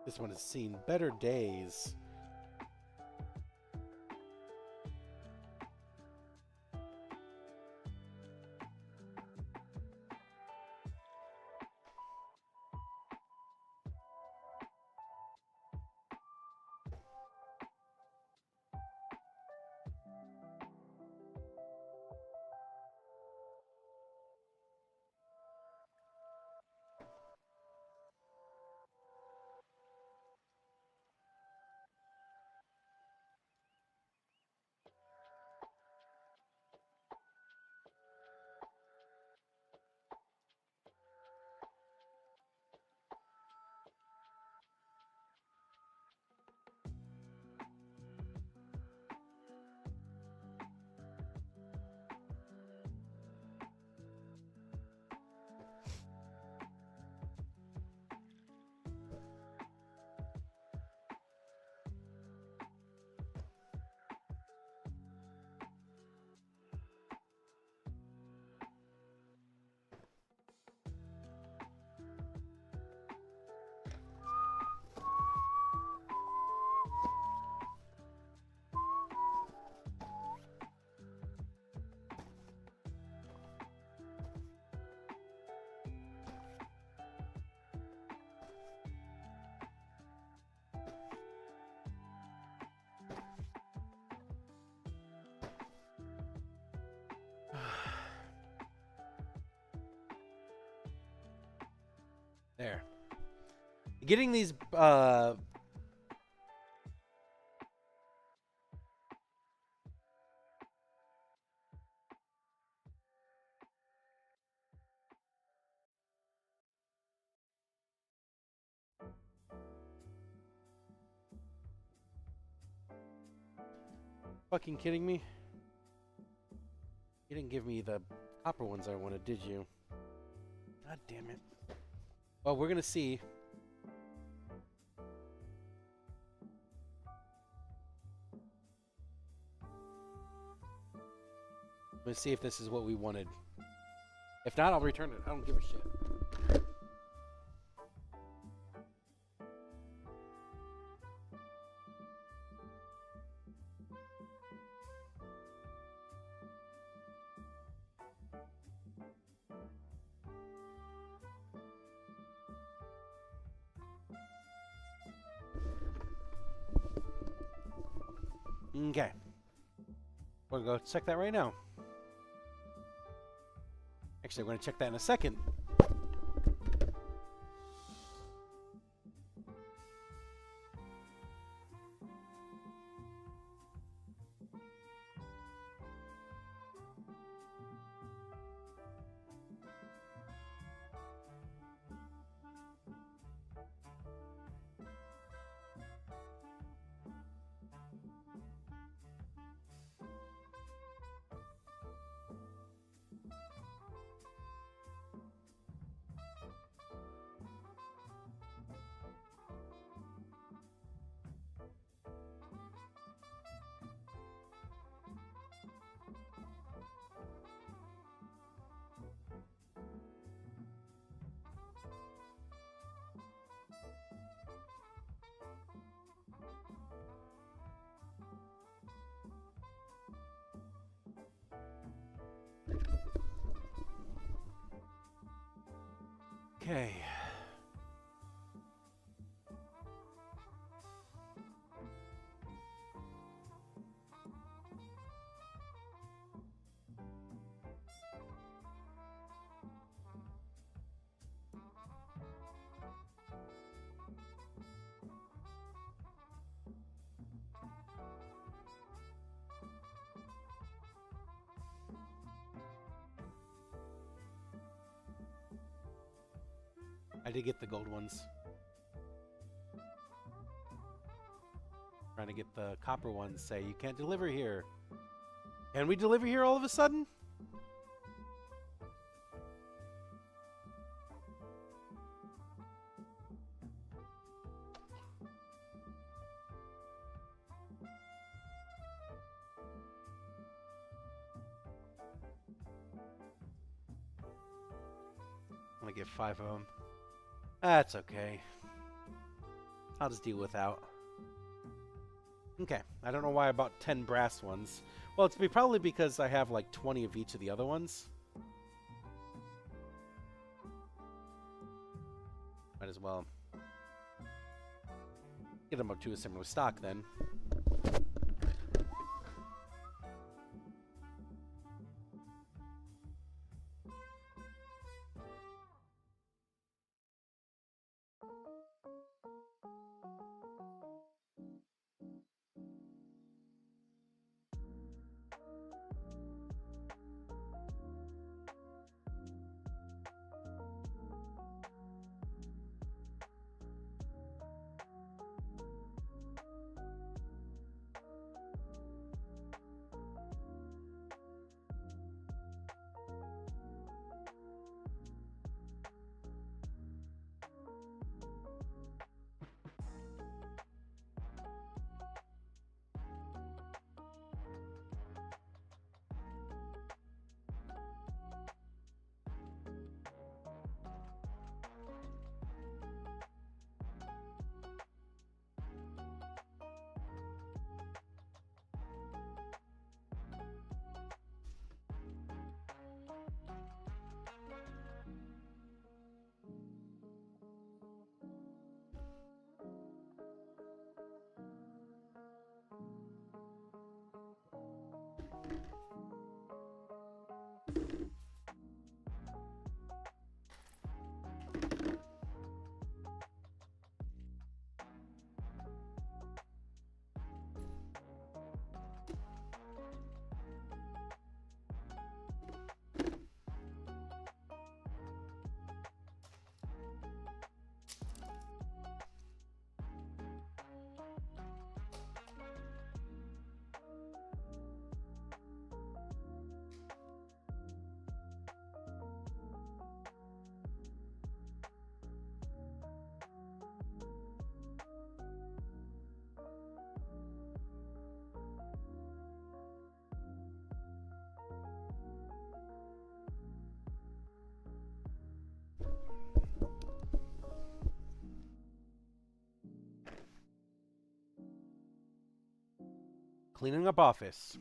Speaker 1: This one has seen better days. There. Getting these fucking kidding me? You didn't give me the copper ones I wanted, did you? God damn it. Well, we're gonna see. Let's see if this is what we wanted. If not, I'll return it. I don't give a shit. Okay. We're gonna go check that right now. Actually, we're gonna check that in a second. Okay. I did get the gold ones. Trying to get the copper ones. Say you can't deliver here. Can we deliver here all of a sudden? I'm gonna get 5 of them. That's okay. I'll just deal without. Okay, I don't know why I bought 10 brass ones. Well, it's probably because I have like 20 of each of the other ones. Might as well get them up to a similar stock then. Cleaning up office.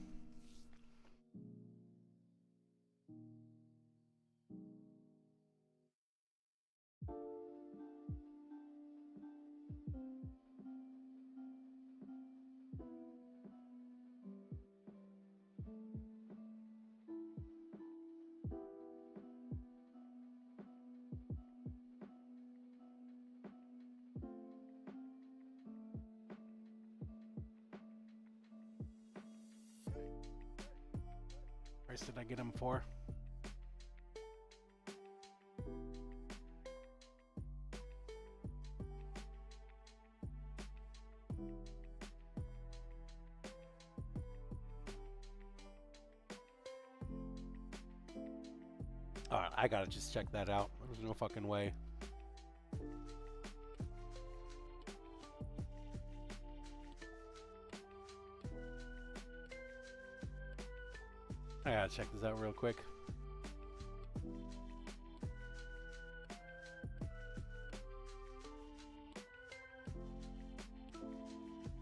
Speaker 1: Price did I get him for? Alright, I gotta just check that out. There's no fucking way. I gotta check this out real quick.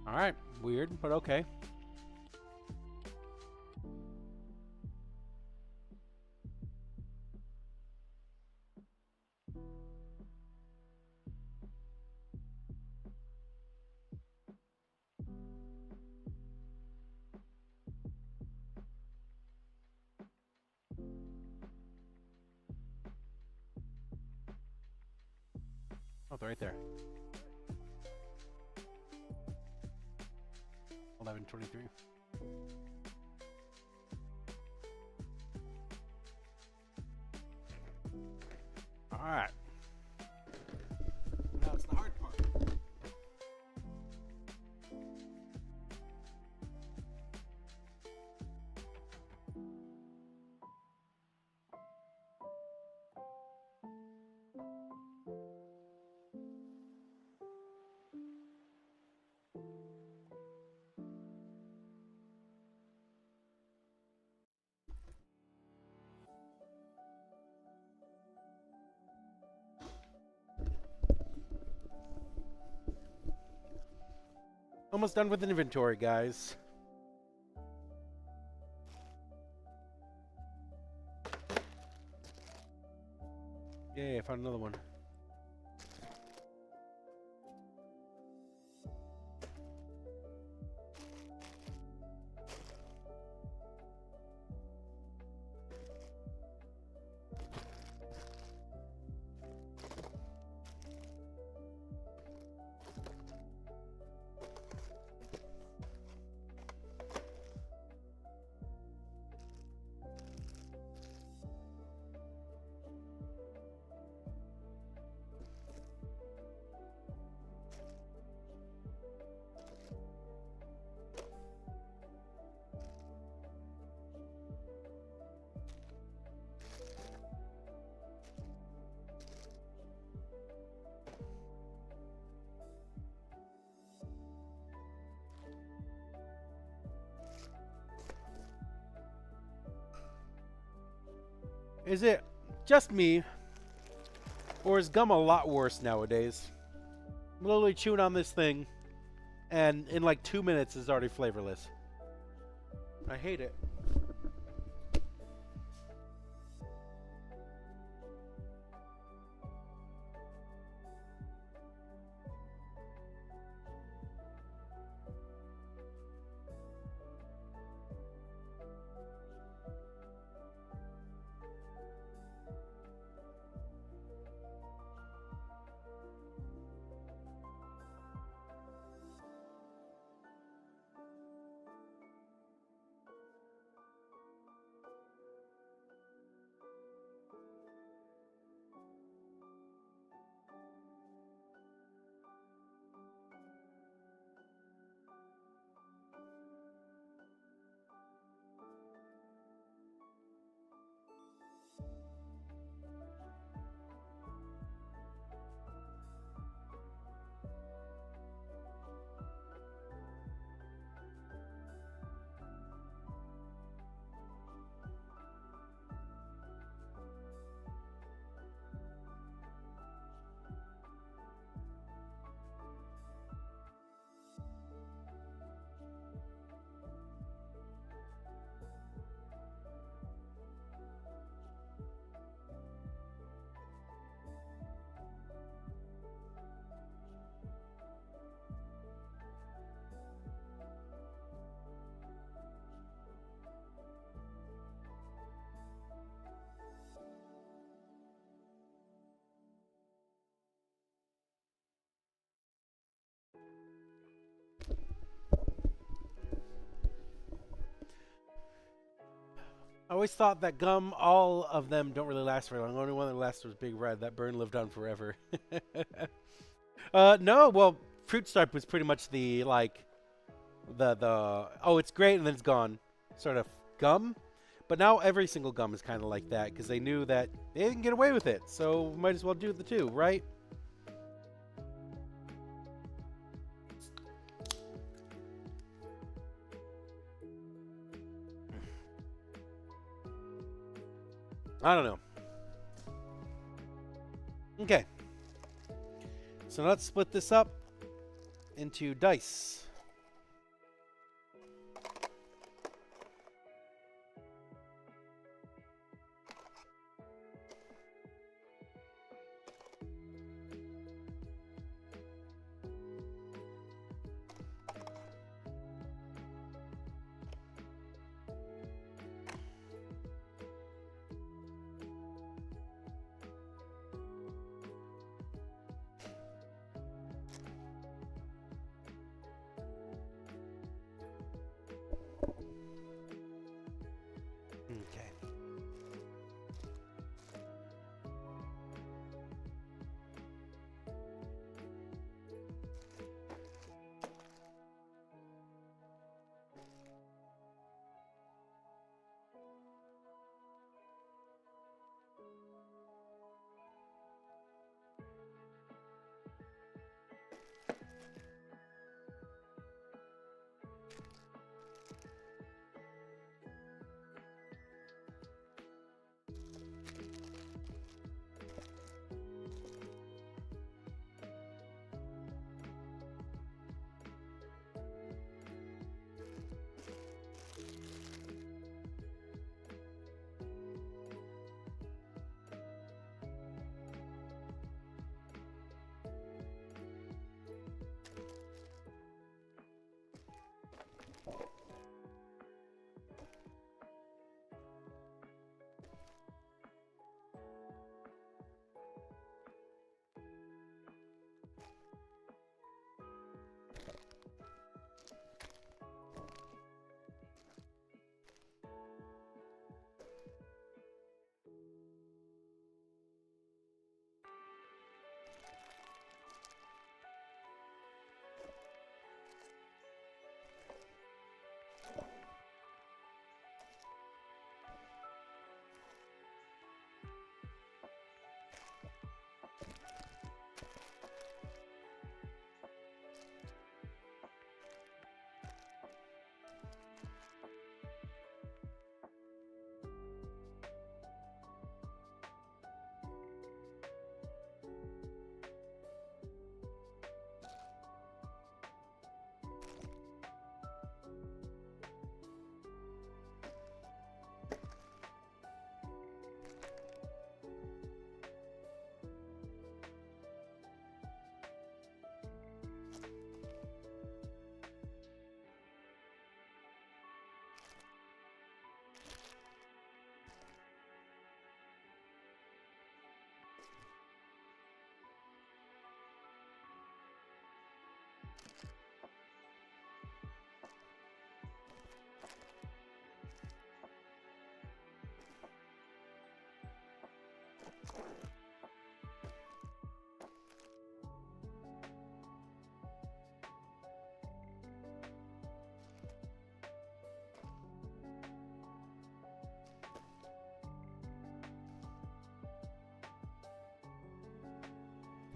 Speaker 1: Alright, weird, but okay. Oh, they're right there. 11:23. All right. Now it's the hard part. Almost done with inventory, guys. Yay, I found another one. Is it just me, or is gum a lot worse nowadays? I'm literally chewing on this thing, and in like 2 minutes it's already flavorless. I hate it. I always thought that gum, all of them don't really last very long. The only one that lasts was Big Red. That burn lived on forever. No, well, Fruit Stripe was pretty much the, like, the oh, it's great and then it's gone sort of gum. But now every single gum is kind of like that because they knew that they didn't get away with it. So might as well do the two, right? I don't know. Okay. So let's split this up into dice. Okay.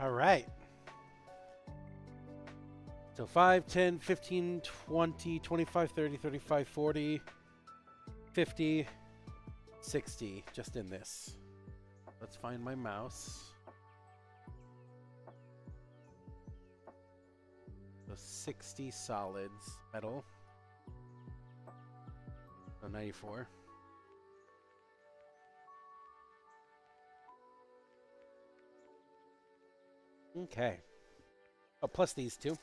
Speaker 1: All right. So 5, 10, 15, 20, 25, 30, 35, 40, 50, 60, just in this. Let's find my mouse. So 60 solids, metal. So 94. Okay. Oh, plus these two.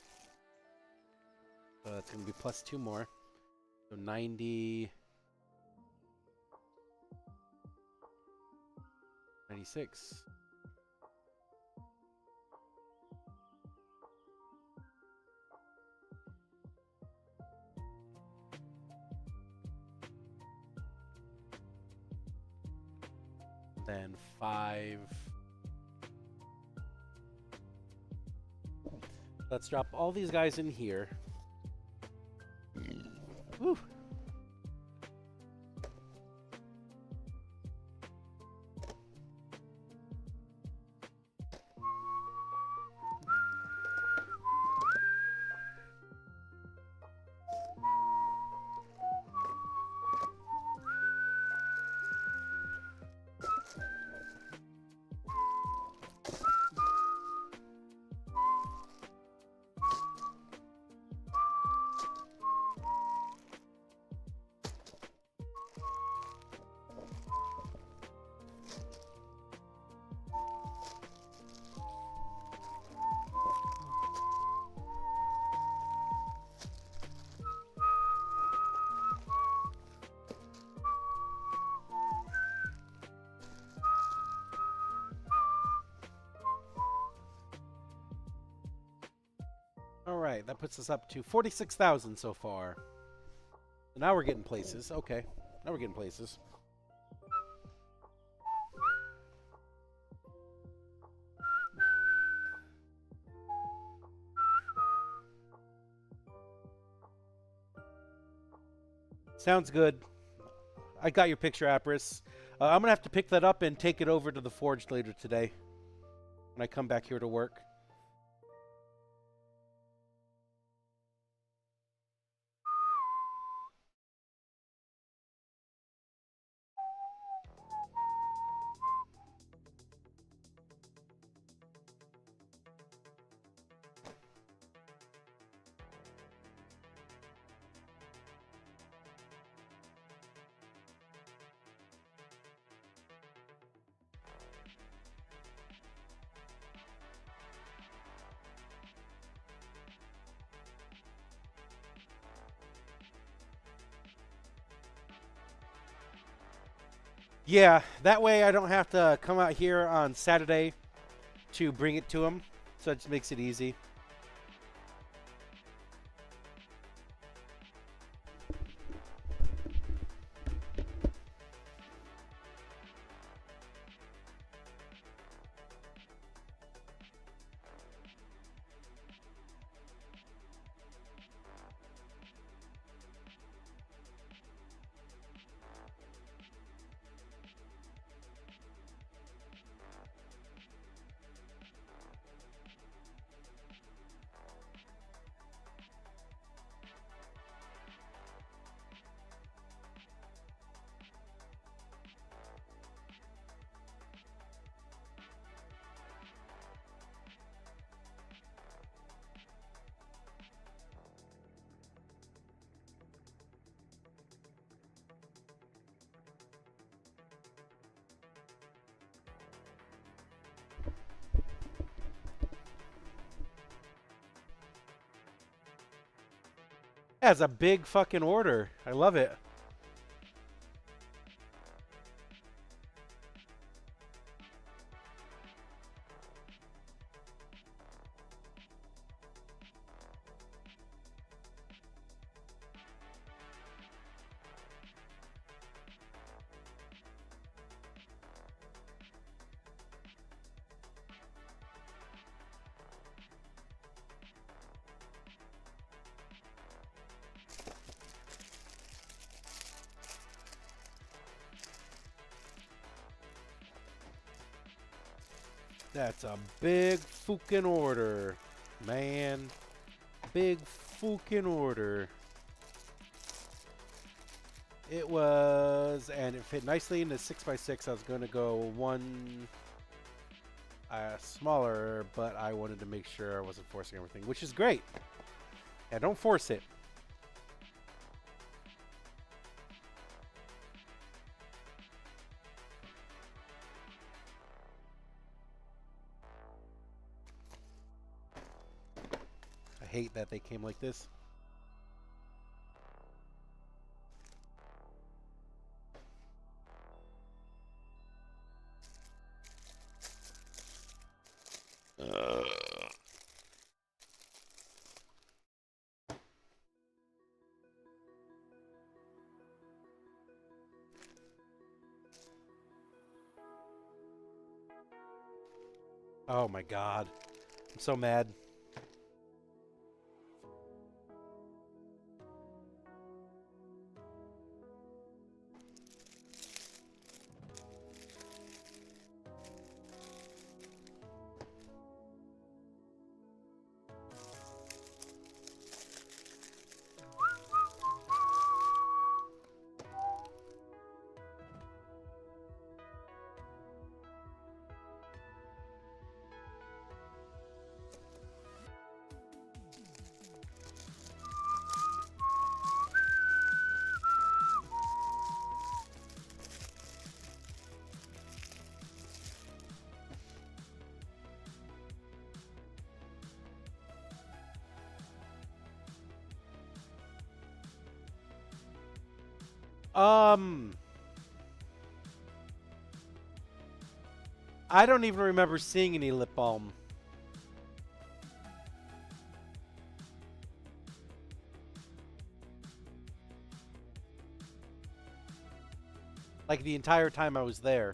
Speaker 1: So that's going to be plus 2 more. So 90. 96. then 5. Let's drop all these guys in here. Woo. All right, that puts us up to 46,000 so far. So now we're getting places. Okay, now we're getting places. Sounds good. I got your picture, Apris. I'm going to have to pick that up and take it over to the forge later today when I come back here to work. Yeah, that way I don't have to come out here on Saturday to bring it to him, so it just makes it easy. That's a big fucking order. I love it. That's a big fucking order, man. Big fucking order. It was, and it fit nicely in the 6x6. I was going to go one smaller, but I wanted to make sure I wasn't forcing everything, which is great. Yeah, don't force it. I hate that they came like this. Oh my god. I'm so mad. I don't even remember seeing any lip balm. Like the entire time I was there.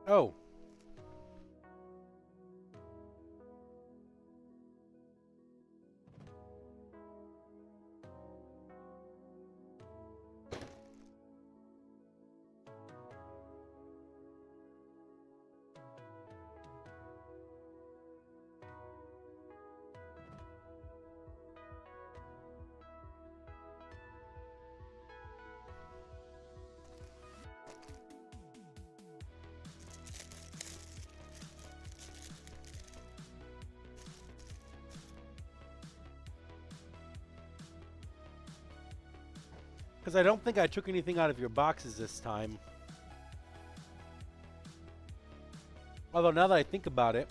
Speaker 1: Oh. Because I don't think I took anything out of your boxes this time. Although now that I think about it,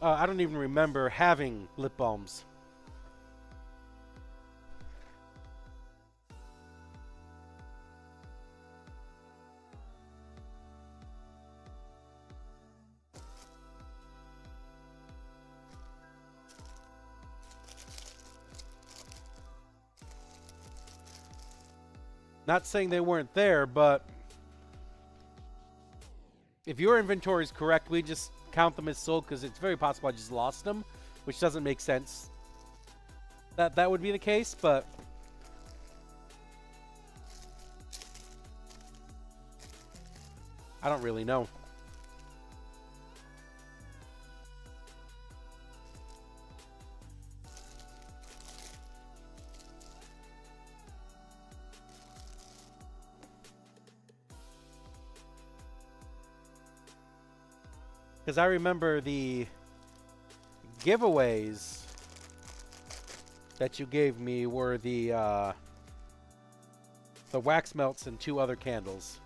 Speaker 1: I don't even remember having lip balms. Not saying they weren't there, but if your inventory is correct, we just count them as sold because it's very possible I just lost them, which doesn't make sense. That would be the case, but I don't really know. Because I remember the giveaways that you gave me were the wax melts and 2 other candles.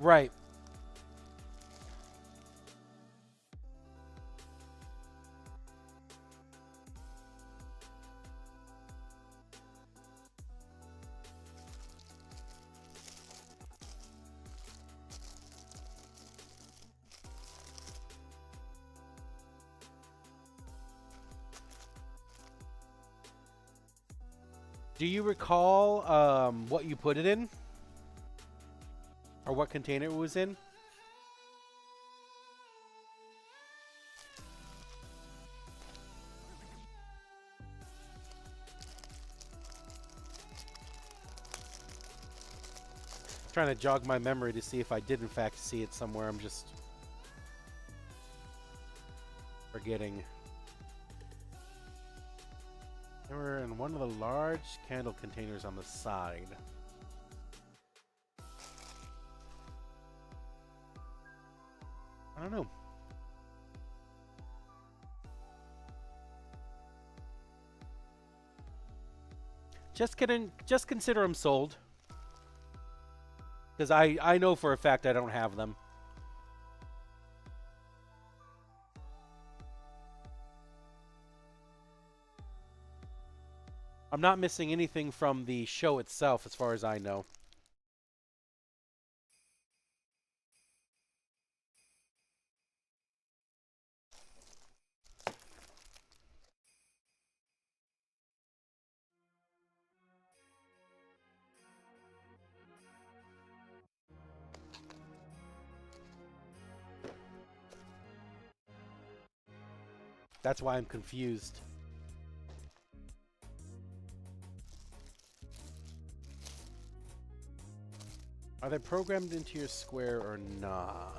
Speaker 1: Right. Do you recall what you put it in? Or what container it was in? Trying to jog my memory to see if I did in fact see it somewhere. I'm just forgetting. They were in one of the large candle containers on the side. I don't know. Just kidding. Just consider them sold. Because I know for a fact I don't have them. I'm not missing anything from the show itself as far as I know. That's why I'm confused. Are they programmed into your square or nah?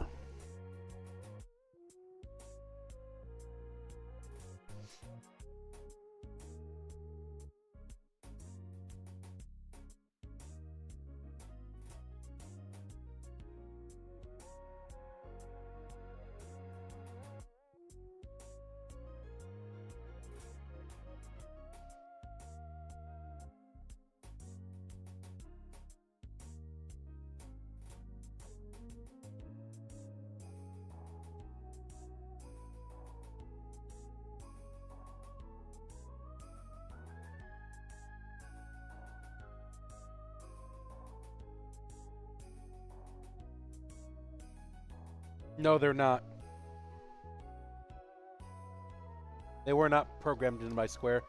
Speaker 1: No, they're not. They were not programmed into my square.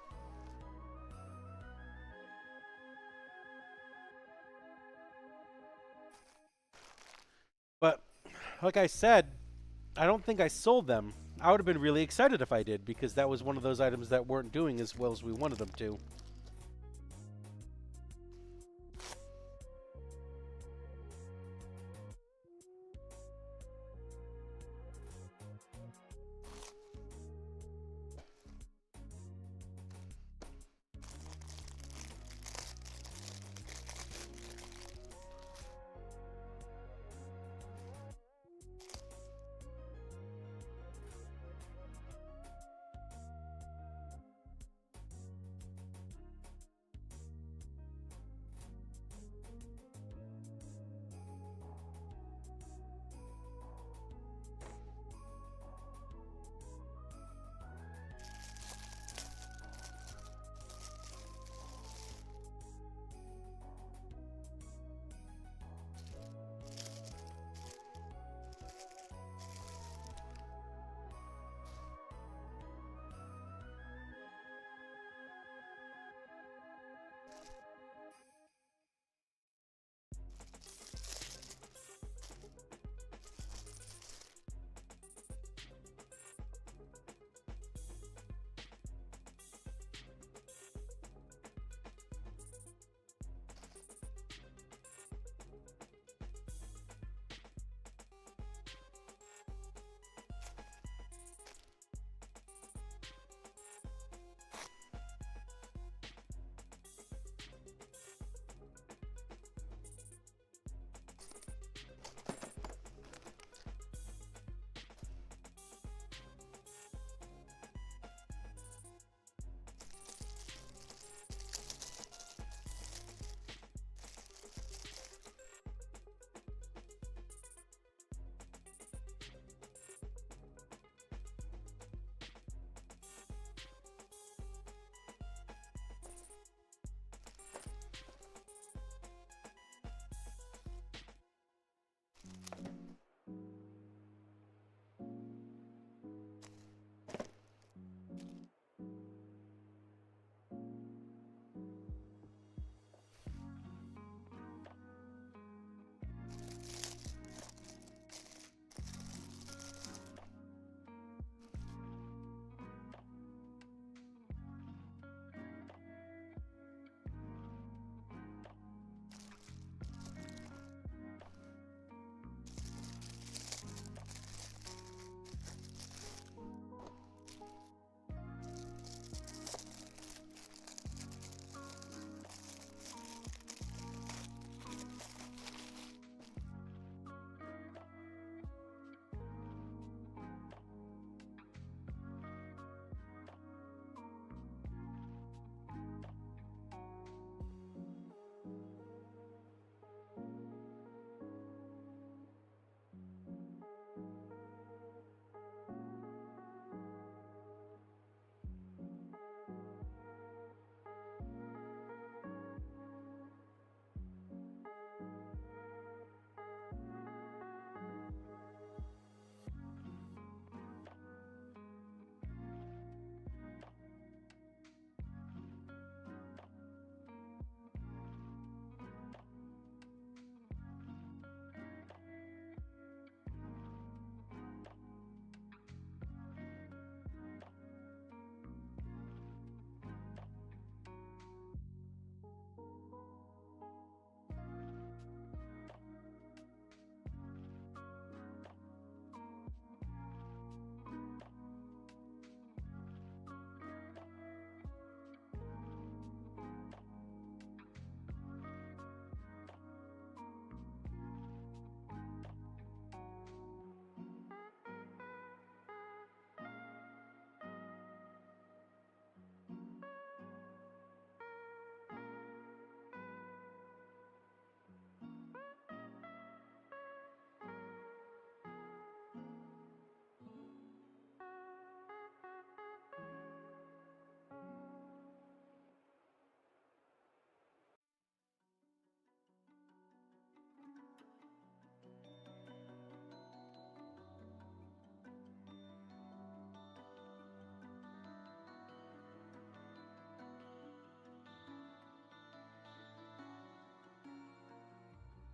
Speaker 1: But, like I said, I don't think I sold them. I would have been really excited if I did, because that was one of those items that weren't doing as well as we wanted them to.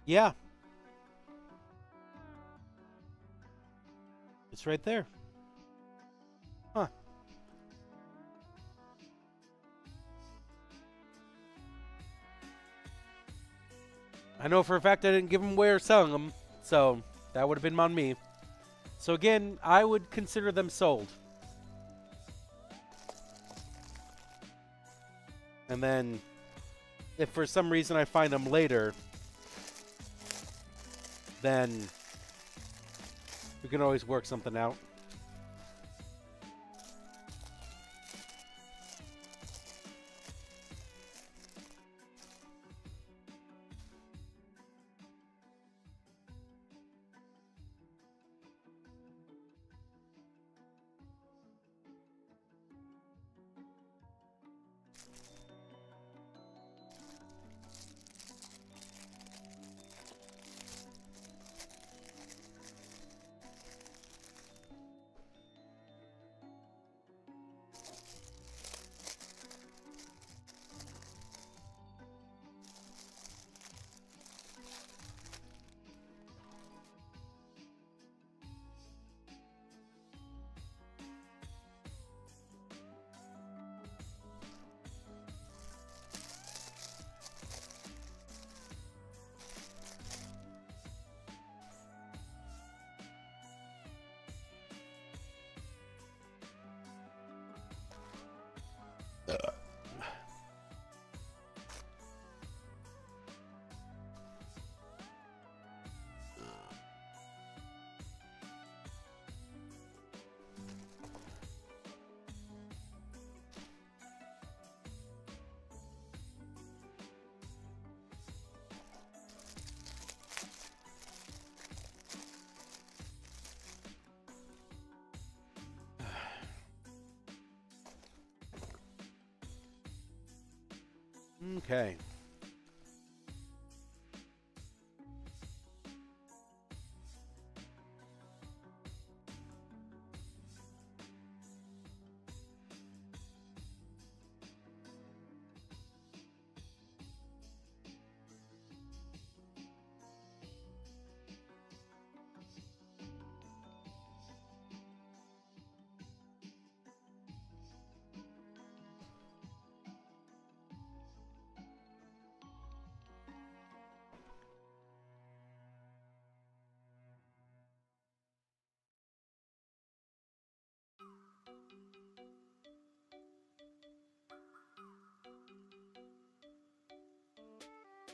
Speaker 1: Yeah. It's right there. Huh. I know for a fact I didn't give them away or selling them, so that would have been on me. So again, I would consider them sold. And then, if for some reason I find them later, then we can always work something out. Okay.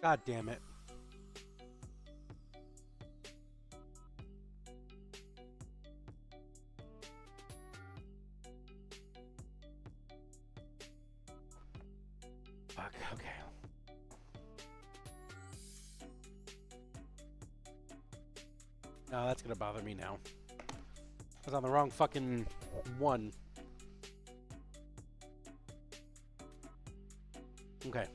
Speaker 1: God damn it. Fuck, okay. No, that's gonna bother me now. I was on the wrong fucking one. Okay.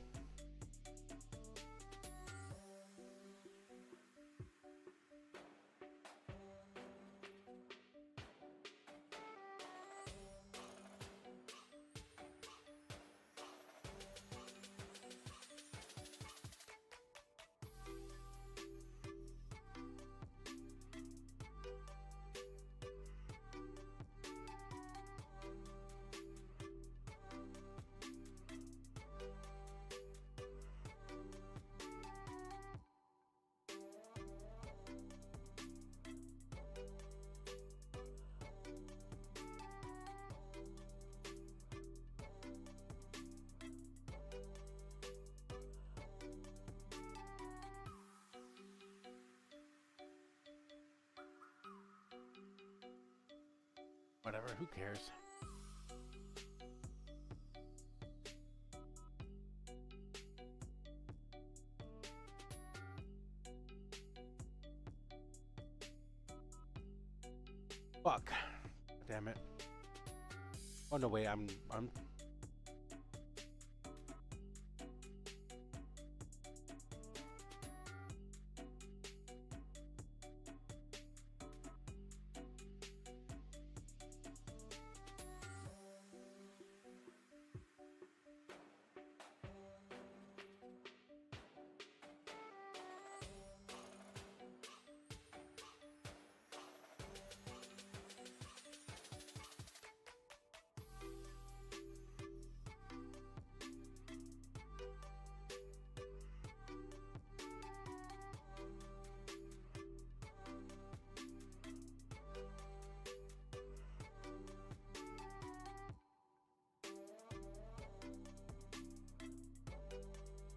Speaker 1: Whatever, who cares? Fuck. Damn it. Oh no, wait, I'm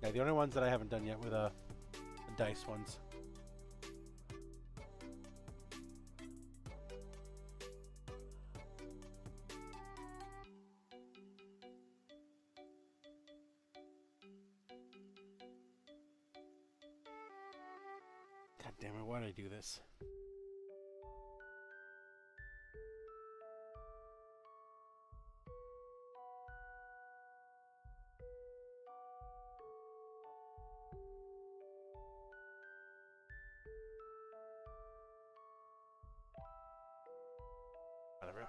Speaker 1: Yeah, the only ones that I haven't done yet were the dice ones. God damn it, why did I do this? Whatever.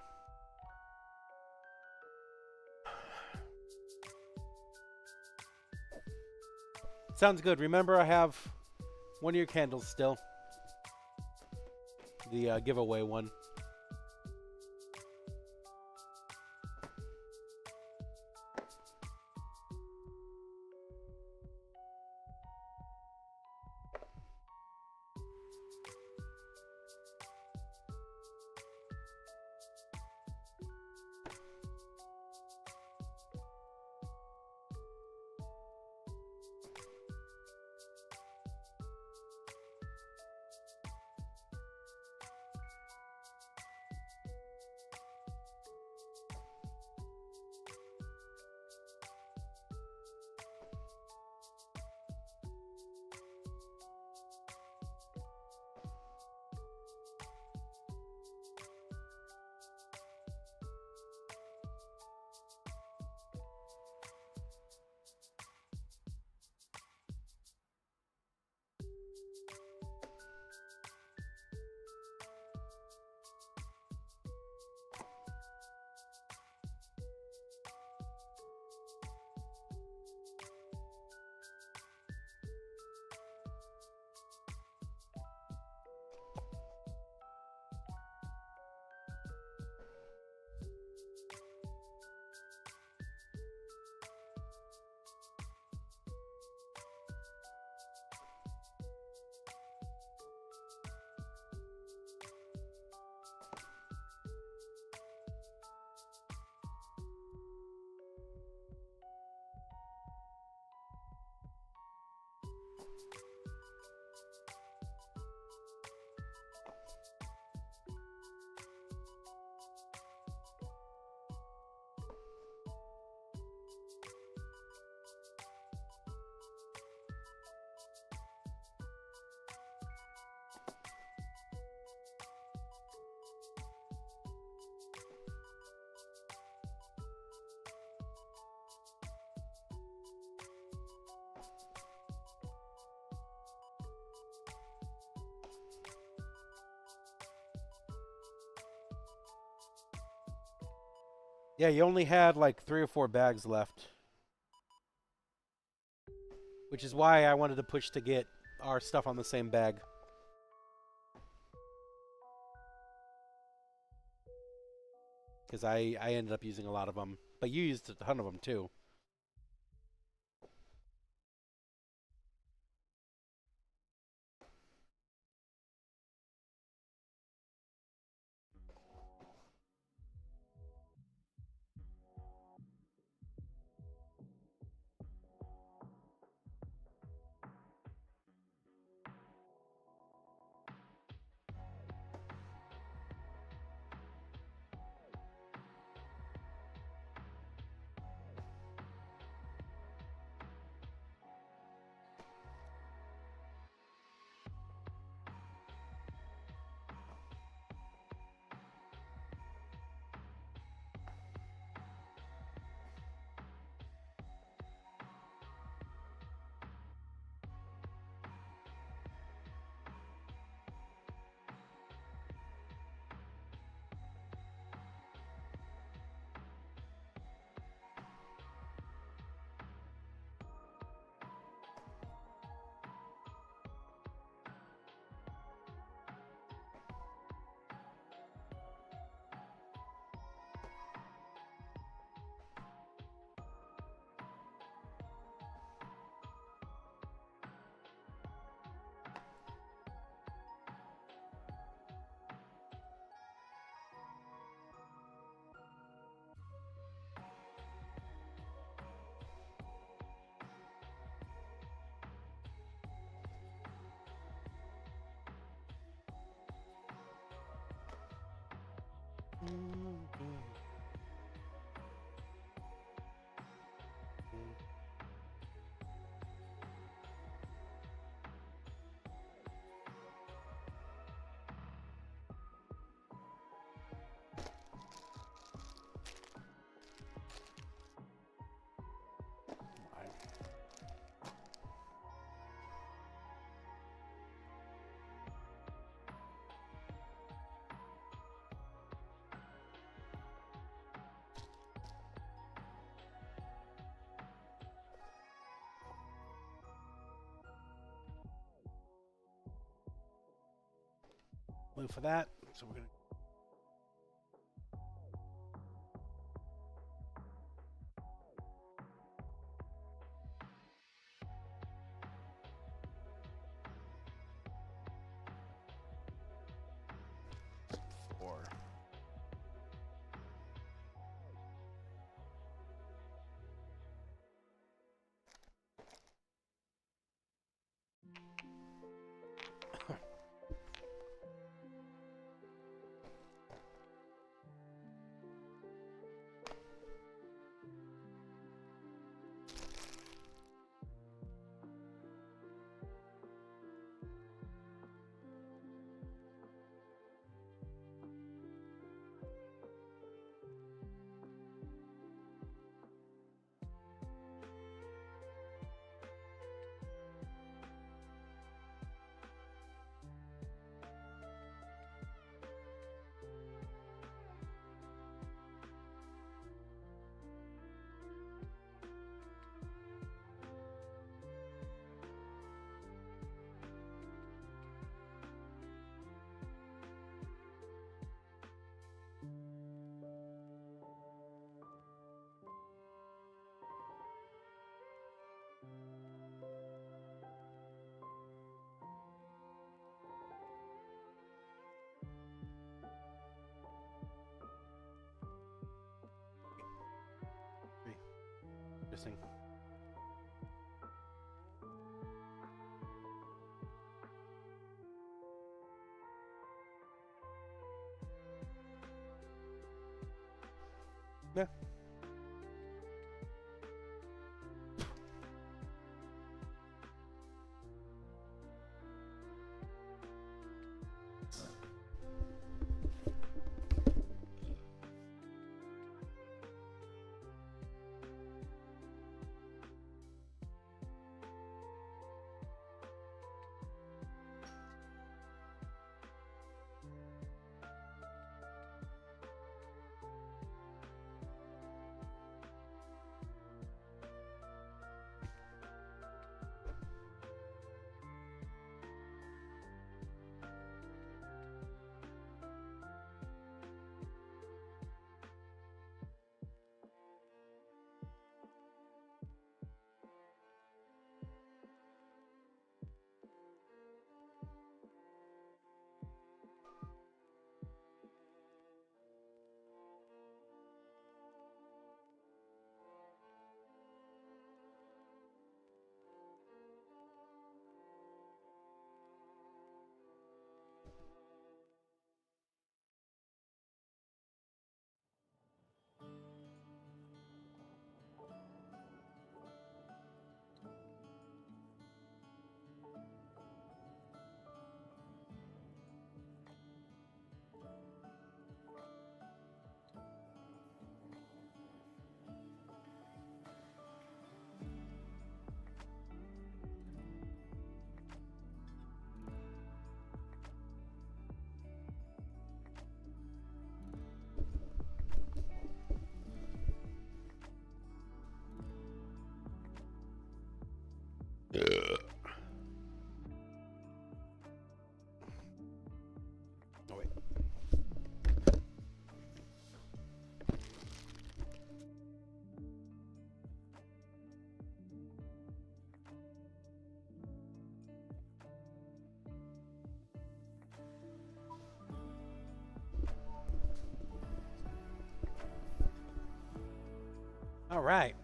Speaker 1: Sounds good. Remember, I have one of your candles still. The giveaway one. Yeah, you only had like 3 or 4 bags left. Which is why I wanted to push to get our stuff on the same bag. Because I ended up using a lot of them. But you used a ton of them too. Blue for that. So we're gonna. Four. Interesting. Yeah. Oh wait. All right.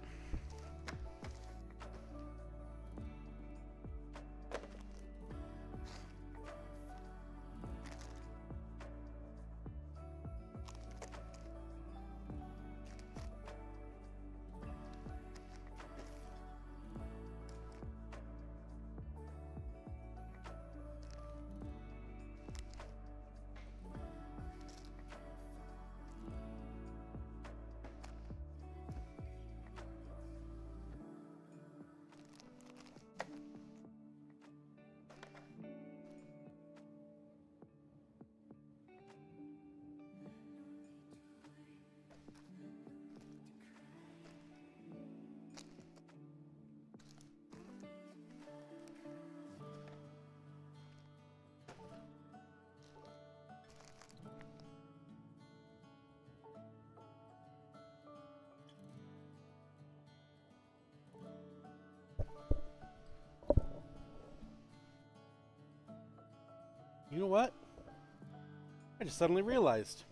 Speaker 1: I just suddenly realized.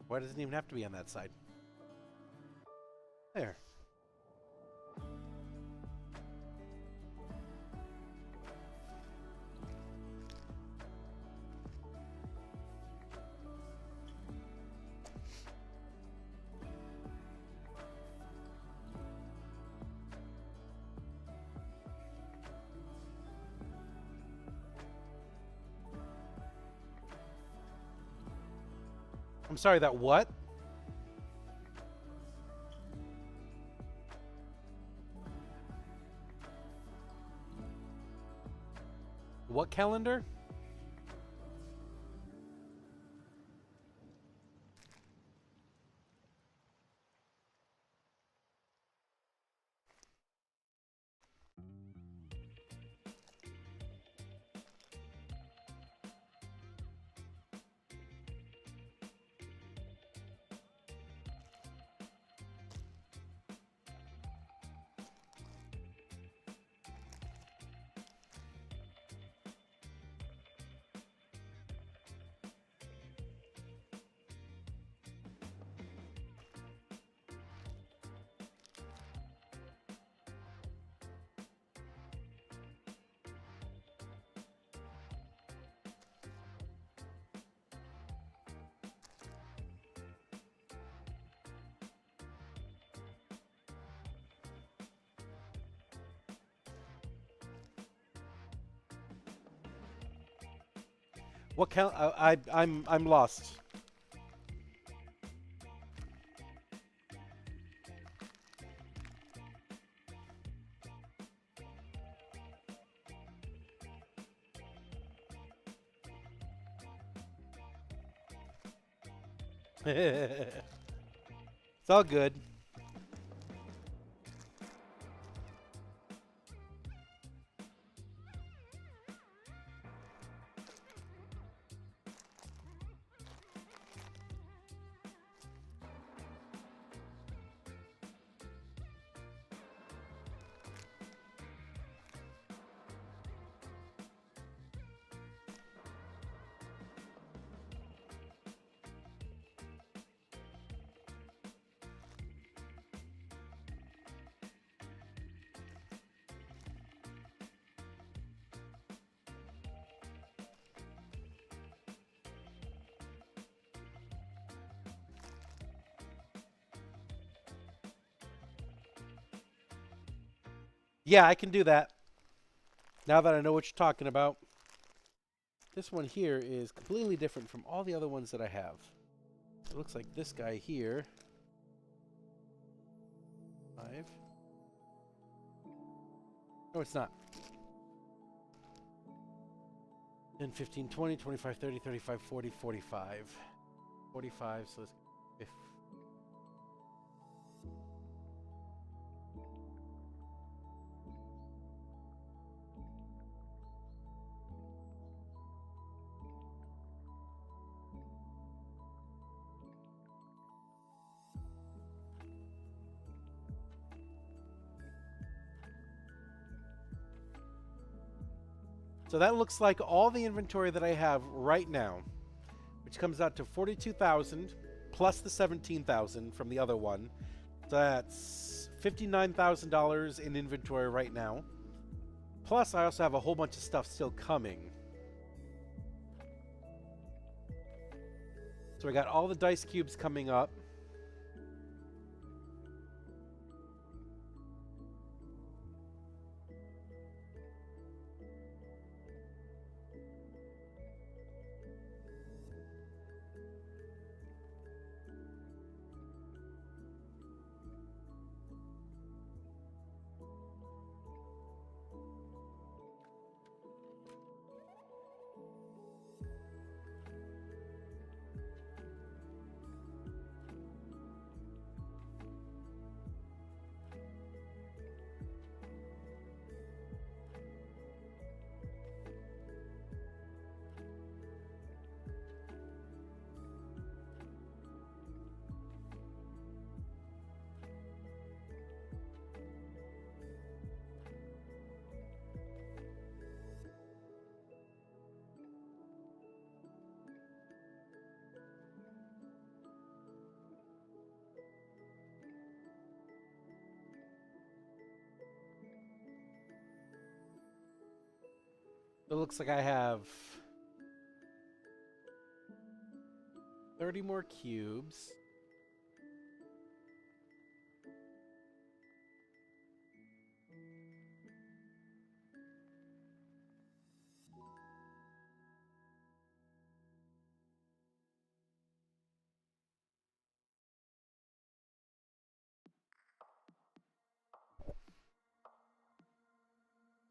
Speaker 1: Why doesn't it even have to be on that side? There. I'm sorry, that what? What calendar? What I'm lost. It's all good. Yeah, I can do that. Now that I know what you're talking about. This one here is completely different from all the other ones that I have. It looks like this guy here. 5. No, it's not. 10, 15, 20, 25, 30, 35, 40, 45. 45, so let's... So that looks like all the inventory that I have right now, which comes out to 42,000 plus the 17,000 from the other one. So that's $59,000 in inventory right now. Plus, I also have a whole bunch of stuff still coming. So I got all the dice cubes coming up. It looks like I have 30 more cubes.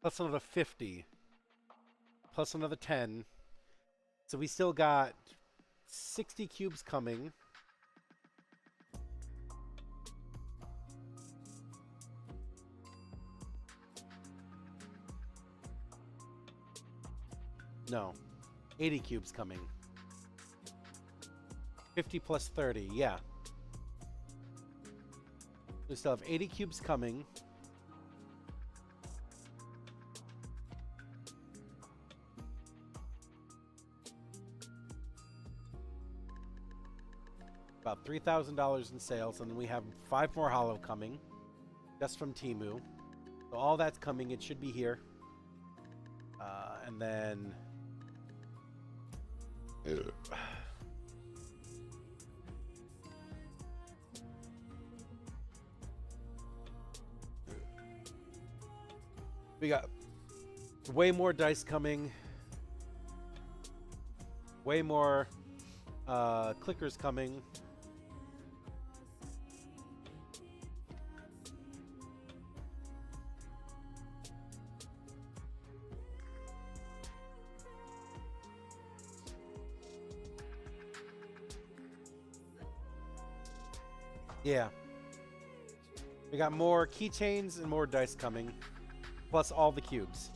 Speaker 1: Plus another 50. Plus another 10. So we still got 60 cubes coming. No. 80 cubes coming. 50 plus 30, yeah. We still have 80 cubes coming. About $3,000 in sales, and then we have 5 more hollow coming. Just from Temu. So all that's coming, it should be here. And then... we got way more dice coming. Way more clickers coming. Yeah. We got more keychains and more dice coming. Plus all the cubes.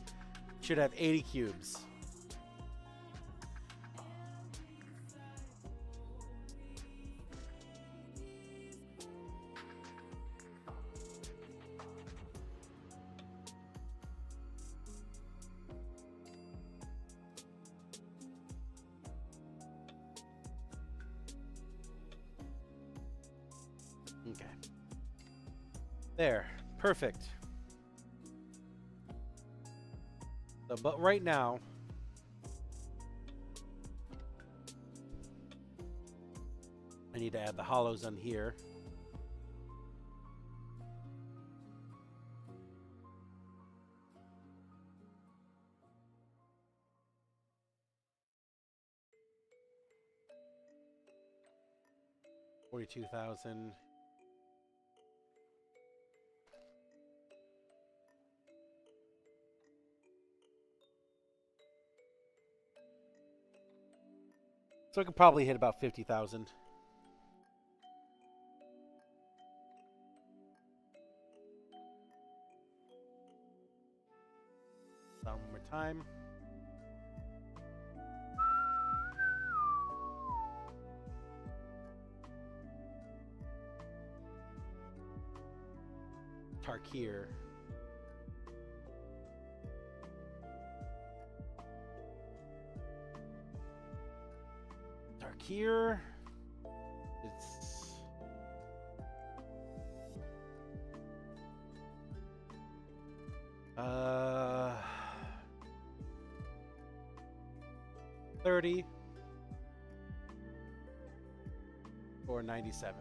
Speaker 1: Should have 80 cubes. Okay. There. Perfect. So, but right now, I need to add the hollows on here. $42,000. So I could probably hit about 50,000. One more time. Tarkir. Tarkir. It's uh 30 or 97.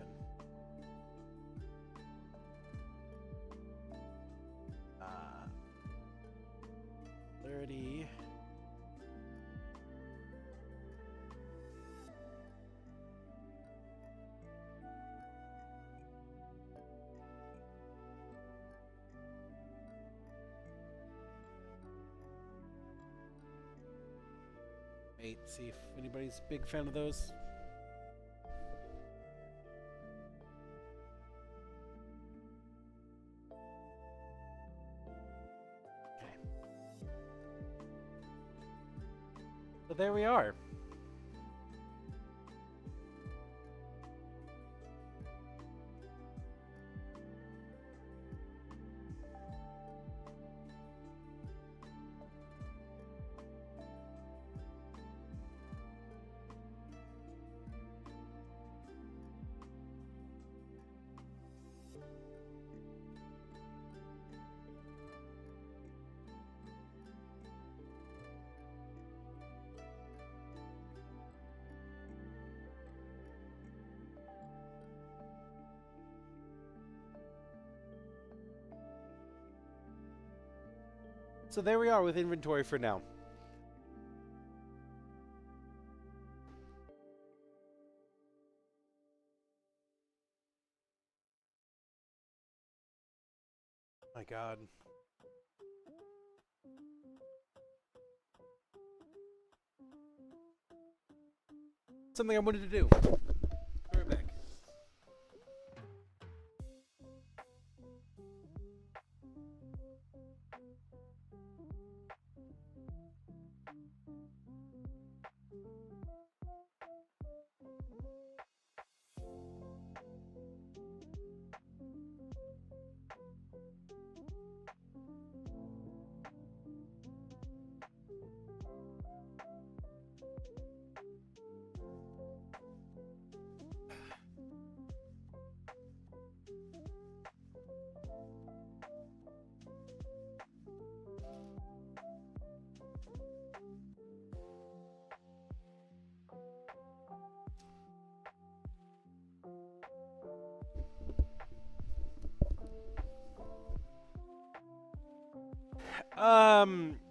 Speaker 1: 30. Eight. See if anybody's a big fan of those. Okay. So there we are. So there we are with inventory for now. Oh my God. Something I wanted to do. Be right back.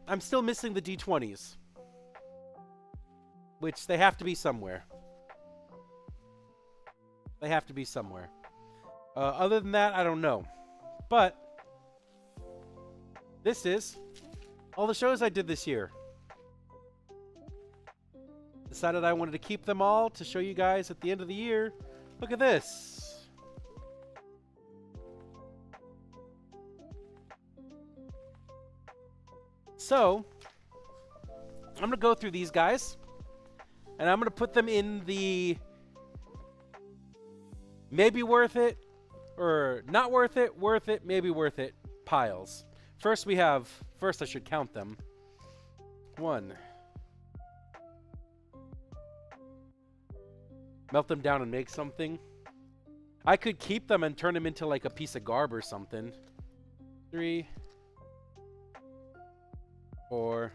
Speaker 1: I'm still missing the D20s, which they have to be somewhere. They have to be somewhere. Other than that, I don't know. But this is all the shows I did this year. Decided I wanted to keep them all to show you guys at the end of the year. Look at this. So, I'm going to go through these guys, and I'm going to put them in the maybe worth it, or not worth it, maybe worth it piles. First I should count them. 1. Melt them down and make something. I could keep them and turn them into like a piece of garb or something. 3. 4.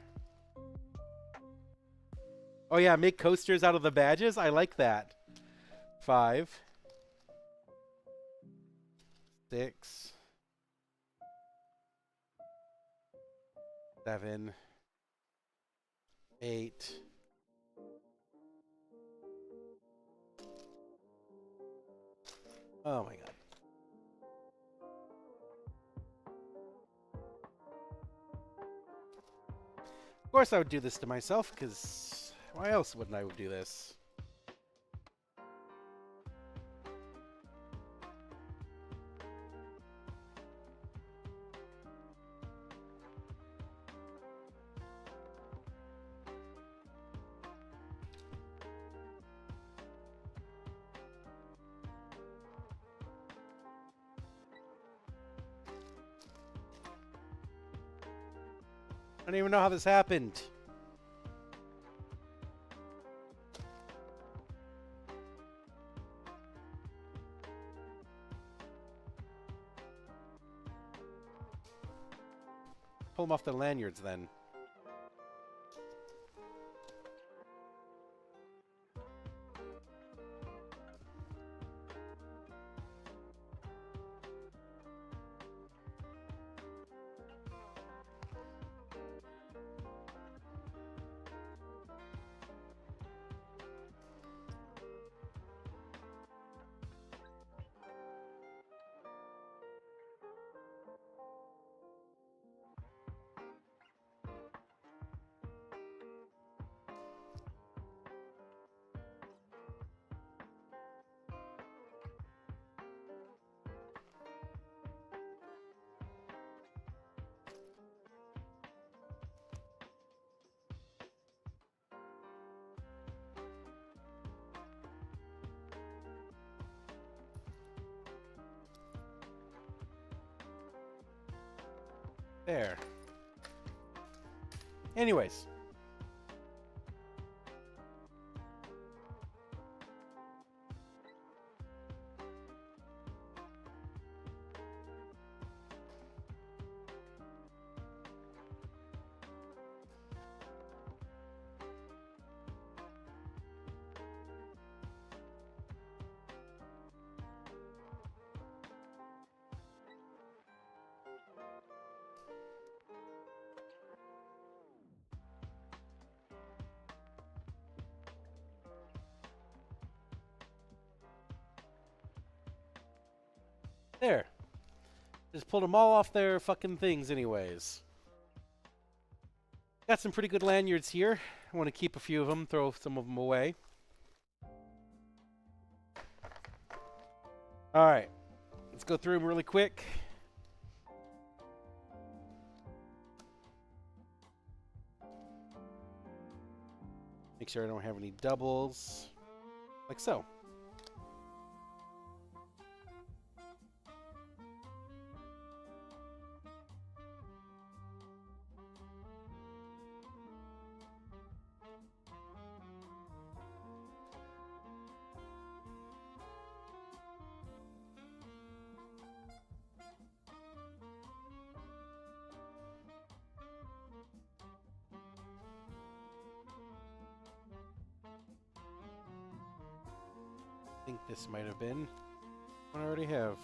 Speaker 1: Oh yeah, make coasters out of the badges? I like that. 5. 6. 7. 8. 'Oh my God. Of course I would do this to myself, because why else wouldn't I do this? I don't even know how this happened. Pull them off the lanyards then. There. Anyways. There. Just pulled them all off their fucking things anyways. Got some pretty good lanyards here. I want to keep a few of them, throw some of them away. Alright. Let's go through them really quick. Make sure I don't have any doubles. Like so. I think this might have been one I already have.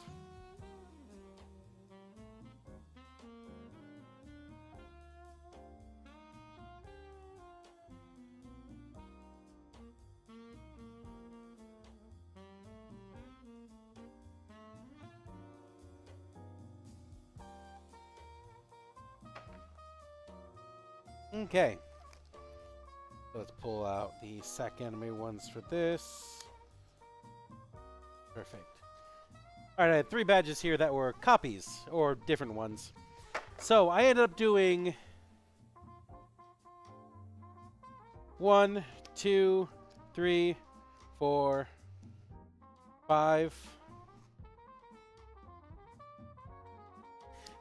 Speaker 1: Okay. Let's pull out the Sac Anime ones for this. Perfect. Alright, I had 3 badges here that were copies, or different ones. So, I ended up doing 1, 2, 3, 4, 5,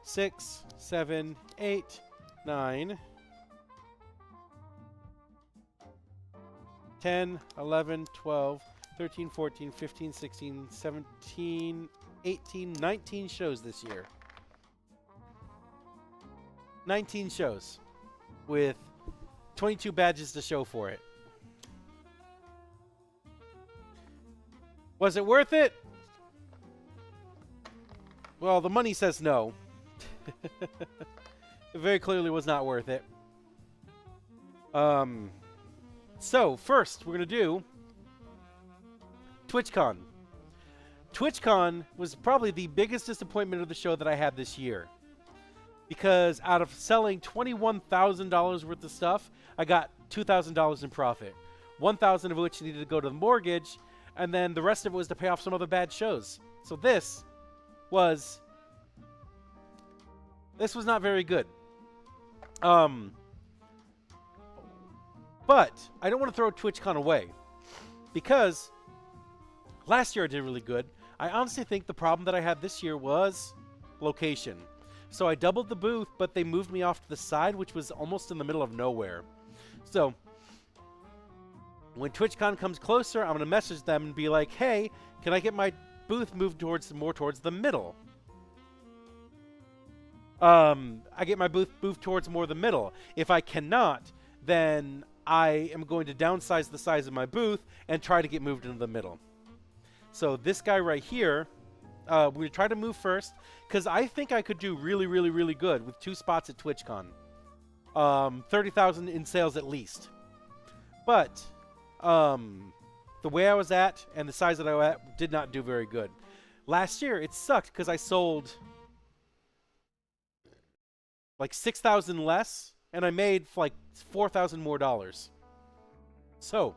Speaker 1: 6, 7, 8, 9, 10, 11, 12, 13, 14, 15, 16, 17, 18, 19 shows this year. 19 shows with 22 badges to show for it. Was it worth it? Well, the money says no. It very clearly was not worth it. So, first, we're going to do TwitchCon. TwitchCon was probably the biggest disappointment of the show that I had this year. Because out of selling $21,000 worth of stuff, I got $2,000 in profit. $1,000 of which needed to go to the mortgage, and then the rest of it was to pay off some other bad shows. So this was not very good. But I don't want to throw TwitchCon away, because last year I did really good. I honestly think the problem that I had this year was location. So I doubled the booth, but they moved me off to the side, which was almost in the middle of nowhere. So when TwitchCon comes closer, I'm going to message them and be like, hey, can I get my booth moved more towards the middle? I get my booth moved towards more the middle. If I cannot, then I am going to downsize the size of my booth and try to get moved into the middle. So this guy right here, we try to move first, because I think I could do really, really, really good with 2 spots at TwitchCon. 30,000 in sales at least. But the way I was at and the size that I was at did not do very good. Last year, it sucked because I sold like 6,000 less, and I made like $4,000 more dollars. So,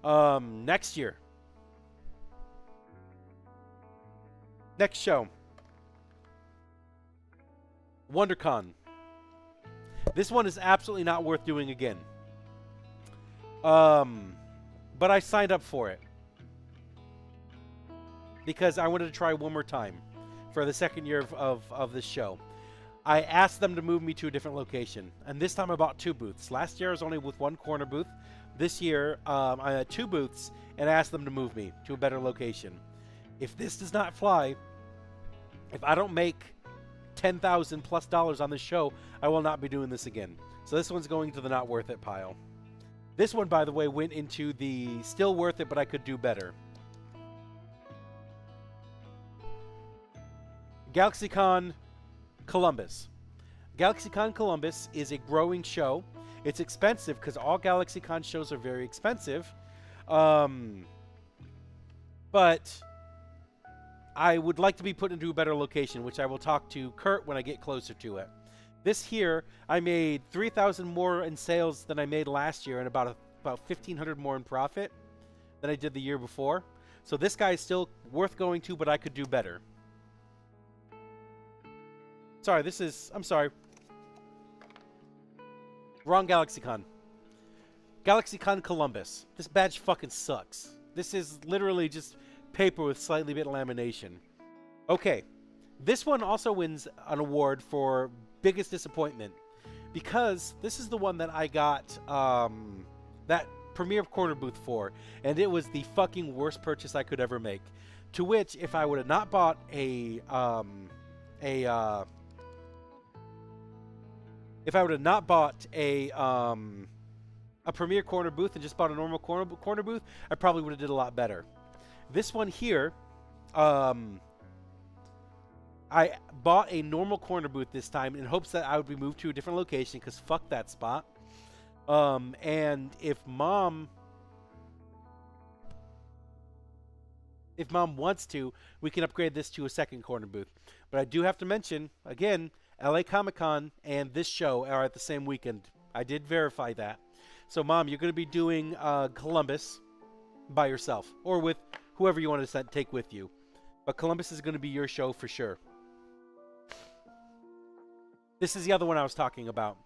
Speaker 1: next year. Next show. WonderCon. This one is absolutely not worth doing again. But I signed up for it because I wanted to try one more time for the second year of this show. I asked them to move me to a different location, and this time I bought 2 booths. Last year I was only with 1 corner booth. This year I had 2 booths, and I asked them to move me to a better location. If this does not fly, if I don't make $10,000 plus on this show, I will not be doing this again. So this one's going to the not worth it pile. This one, by the way, went into the still worth it, but I could do better. GalaxyCon Columbus. GalaxyCon Columbus is a growing show. It's expensive because all GalaxyCon shows are very expensive. But I would like to be put into a better location, which I will talk to Kurt when I get closer to it. This here, I made 3,000 more in sales than I made last year, and about 1,500 more in profit than I did the year before. So this guy is still worth going to, but I could do better. Sorry, I'm sorry. Wrong GalaxyCon. GalaxyCon Columbus. This badge fucking sucks. This is literally just paper with slightly bit lamination. Okay. This one also wins an award for biggest disappointment, because this is the one that I got that Premiere Corner booth for, and it was the fucking worst purchase I could ever make. To which, if I would have not bought a Premiere Corner booth and just bought a normal corner booth, I probably would have did a lot better. This one here, I bought a normal corner booth this time in hopes that I would be moved to a different location, because fuck that spot. And if mom wants to, we can upgrade this to a second corner booth. But I do have to mention, again, LA Comic-Con and this show are at the same weekend. I did verify that. So, Mom, you're going to be doing Columbus by yourself, or with whoever you want to take with you. But Columbus is going to be your show for sure. This is the other one I was talking about.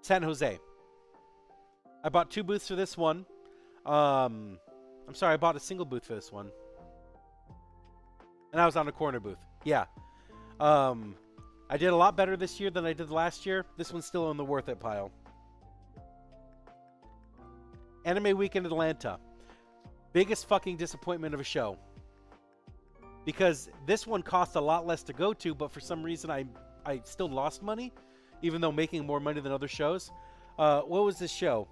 Speaker 1: San Jose. I bought 2 booths for this one. I'm sorry, I bought a single booth for this one. And I was on a corner booth. Yeah. I did a lot better this year than I did last year. This one's still on the worth it pile. Anime Weekend Atlanta. Biggest fucking disappointment of a show. Because this one cost a lot less to go to, but for some reason I still lost money, even though making more money than other shows. What was this show?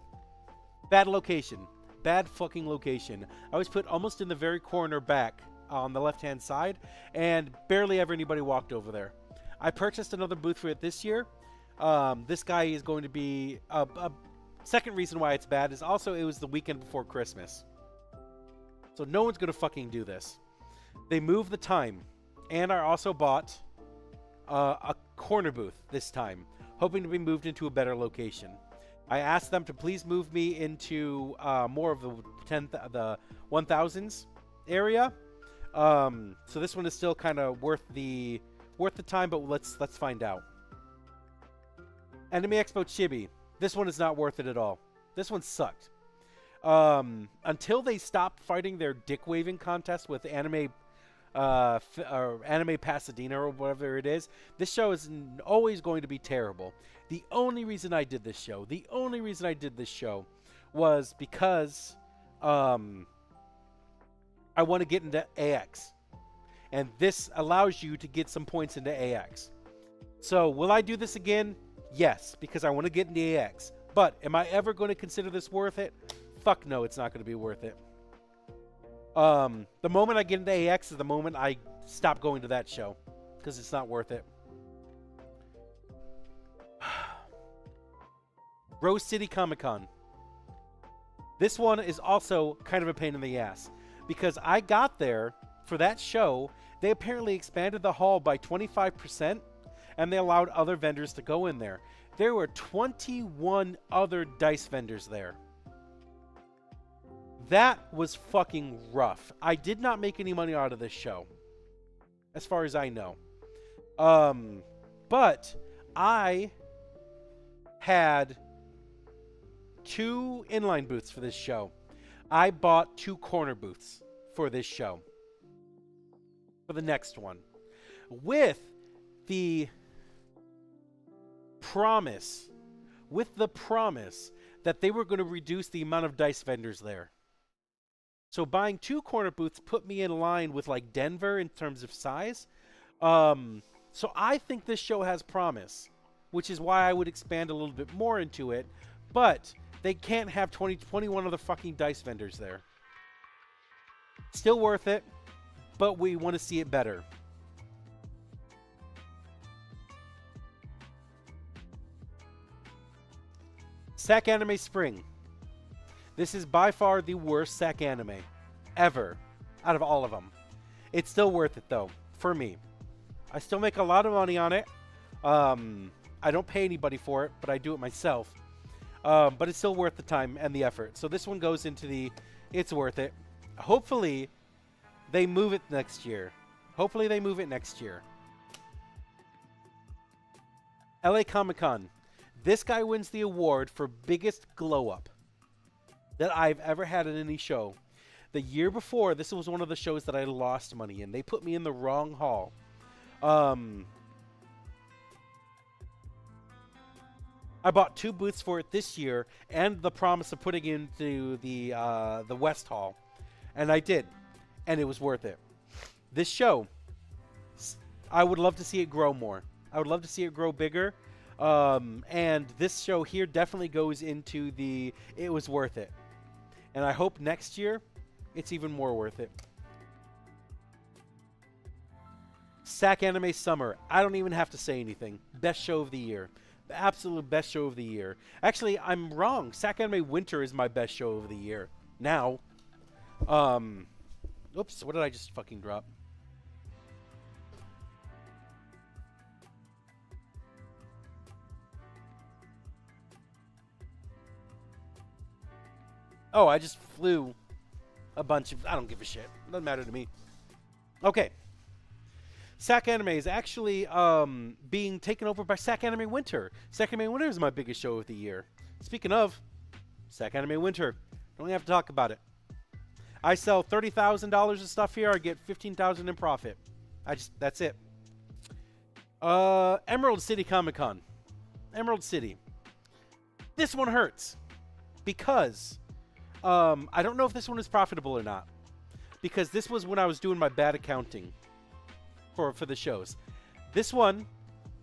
Speaker 1: Bad location. Bad fucking location. I was put almost in the very corner back on the left-hand side, and barely ever anybody walked over there. I purchased another booth for it this year. This guy is going to be... a second reason why it's bad is also it was the weekend before Christmas. So no one's going to fucking do this. They moved the time, and I also bought a corner booth this time, hoping to be moved into a better location. I asked them to please move me into more of the 1000s area. So this one is still kind of worth the time, but let's find out. Anime Expo Chibi. This one is not worth it at all. This one sucked. Until they stopped fighting their dick waving contest with Anime Pasadena or whatever it is, this show is always going to be terrible. The only reason I did this show was because I want to get into AX, and this allows you to get some points into AX. So will I do this again? Yes, because I want to get into AX. But am I ever going to consider this worth it? Fuck no, it's not going to be worth it. The moment I get into AX is the moment I stop going to that show, because it's not worth it. Rose City Comic Con. This one is also kind of a pain in the ass, because I got there for that show. They apparently expanded the hall by 25%, and they allowed other vendors to go in there. There were 21 other dice vendors there. That was fucking rough. I did not make any money out of this show, as far as I know. But I had 2 inline booths for this show. I bought 2 corner booths for this show. For the next one. With the promise that they were going to reduce the amount of dice vendors there. So buying 2 corner booths put me in line with like Denver in terms of size. So I think this show has promise, which is why I would expand a little bit more into it. But they can't have 21 other fucking dice vendors there. Still worth it, but we want to see it better. Sac Anime Spring. This is by far the worst Sac Anime ever out of all of them. It's still worth it though for me. I still make a lot of money on it. I don't pay anybody for it, but I do it myself. But it's still worth the time and the effort. So this one goes into the it's worth it. Hopefully they move it next year. Hopefully they move it next year. LA Comic-Con. This guy wins the award for biggest glow up that I've ever had in any show. The year before, this was one of the shows that I lost money in. They put me in the wrong hall. I bought 2 booths for it this year, and the promise of putting into the West Hall, and I did, and it was worth it. This show, I would love to see it grow more. I would love to see it grow bigger, and this show here definitely goes into the it was worth it, and I hope next year it's even more worth it. Sac Anime Summer. I don't even have to say anything. Best show of the year. The absolute best show of the year. Actually, I'm wrong. Sac Anime Winter is my best show of the year. Now. Oops, what did I just fucking drop? Oh, I just flew a bunch of... I don't give a shit. Doesn't matter to me. Okay. Sac Anime is actually being taken over by Sac Anime Winter. Sac Anime Winter is my biggest show of the year. Speaking of, Sac Anime Winter. Don't even have to talk about it. I sell $30,000 of stuff here. I get $15,000 in profit. That's it. Emerald City Comic Con. Emerald City. This one hurts because I don't know if this one is profitable or not, because this was when I was doing my bad accounting for the shows. This one,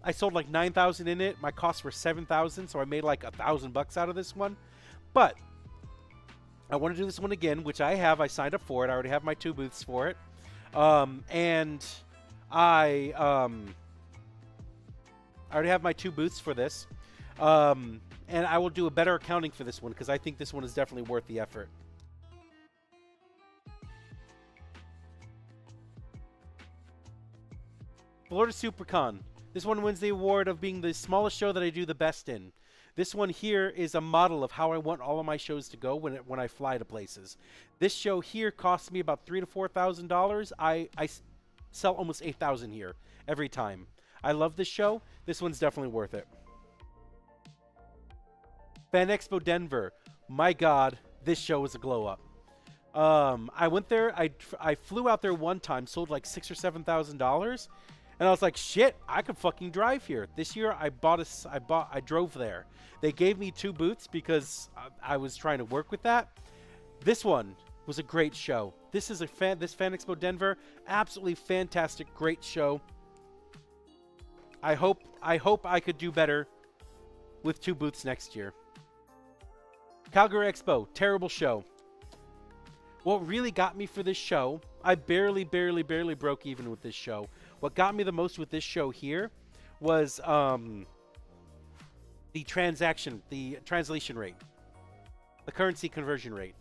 Speaker 1: I sold like 9,000 in it. My costs were 7,000, so I made like $1,000 out of this one. But I want to do this one again, which I have. I signed up for it. I already have my 2 booths for it, and I already have my 2 booths for this, and I will do a better accounting for this one because I think this one is definitely worth the effort. Florida SuperCon. This one wins the award of being the smallest show that I do the best in. This one here is a model of how I want all of my shows to go when I fly to places. This show here costs me about $3,000 to $4,000. I sell almost 8,000 here every time. I love this show. This one's definitely worth it. Fan Expo Denver. My God, this show was a glow up. I went there. I flew out there one time, sold like $6,000 or $7,000. And I was like, shit, I could fucking drive here. This year, I drove there. They gave me 2 booths because I was trying to work with that. This one was a great show. This is this Fan Expo Denver, absolutely fantastic, great show. I hope I could do better with 2 booths next year. Calgary Expo, terrible show. What really got me for this show, I barely broke even with this show. What got me the most with this show here was the translation rate, the currency conversion rate,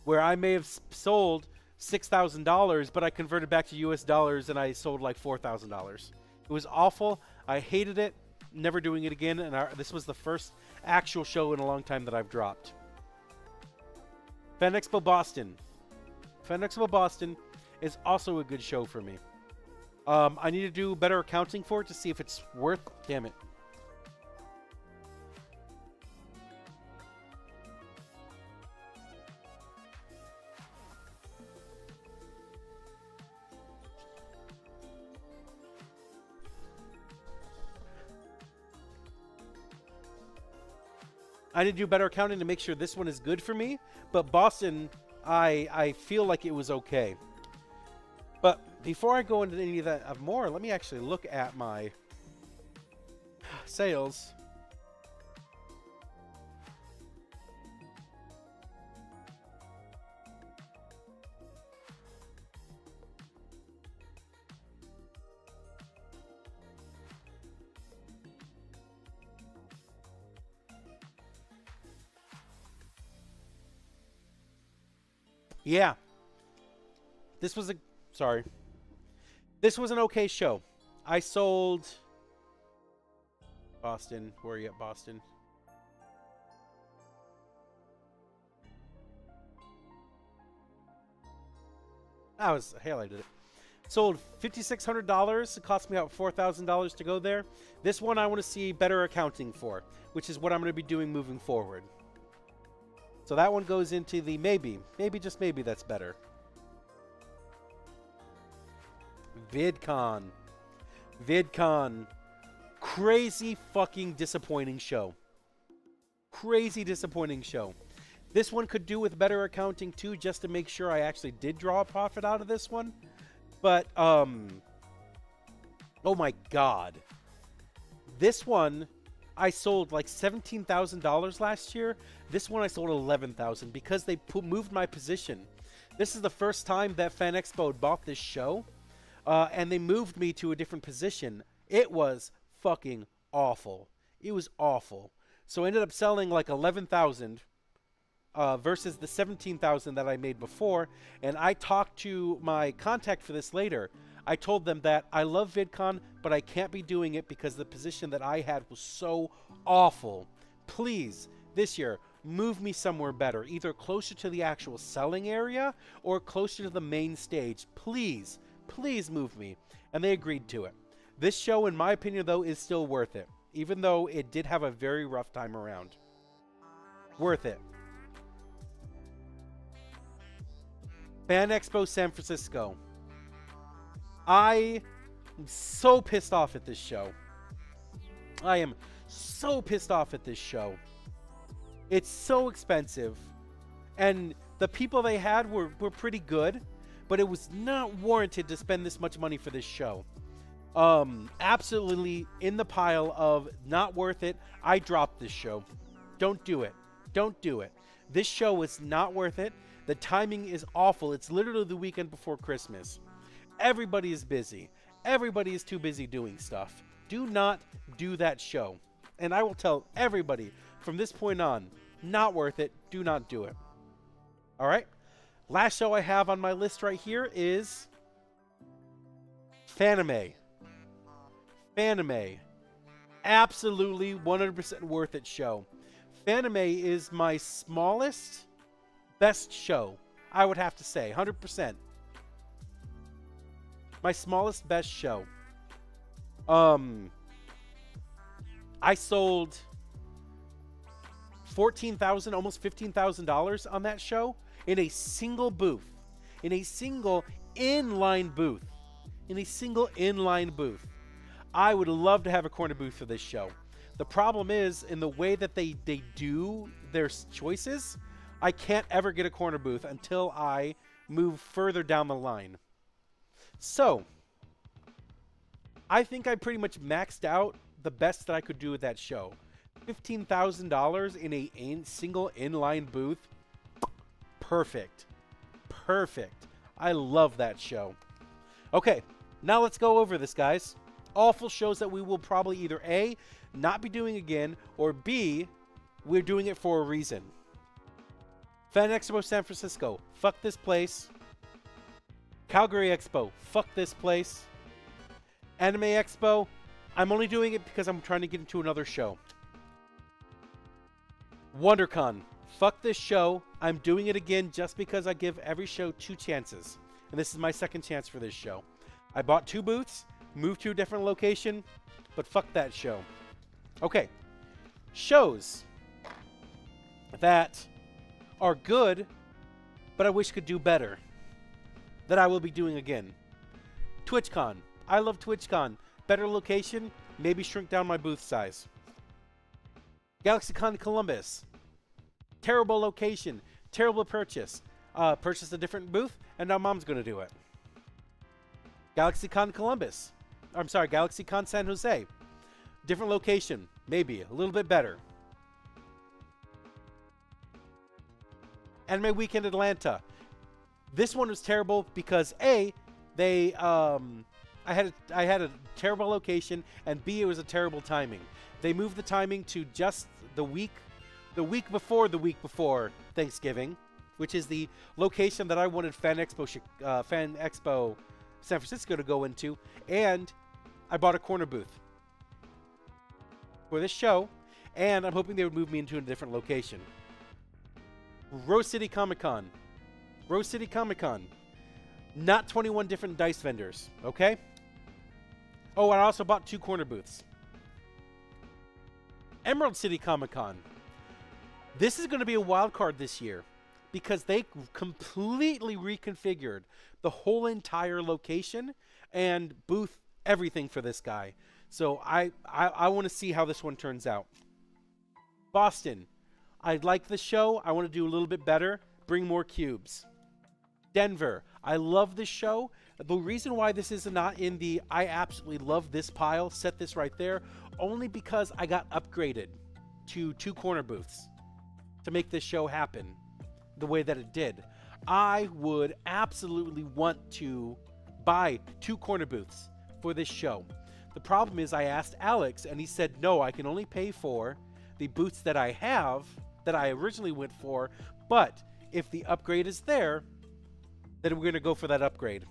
Speaker 1: where I may have sold $6,000, but I converted back to US dollars and I sold like $4,000. It was awful. I hated it. Never doing it again. And this was the first actual show in a long time that I've dropped. Fan Expo Boston. Fan Expo Boston is also a good show for me. I need to do better accounting for it to see if it's worth... Damn it. I need to do better accounting to make sure this one is good for me. But Boston, I feel like it was okay. But before I go into any of that more, let me actually look at my sales. Yeah. This was Sorry. This was an okay show. I sold... Boston. Where are you at, Boston? I highlighted it. Sold $5,600. It cost me about $4,000 to go there. This one I want to see better accounting for, which is what I'm going to be doing moving forward. So that one goes into the maybe. Maybe, just maybe, that's better. VidCon. VidCon. Crazy fucking disappointing show. Crazy disappointing show. This one could do with better accounting too, just to make sure I actually did draw a profit out of this one. But, oh my God. This one, I sold like $17,000 last year. This one I sold $11,000 because they moved my position. This is the first time that Fan Expo bought this show, and they moved me to a different position. It was fucking awful. It was awful. So I ended up selling like $11,000 versus the $17,000 that I made before. And I talked to my contact for this later. I told them that I love VidCon, but I can't be doing it because the position that I had was so awful. Please, this year, move me somewhere better, either closer to the actual selling area or closer to the main stage. Please, please move me. And they agreed to it. This show, in my opinion, though, is still worth it, even though it did have a very rough time around. Worth it. Fan Expo San Francisco. I am so pissed off at this show. I am so pissed off at this show. It's so expensive. And the people they had were pretty good, but it was not warranted to spend this much money for this show. Absolutely in the pile of not worth it. I dropped this show. Don't do it. Don't do it. This show is not worth it. The timing is awful. It's literally the weekend before Christmas. Everybody is busy. Everybody is too busy doing stuff. Do not do that show. And I will tell everybody from this point on, not worth it. Do not do it. All right. Last show I have on my list right here is Fanime. Fanime. Absolutely 100% worth it show. Fanime is my smallest, best show, I would have to say. 100%. My smallest, best show. I sold $14,000, almost $15,000 on that show in a single booth. In a single inline booth. In a single inline booth. I would love to have a corner booth for this show. The problem is, in the way that they do their choices, I can't ever get a corner booth until I move further down the line. So, I think I pretty much maxed out the best that I could do with that show. $15,000 in a single inline booth. Perfect. Perfect. I love that show. Okay, now let's go over this, guys. Awful shows that we will probably either A, not be doing again, or B, we're doing it for a reason. Fan Expo San Francisco. Fuck this place. Calgary Expo. Fuck this place. Anime Expo. I'm only doing it because I'm trying to get into another show. WonderCon. Fuck this show. I'm doing it again just because I give every show 2 chances. And this is my second chance for this show. I bought 2 booths, moved to a different location, but fuck that show. Okay. Shows that are good, but I wish could do better, that I will be doing again. TwitchCon. I love TwitchCon. Better location, maybe shrink down my booth size. GalaxyCon Columbus. Terrible location, terrible purchase. Purchased a different booth, and now Mom's going to do it. GalaxyCon Columbus. I'm sorry, GalaxyCon San Jose. Different location, maybe a little bit better. Anime Weekend Atlanta. This one was terrible because A, they I had a terrible location, and B, it was a terrible timing. They moved the timing to just the week before Thanksgiving, which is the location that I wanted Fan Expo San Francisco to go into, and I bought a corner booth for this show, and I'm hoping they would move me into a different location. Rose City Comic Con. Rose City Comic Con. Not 21 different dice vendors, okay? Oh, and I also bought 2 corner booths. Emerald City Comic Con. This is going to be a wild card this year because they completely reconfigured the whole entire location and booth everything for this guy. So I want to see how this one turns out. Boston. I like the show. I want to do a little bit better. Bring more cubes. Denver. I love this show. The reason why this is not in the I absolutely love this pile, set this right there, only because I got upgraded to 2 corner booths to make this show happen the way that it did. I would absolutely want to buy 2 corner booths for this show. The problem is I asked Alex and he said, no, I can only pay for the booths that I have, that I originally went for, but if the upgrade is there, then we're going to go for that upgrade.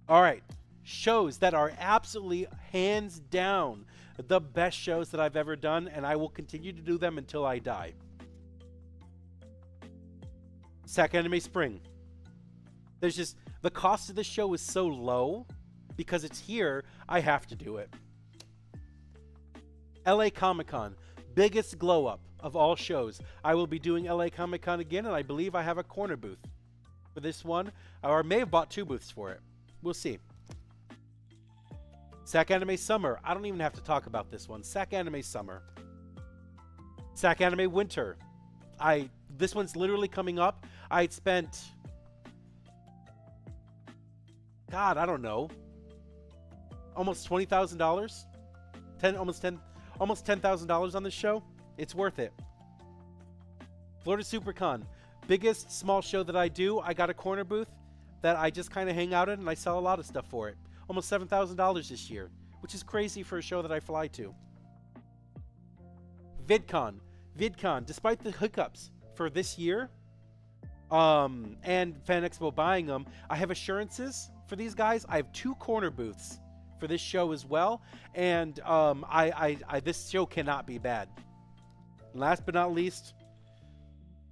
Speaker 1: All right, shows that are absolutely hands down the best shows that I've ever done, and I will continue to do them until I die. Sac Anime Spring. There's just, the cost of the show is so low, because it's here, I have to do it. LA Comic Con, biggest glow up of all shows. I will be doing LA Comic Con again, and I believe I have a corner booth for this one, or I may have bought 2 booths for it. We'll see. Sac Anime Summer. I don't even have to talk about this one. Sac Anime Summer. Sac Anime Winter. This one's literally coming up. I'd spent, God, I don't know, almost $20,000, almost $10,000 on this show. It's worth it. Florida SuperCon, biggest small show that I do. I got a corner booth that I just kind of hang out in, and I sell a lot of stuff for it. Almost $7,000 this year, which is crazy for a show that I fly to. VidCon, despite the hiccups for this year, and Fan Expo buying them, I have assurances for these guys. I have 2 corner booths for this show as well, and this show cannot be bad. Last but not least,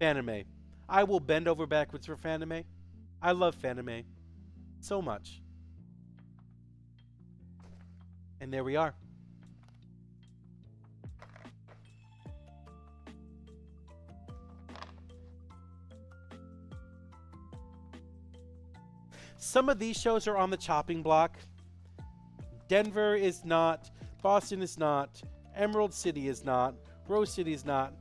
Speaker 1: Fanime. I will bend over backwards for Fanime. I love Fanime so much. And there we are. Some of these shows are on the chopping block. Denver is not. Boston is not. Emerald City is not. Rose City is not.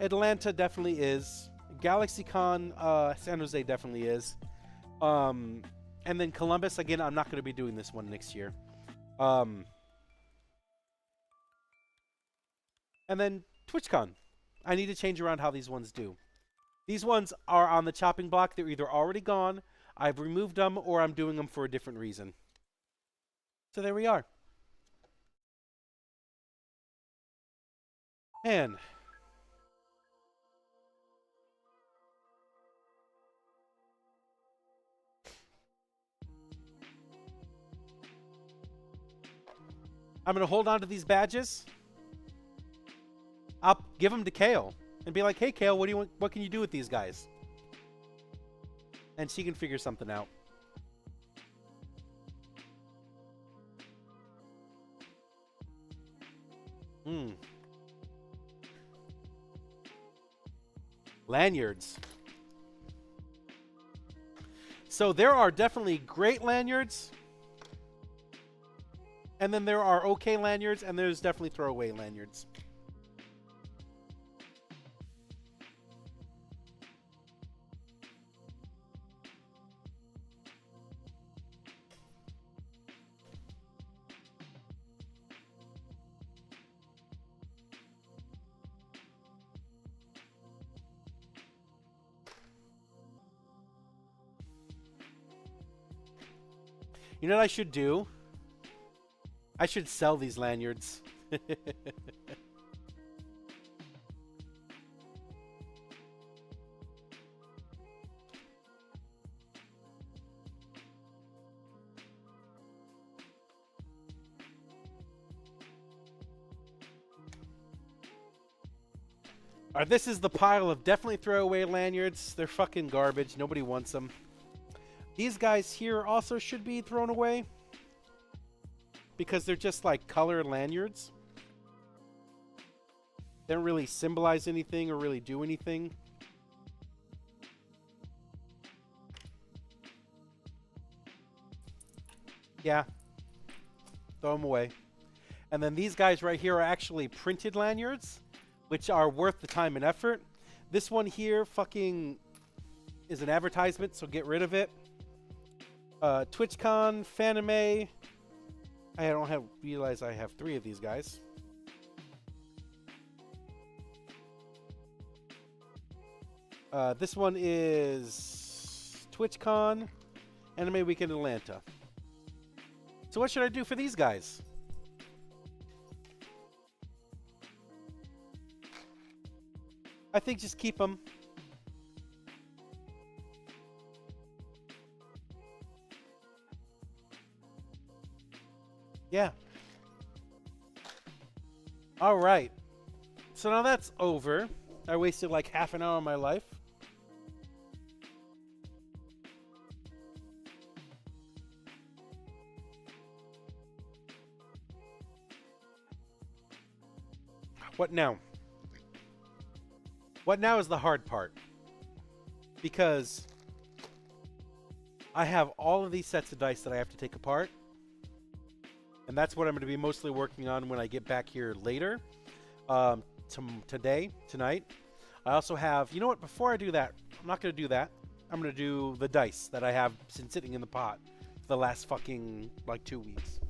Speaker 1: Atlanta definitely is. GalaxyCon San Jose definitely is. And then Columbus, again, I'm not going to be doing this one next year. And then TwitchCon. I need to change around how these ones do. These ones are on the chopping block. They're either already gone, I've removed them, or I'm doing them for a different reason. So there we are. Man. I'm going to hold on to these badges. I'll give them to Kale and be like, hey, Kale, what can you do with these guys? And she can figure something out. Lanyards. So there are definitely great lanyards. And then there are okay lanyards, and there's definitely throwaway lanyards. You know what I should do? I should sell these lanyards. This is the pile of definitely throwaway lanyards. They're fucking garbage. Nobody wants them. These guys here also should be thrown away because they're just like color lanyards. They don't really symbolize anything or really do anything. Yeah. Throw them away. And then these guys right here are actually printed lanyards, which are worth the time and effort. This one here fucking is an advertisement, so get rid of it. TwitchCon, Fanime. I don't have realize I have 3 of these guys. This one is TwitchCon, Anime Weekend Atlanta. So what should I do for these guys? I think just keep them. Yeah. All right. So now that's over. I wasted like half an hour of my life. What now? What now is the hard part. Because I have all of these sets of dice that I have to take apart. And that's what I'm going to be mostly working on when I get back here later. Tonight. I also have, you know what, before I do that, I'm not going to do that. I'm going to do the dice that I have been sitting in the pot for the last fucking, like, 2 weeks.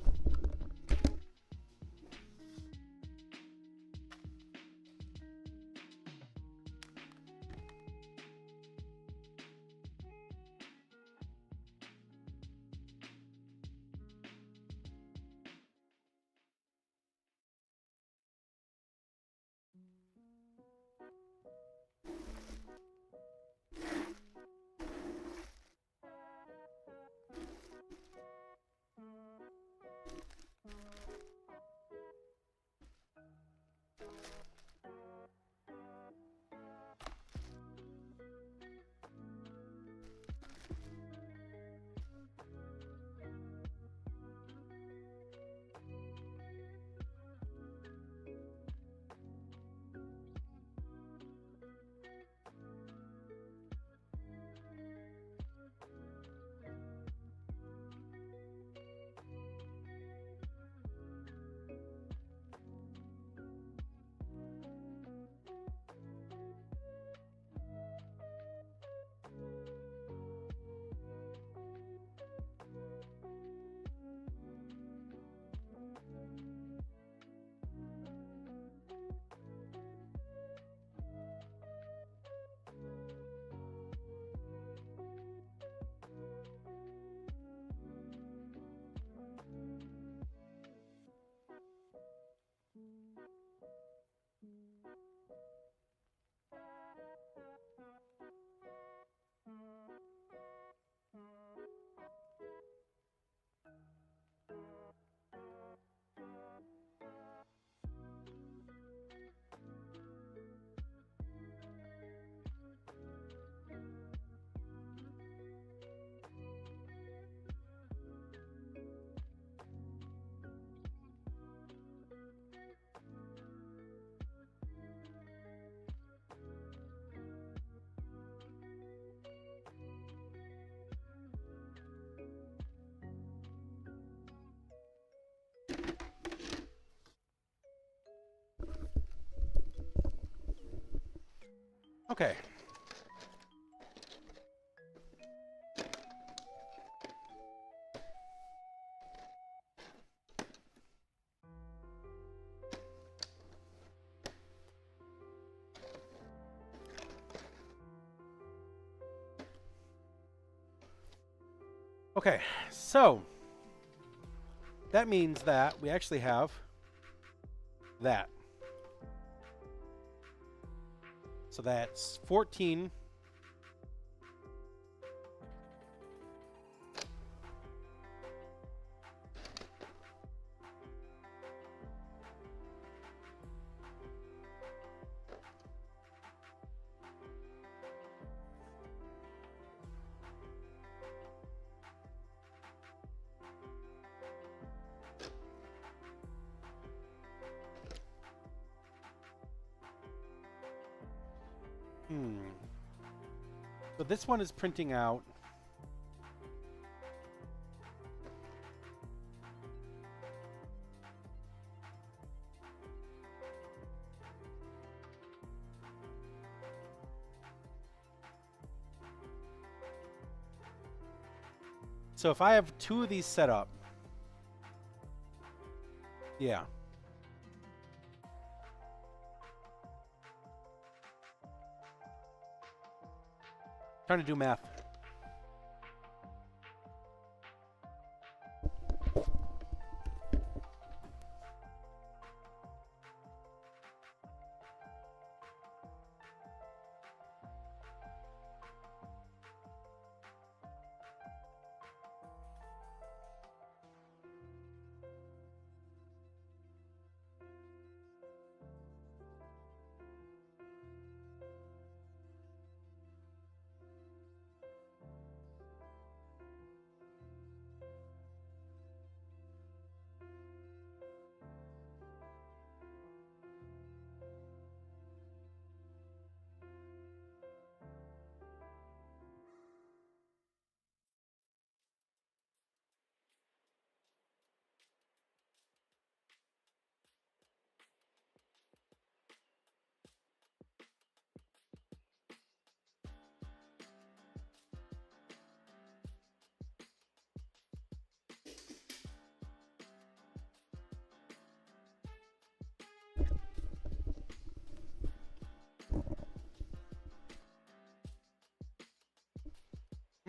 Speaker 1: Okay. Okay, so that means that we actually have that. So that's 14. So this one is printing out. So if I have 2 of these set up, yeah. Trying to do math.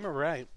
Speaker 1: All right.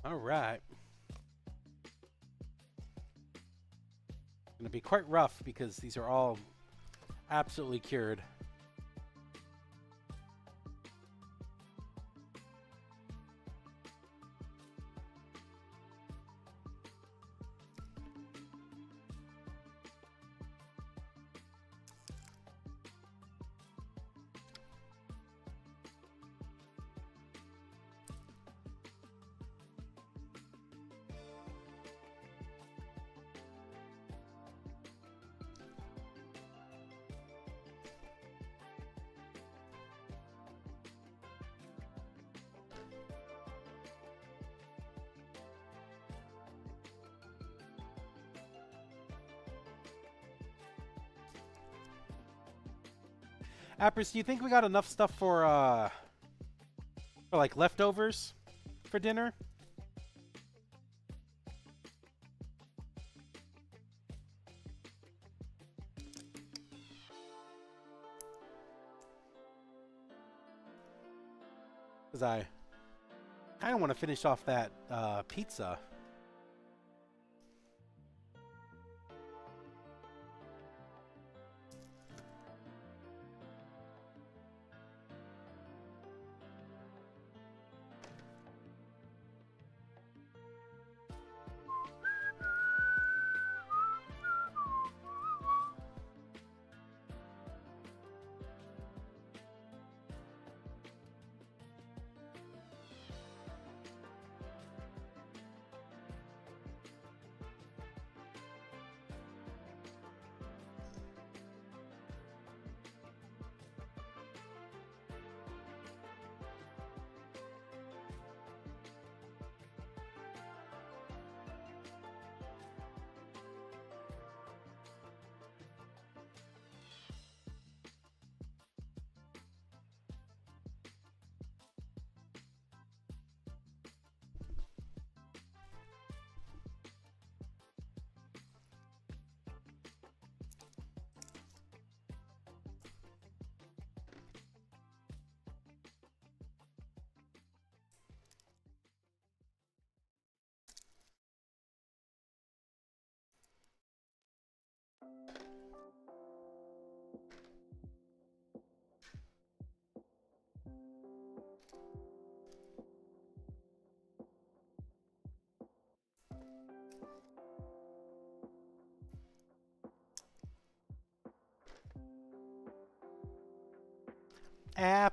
Speaker 1: All right. Going to be quite rough because these are all absolutely cured. Appers, do you think we got enough stuff for like leftovers for dinner? Because I kind of want to finish off that pizza.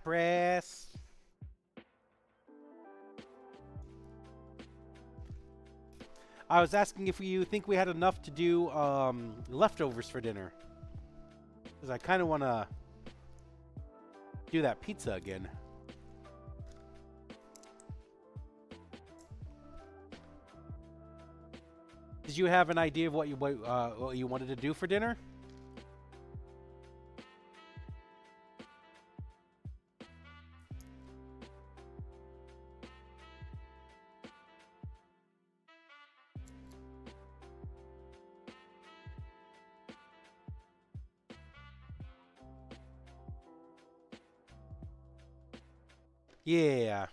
Speaker 1: Press. I was asking if you think we had enough to do leftovers for dinner. Because I kind of want to do that pizza again. Did you have an idea of what you wanted to do for dinner? Yeah.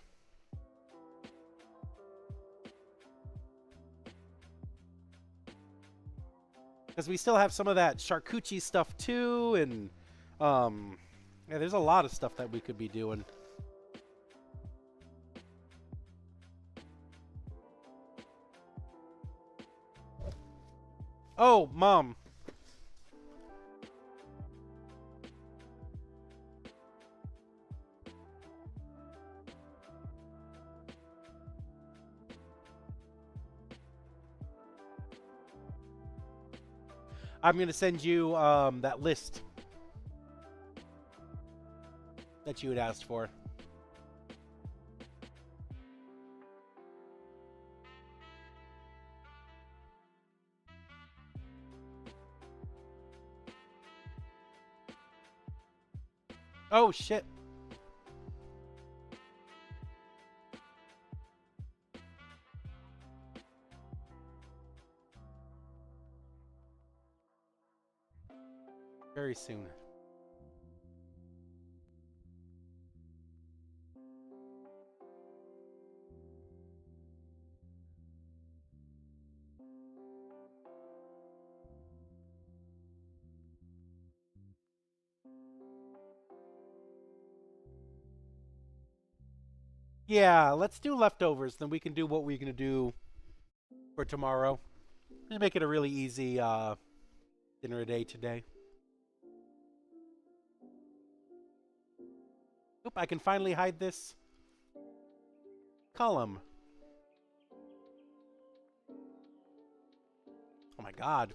Speaker 1: Because we still have some of that charcuterie stuff too, and yeah, there's a lot of stuff that we could be doing. Oh, Mom. I'm going to send you that list that you had asked for. Oh, shit. Very soon. Yeah, let's do leftovers. Then we can do what we're going to do for tomorrow. Just make it a really easy dinner a day today. Oop, I can finally hide this column. Oh my god.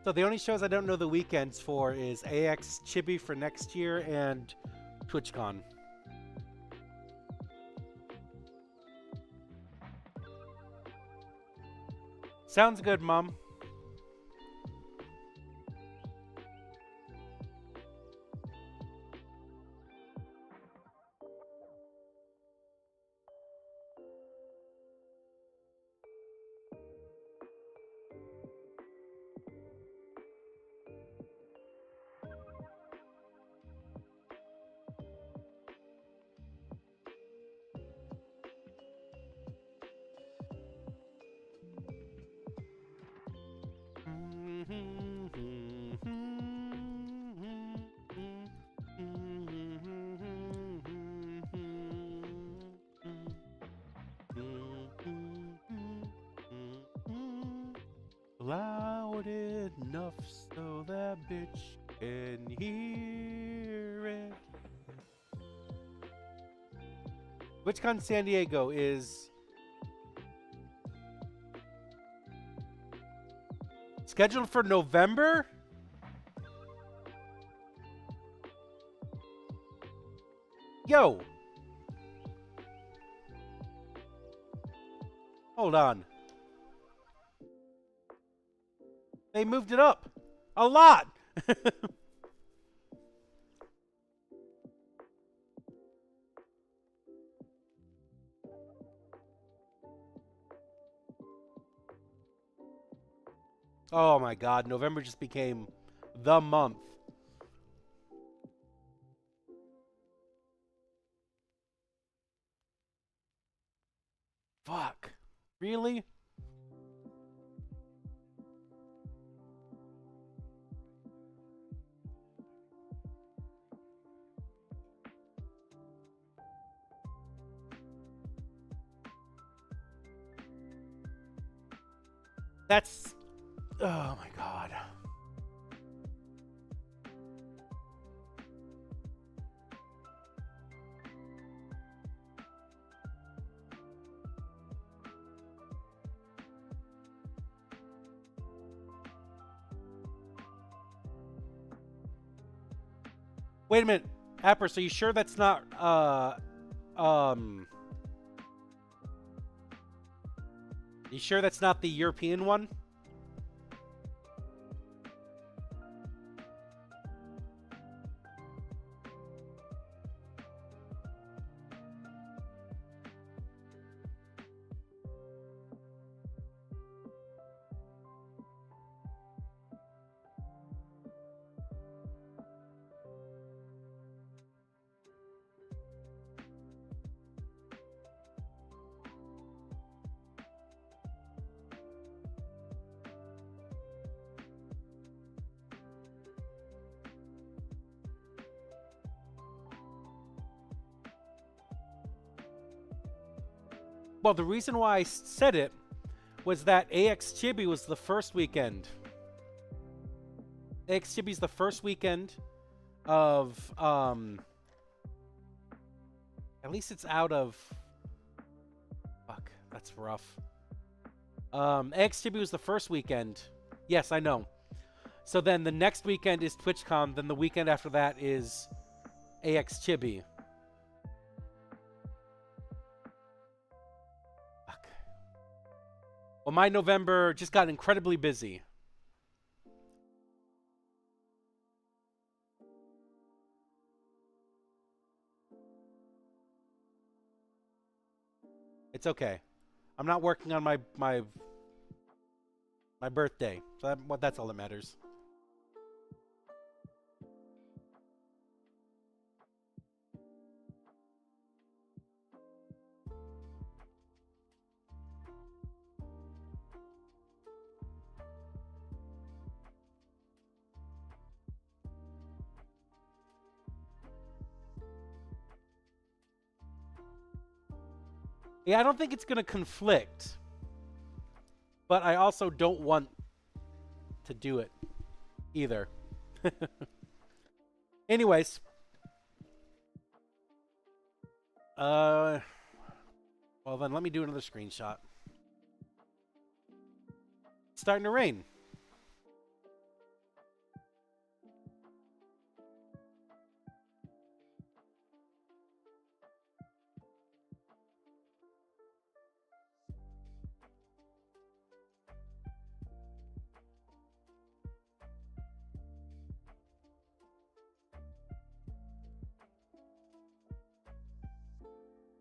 Speaker 1: So the only shows I don't know the weekends for is AX Chibi for next year and TwitchCon. Sounds good, Mom. Loud enough so that bitch can hear it. WitchCon San Diego is scheduled for November? Yo! Hold on. They moved it up. A lot! Oh my god, November just became the month. Fuck. Really? That's... Oh my god. Wait a minute. Appers, are you sure that's not, you sure that's not the European one? Well, the reason why I said it was that AX Chibi was the first weekend. AX Chibi's the first weekend of, at least it's out of, fuck, that's rough. AX Chibi was the first weekend. Yes, I know. So then the next weekend is TwitchCon, then the weekend after that is AX Chibi. Well, my November just got incredibly busy. It's okay. I'm not working on my birthday. So that's all that matters. Yeah, I don't think it's going to conflict. But I also don't want to do it either. Anyways. Well then let me do another screenshot. It's starting to rain.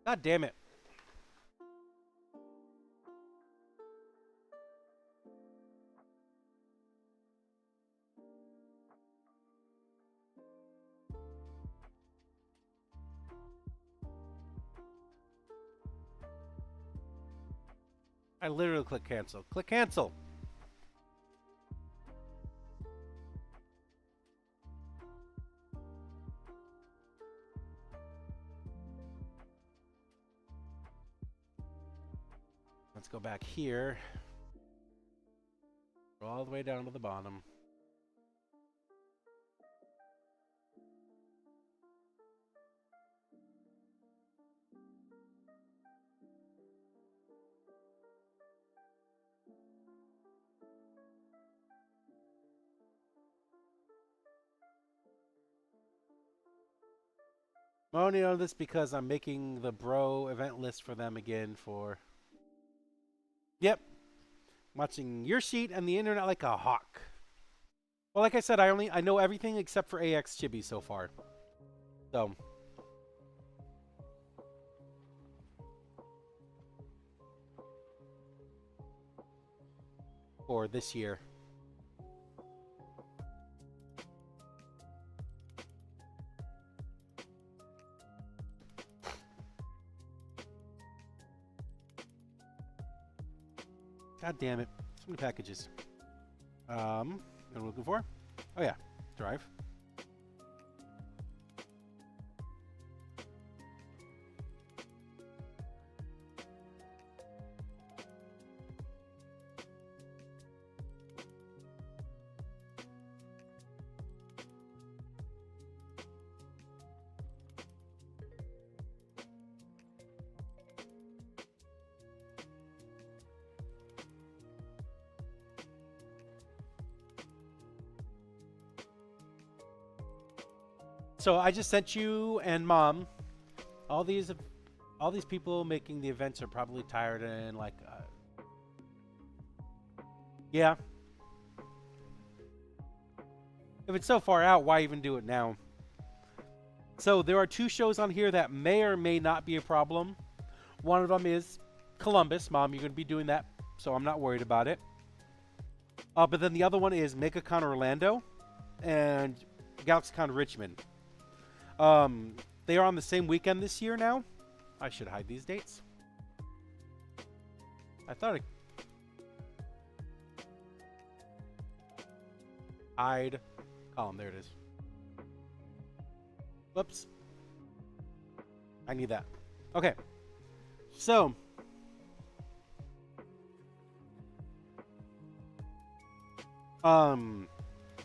Speaker 1: God damn it. I literally click cancel. Click cancel. Let's go back here. Go all the way down to the bottom. I only know this because I'm making the bro event list for them again for... Yep. Watching your sheet and the internet like a hawk. Well, like I said, I know everything except for AX Chibi so far. So... for this year. God damn it. So many packages. What am I looking for? Oh yeah, drive. So I just sent you and Mom. All these people making the events are probably tired and like, yeah. If it's so far out, why even do it now? So there are 2 shows on here that may or may not be a problem. One of them is Columbus. Mom, you're going to be doing that, so I'm not worried about it. But then the other one is MegaCon Orlando and GalaxyCon Richmond. They are on the same weekend this year now. I should hide these dates. I thought I... Hide column. There it is. Whoops. I need that. Okay. So...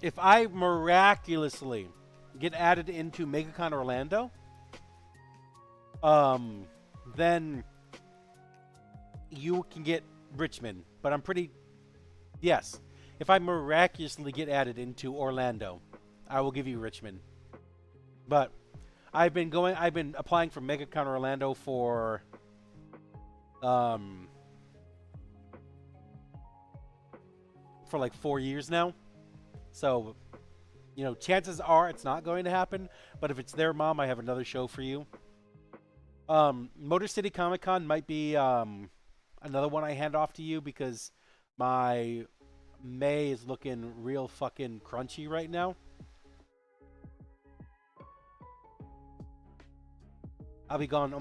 Speaker 1: if I miraculously get added into MegaCon Orlando, then you can get Richmond. But I'm pretty... Yes. If I miraculously get added into Orlando, I will give you Richmond. But I've been applying for MegaCon Orlando for like 4 years now. So, you know, chances are it's not going to happen. But if it's there, Mom, I have another show for you. Motor City Comic Con might be another one I hand off to you because my May is looking real fucking crunchy right now. I'll be gone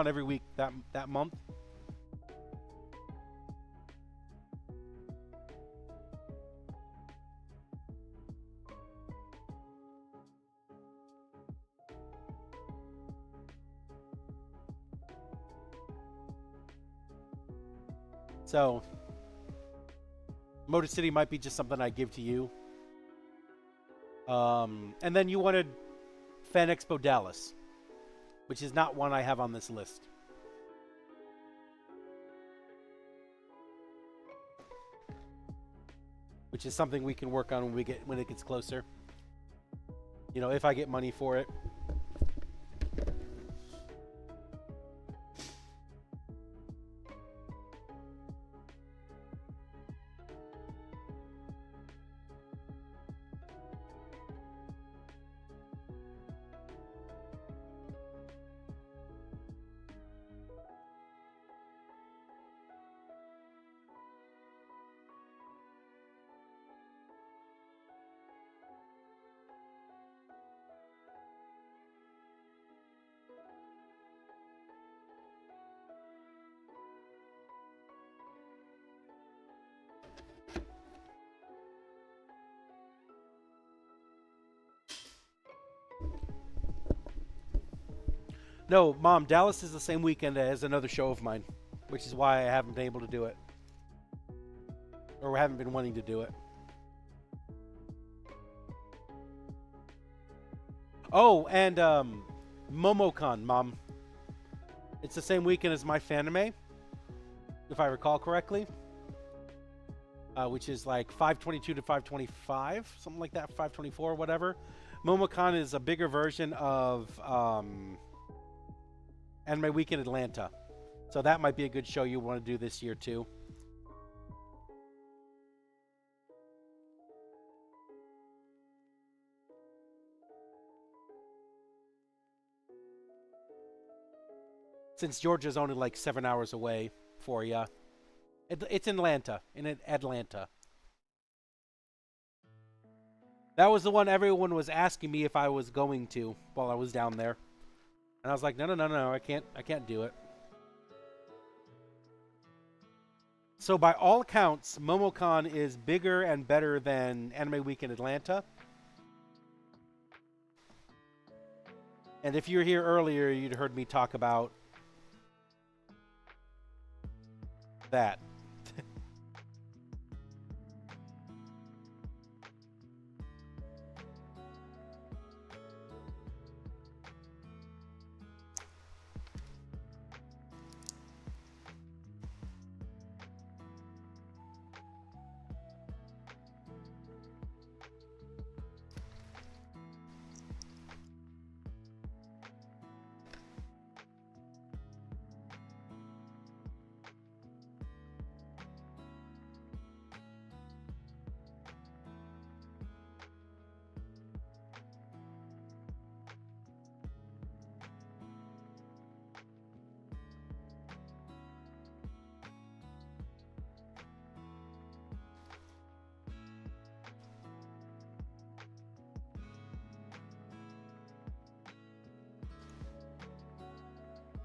Speaker 1: every week that month. So, Motor City might be just something I give to you. And then you wanted Fan Expo Dallas, which is not one I have on this list. Which is something we can work on when it gets closer. You know, if I get money for it. No, Mom, Dallas is the same weekend as another show of mine, which is why I haven't been able to do it. Or haven't been wanting to do it. Oh, and MomoCon, Mom. It's the same weekend as my Fan Anime, if I recall correctly. Which is like 522 to 525, something like that, 524, whatever. MomoCon is a bigger version of Anime Week in Atlanta. So that might be a good show you want to do this year too. Since Georgia's only like 7 hours away for you. It's in Atlanta. In Atlanta. That was the one everyone was asking me if I was going to while I was down there. And I was like, no, I can't do it. So by all accounts, MomoCon is bigger and better than Anime Week in Atlanta. And if you were here earlier, you'd heard me talk about that.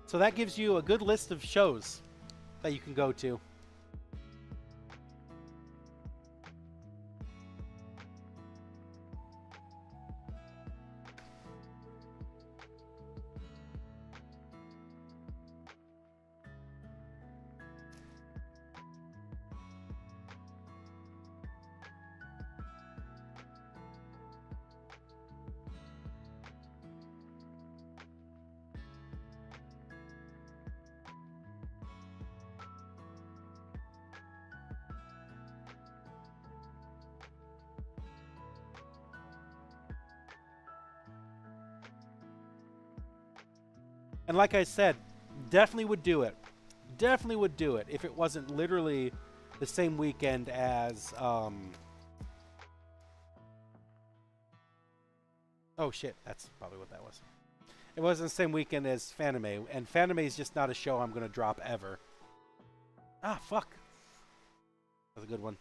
Speaker 1: So that gives you a good list of shows that you can go to. And like I said, definitely would do it. Definitely would do it if it wasn't literally the same weekend as oh shit, that's probably what that was. It wasn't the same weekend as Fanime, and Fanime is just not a show I'm gonna drop ever. Ah, fuck. That's a good one.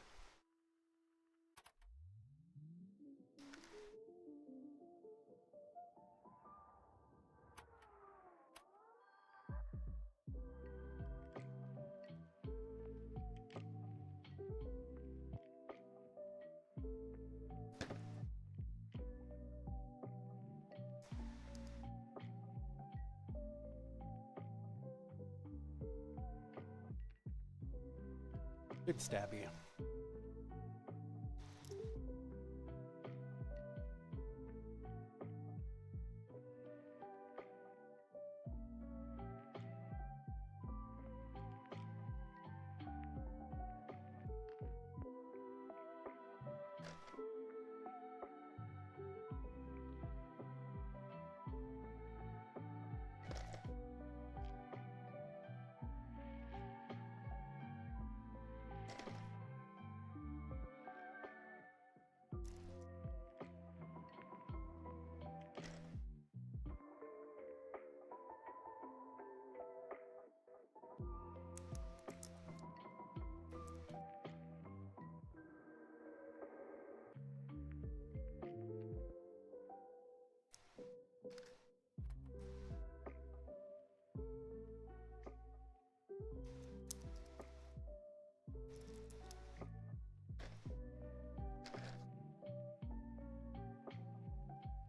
Speaker 1: Good stabby.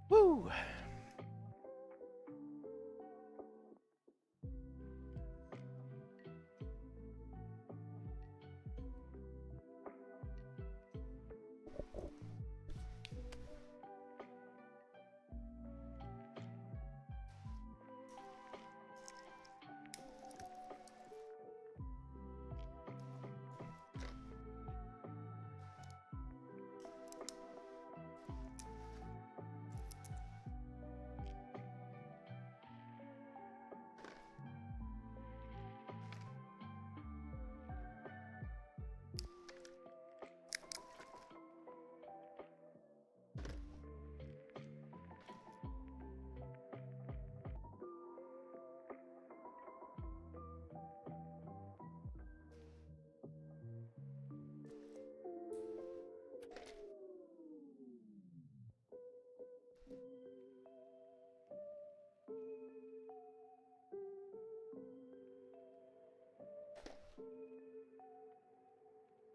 Speaker 1: Woo!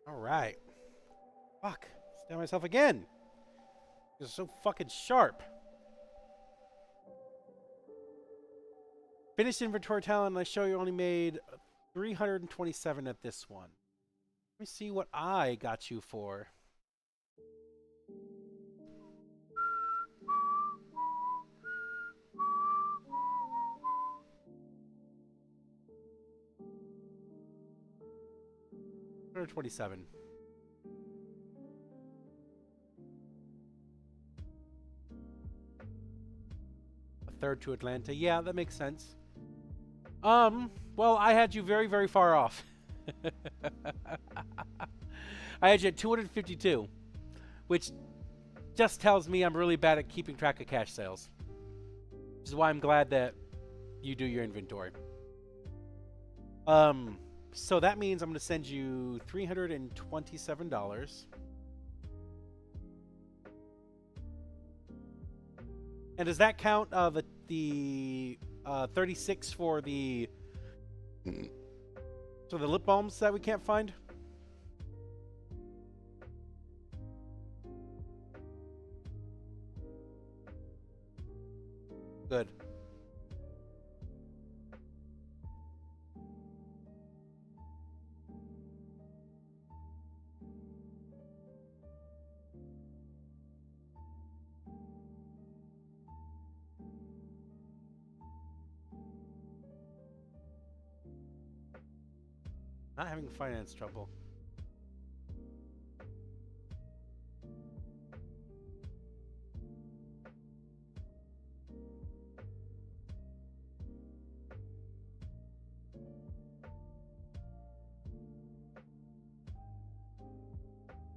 Speaker 1: All right. Fuck. Stab myself again. It's so fucking sharp. Finished inventory talent, I show you only made 327 at this one. Let me see what I got you for. $127. A third to Atlanta. Yeah, that makes sense. Well, I had you very, very far off. I had you at 252, which just tells me I'm really bad at keeping track of cash sales. Which is why I'm glad that you do your inventory. So that means I'm going to send you $327. And does that count the 36 for the lip balms that we can't find? Good. Not having finance trouble.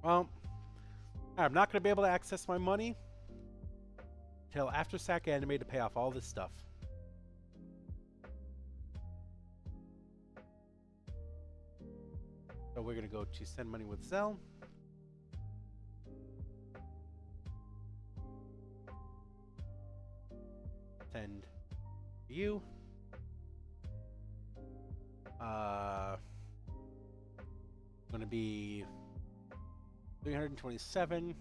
Speaker 1: Well, I'm not going to be able to access my money till after Sac Anime to pay off all this stuff. So we're going to go to send money with Zelle. Send you. Going to be 327.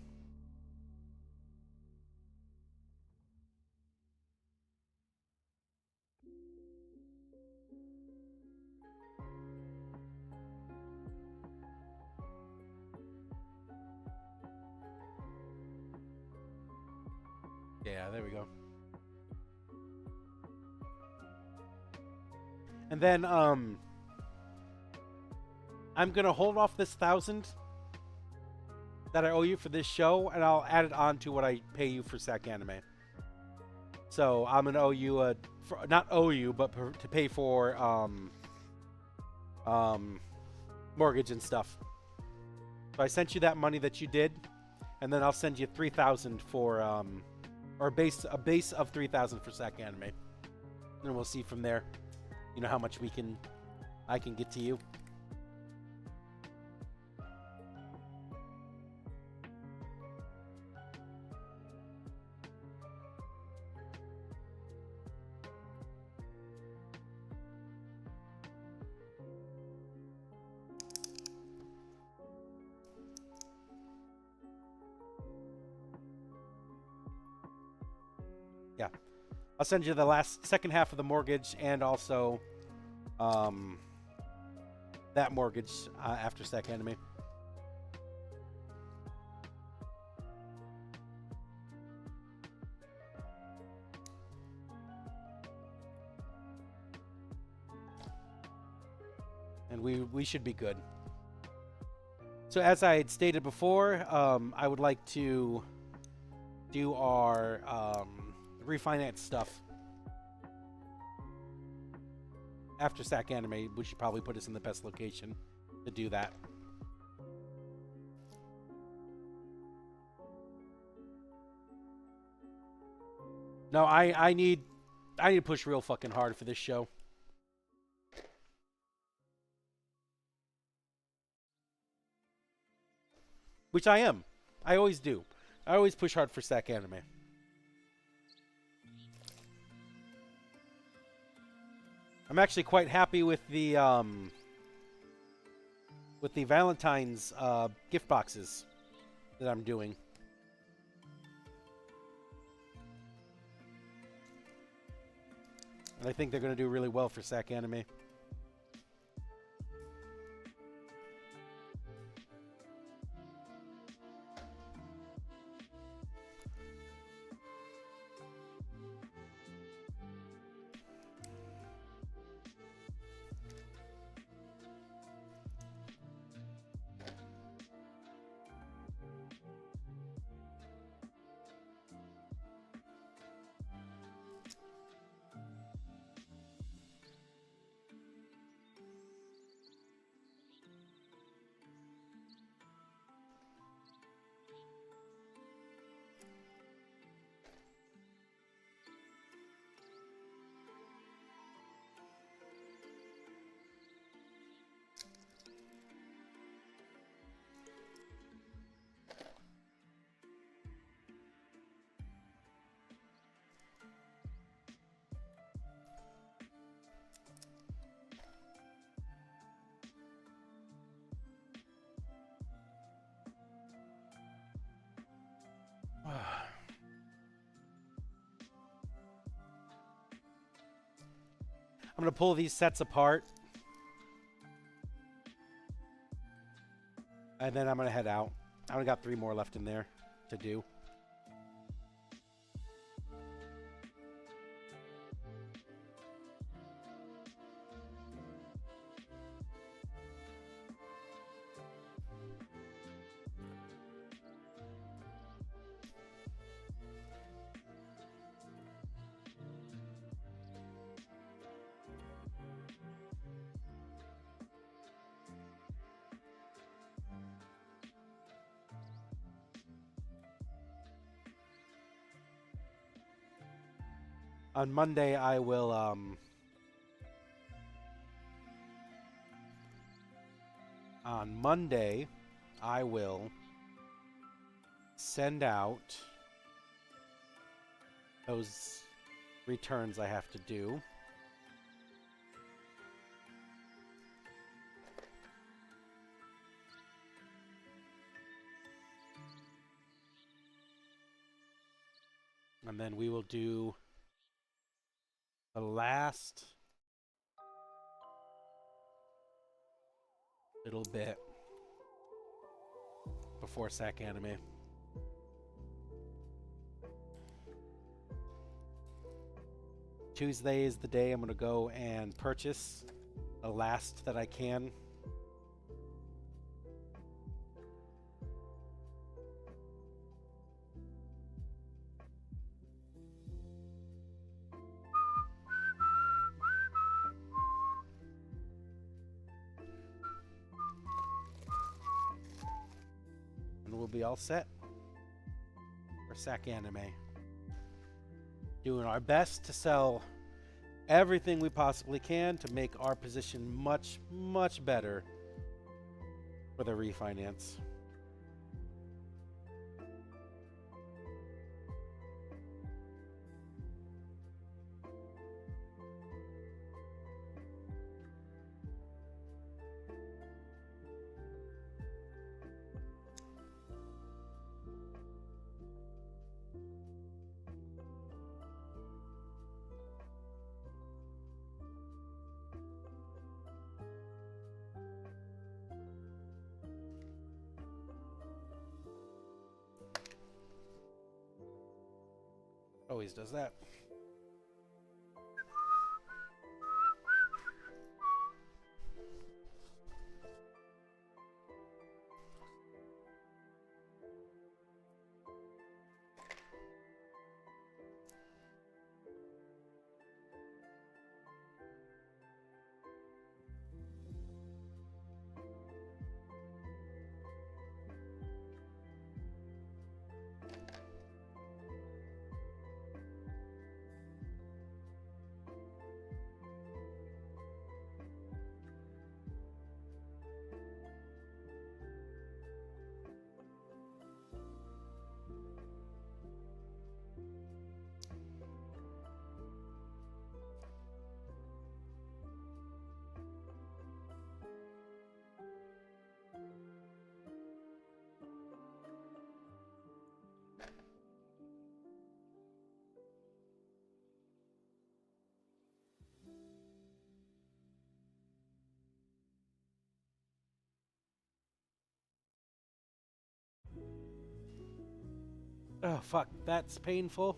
Speaker 1: Yeah, there we go. And then I'm gonna hold off this 1,000 that I owe you for this show, and I'll add it on to what I pay you for Sac Anime. So I'm gonna owe you not owe you, but to pay for mortgage and stuff. So I sent you that money that you did, and then I'll send you 3,000 for or a base of 3,000 for Sac Anime, and we'll see from there. You know how much I can get to you. Yeah, I'll send you the second half of the mortgage and also that mortgage after Sac Anime. And we should be good. So as I had stated before, I would like to do our refinance stuff after Sac Anime. We should probably put us in the best location to do that. No, I need to push real fucking hard for this show. Which I am. I always do. I always push hard for Sac Anime. I'm actually quite happy with the with the Valentine's gift boxes that I'm doing. And I think they're going to do really well for Sac Anime. I'm going to pull these sets apart. And then I'm going to head out. I only got 3 more left in there to do. On Monday, I will send out those returns I have to do. And then we will do the last little bit before Sac Anime. Tuesday is the day I'm going to go and purchase the last that I can. And we'll be all set for Sac Anime. Doing our best to sell everything we possibly can to make our position much, much better for the refinance. Always does that. Oh, fuck. That's painful.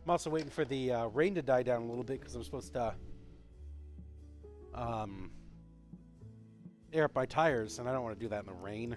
Speaker 1: I'm also waiting for the rain to die down a little bit because I'm supposed to air up my tires, and I don't want to do that in the rain.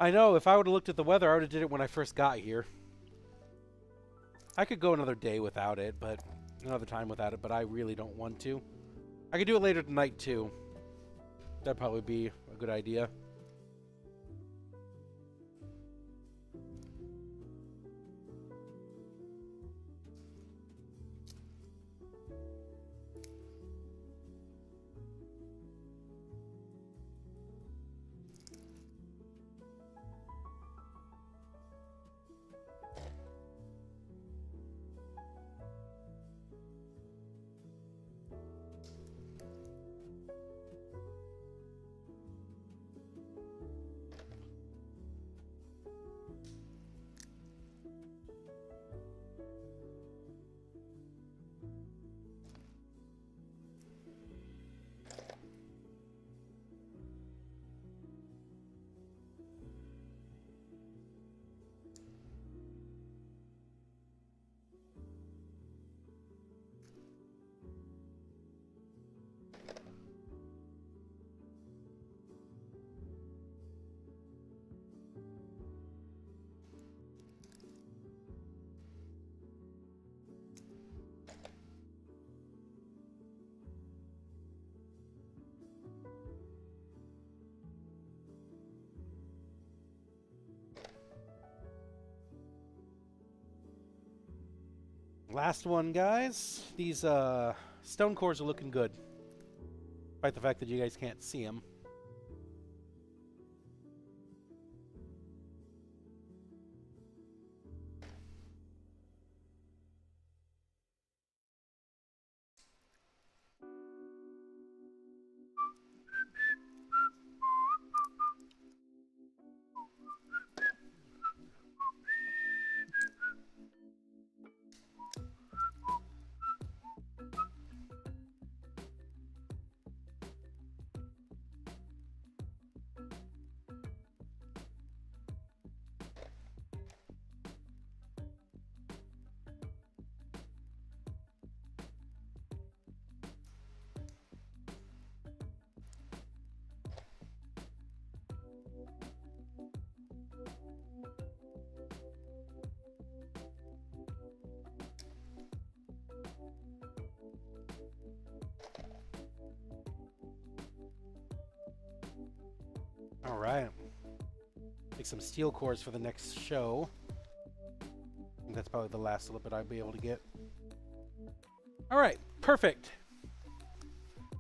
Speaker 1: I know, if I would have looked at the weather, I would have did it when I first got here. I could go another day without it, but another time without it, but I really don't want to. I could do it later tonight, too. That'd probably be a good idea. Last one, guys. These stone cores are looking good. Despite the fact that you guys can't see them. All right. Make some steel cores for the next show. that's probably the last little bit I'll be able to get. All right, perfect.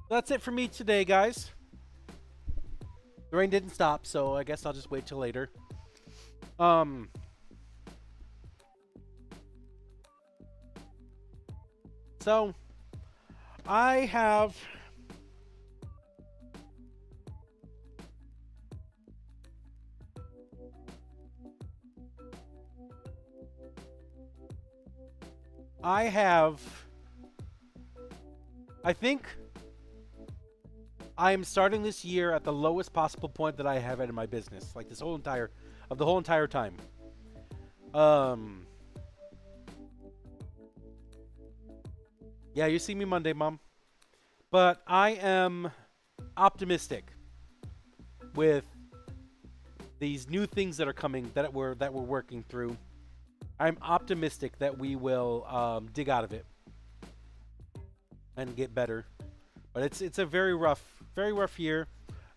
Speaker 1: That's it for me today, guys. The rain didn't stop, so I guess I'll just wait till later. So I have I think I am starting this year at the lowest possible point that I have in my business, like the whole entire time. Yeah, you see me Monday, Mom. But I am optimistic with these new things that are coming that we're working through. I'm optimistic that we will dig out of it and get better. But it's a very rough year,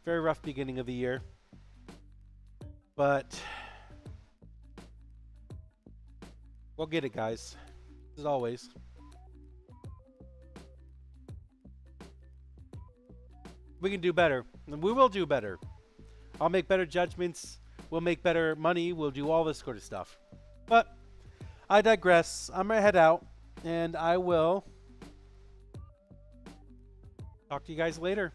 Speaker 1: very rough beginning of the year. But we'll get it, guys. As always. We can do better. And we will do better. I'll make better judgments. We'll make better money. We'll do all this sort of stuff. But I digress. I'm going to head out. And I will talk to you guys later.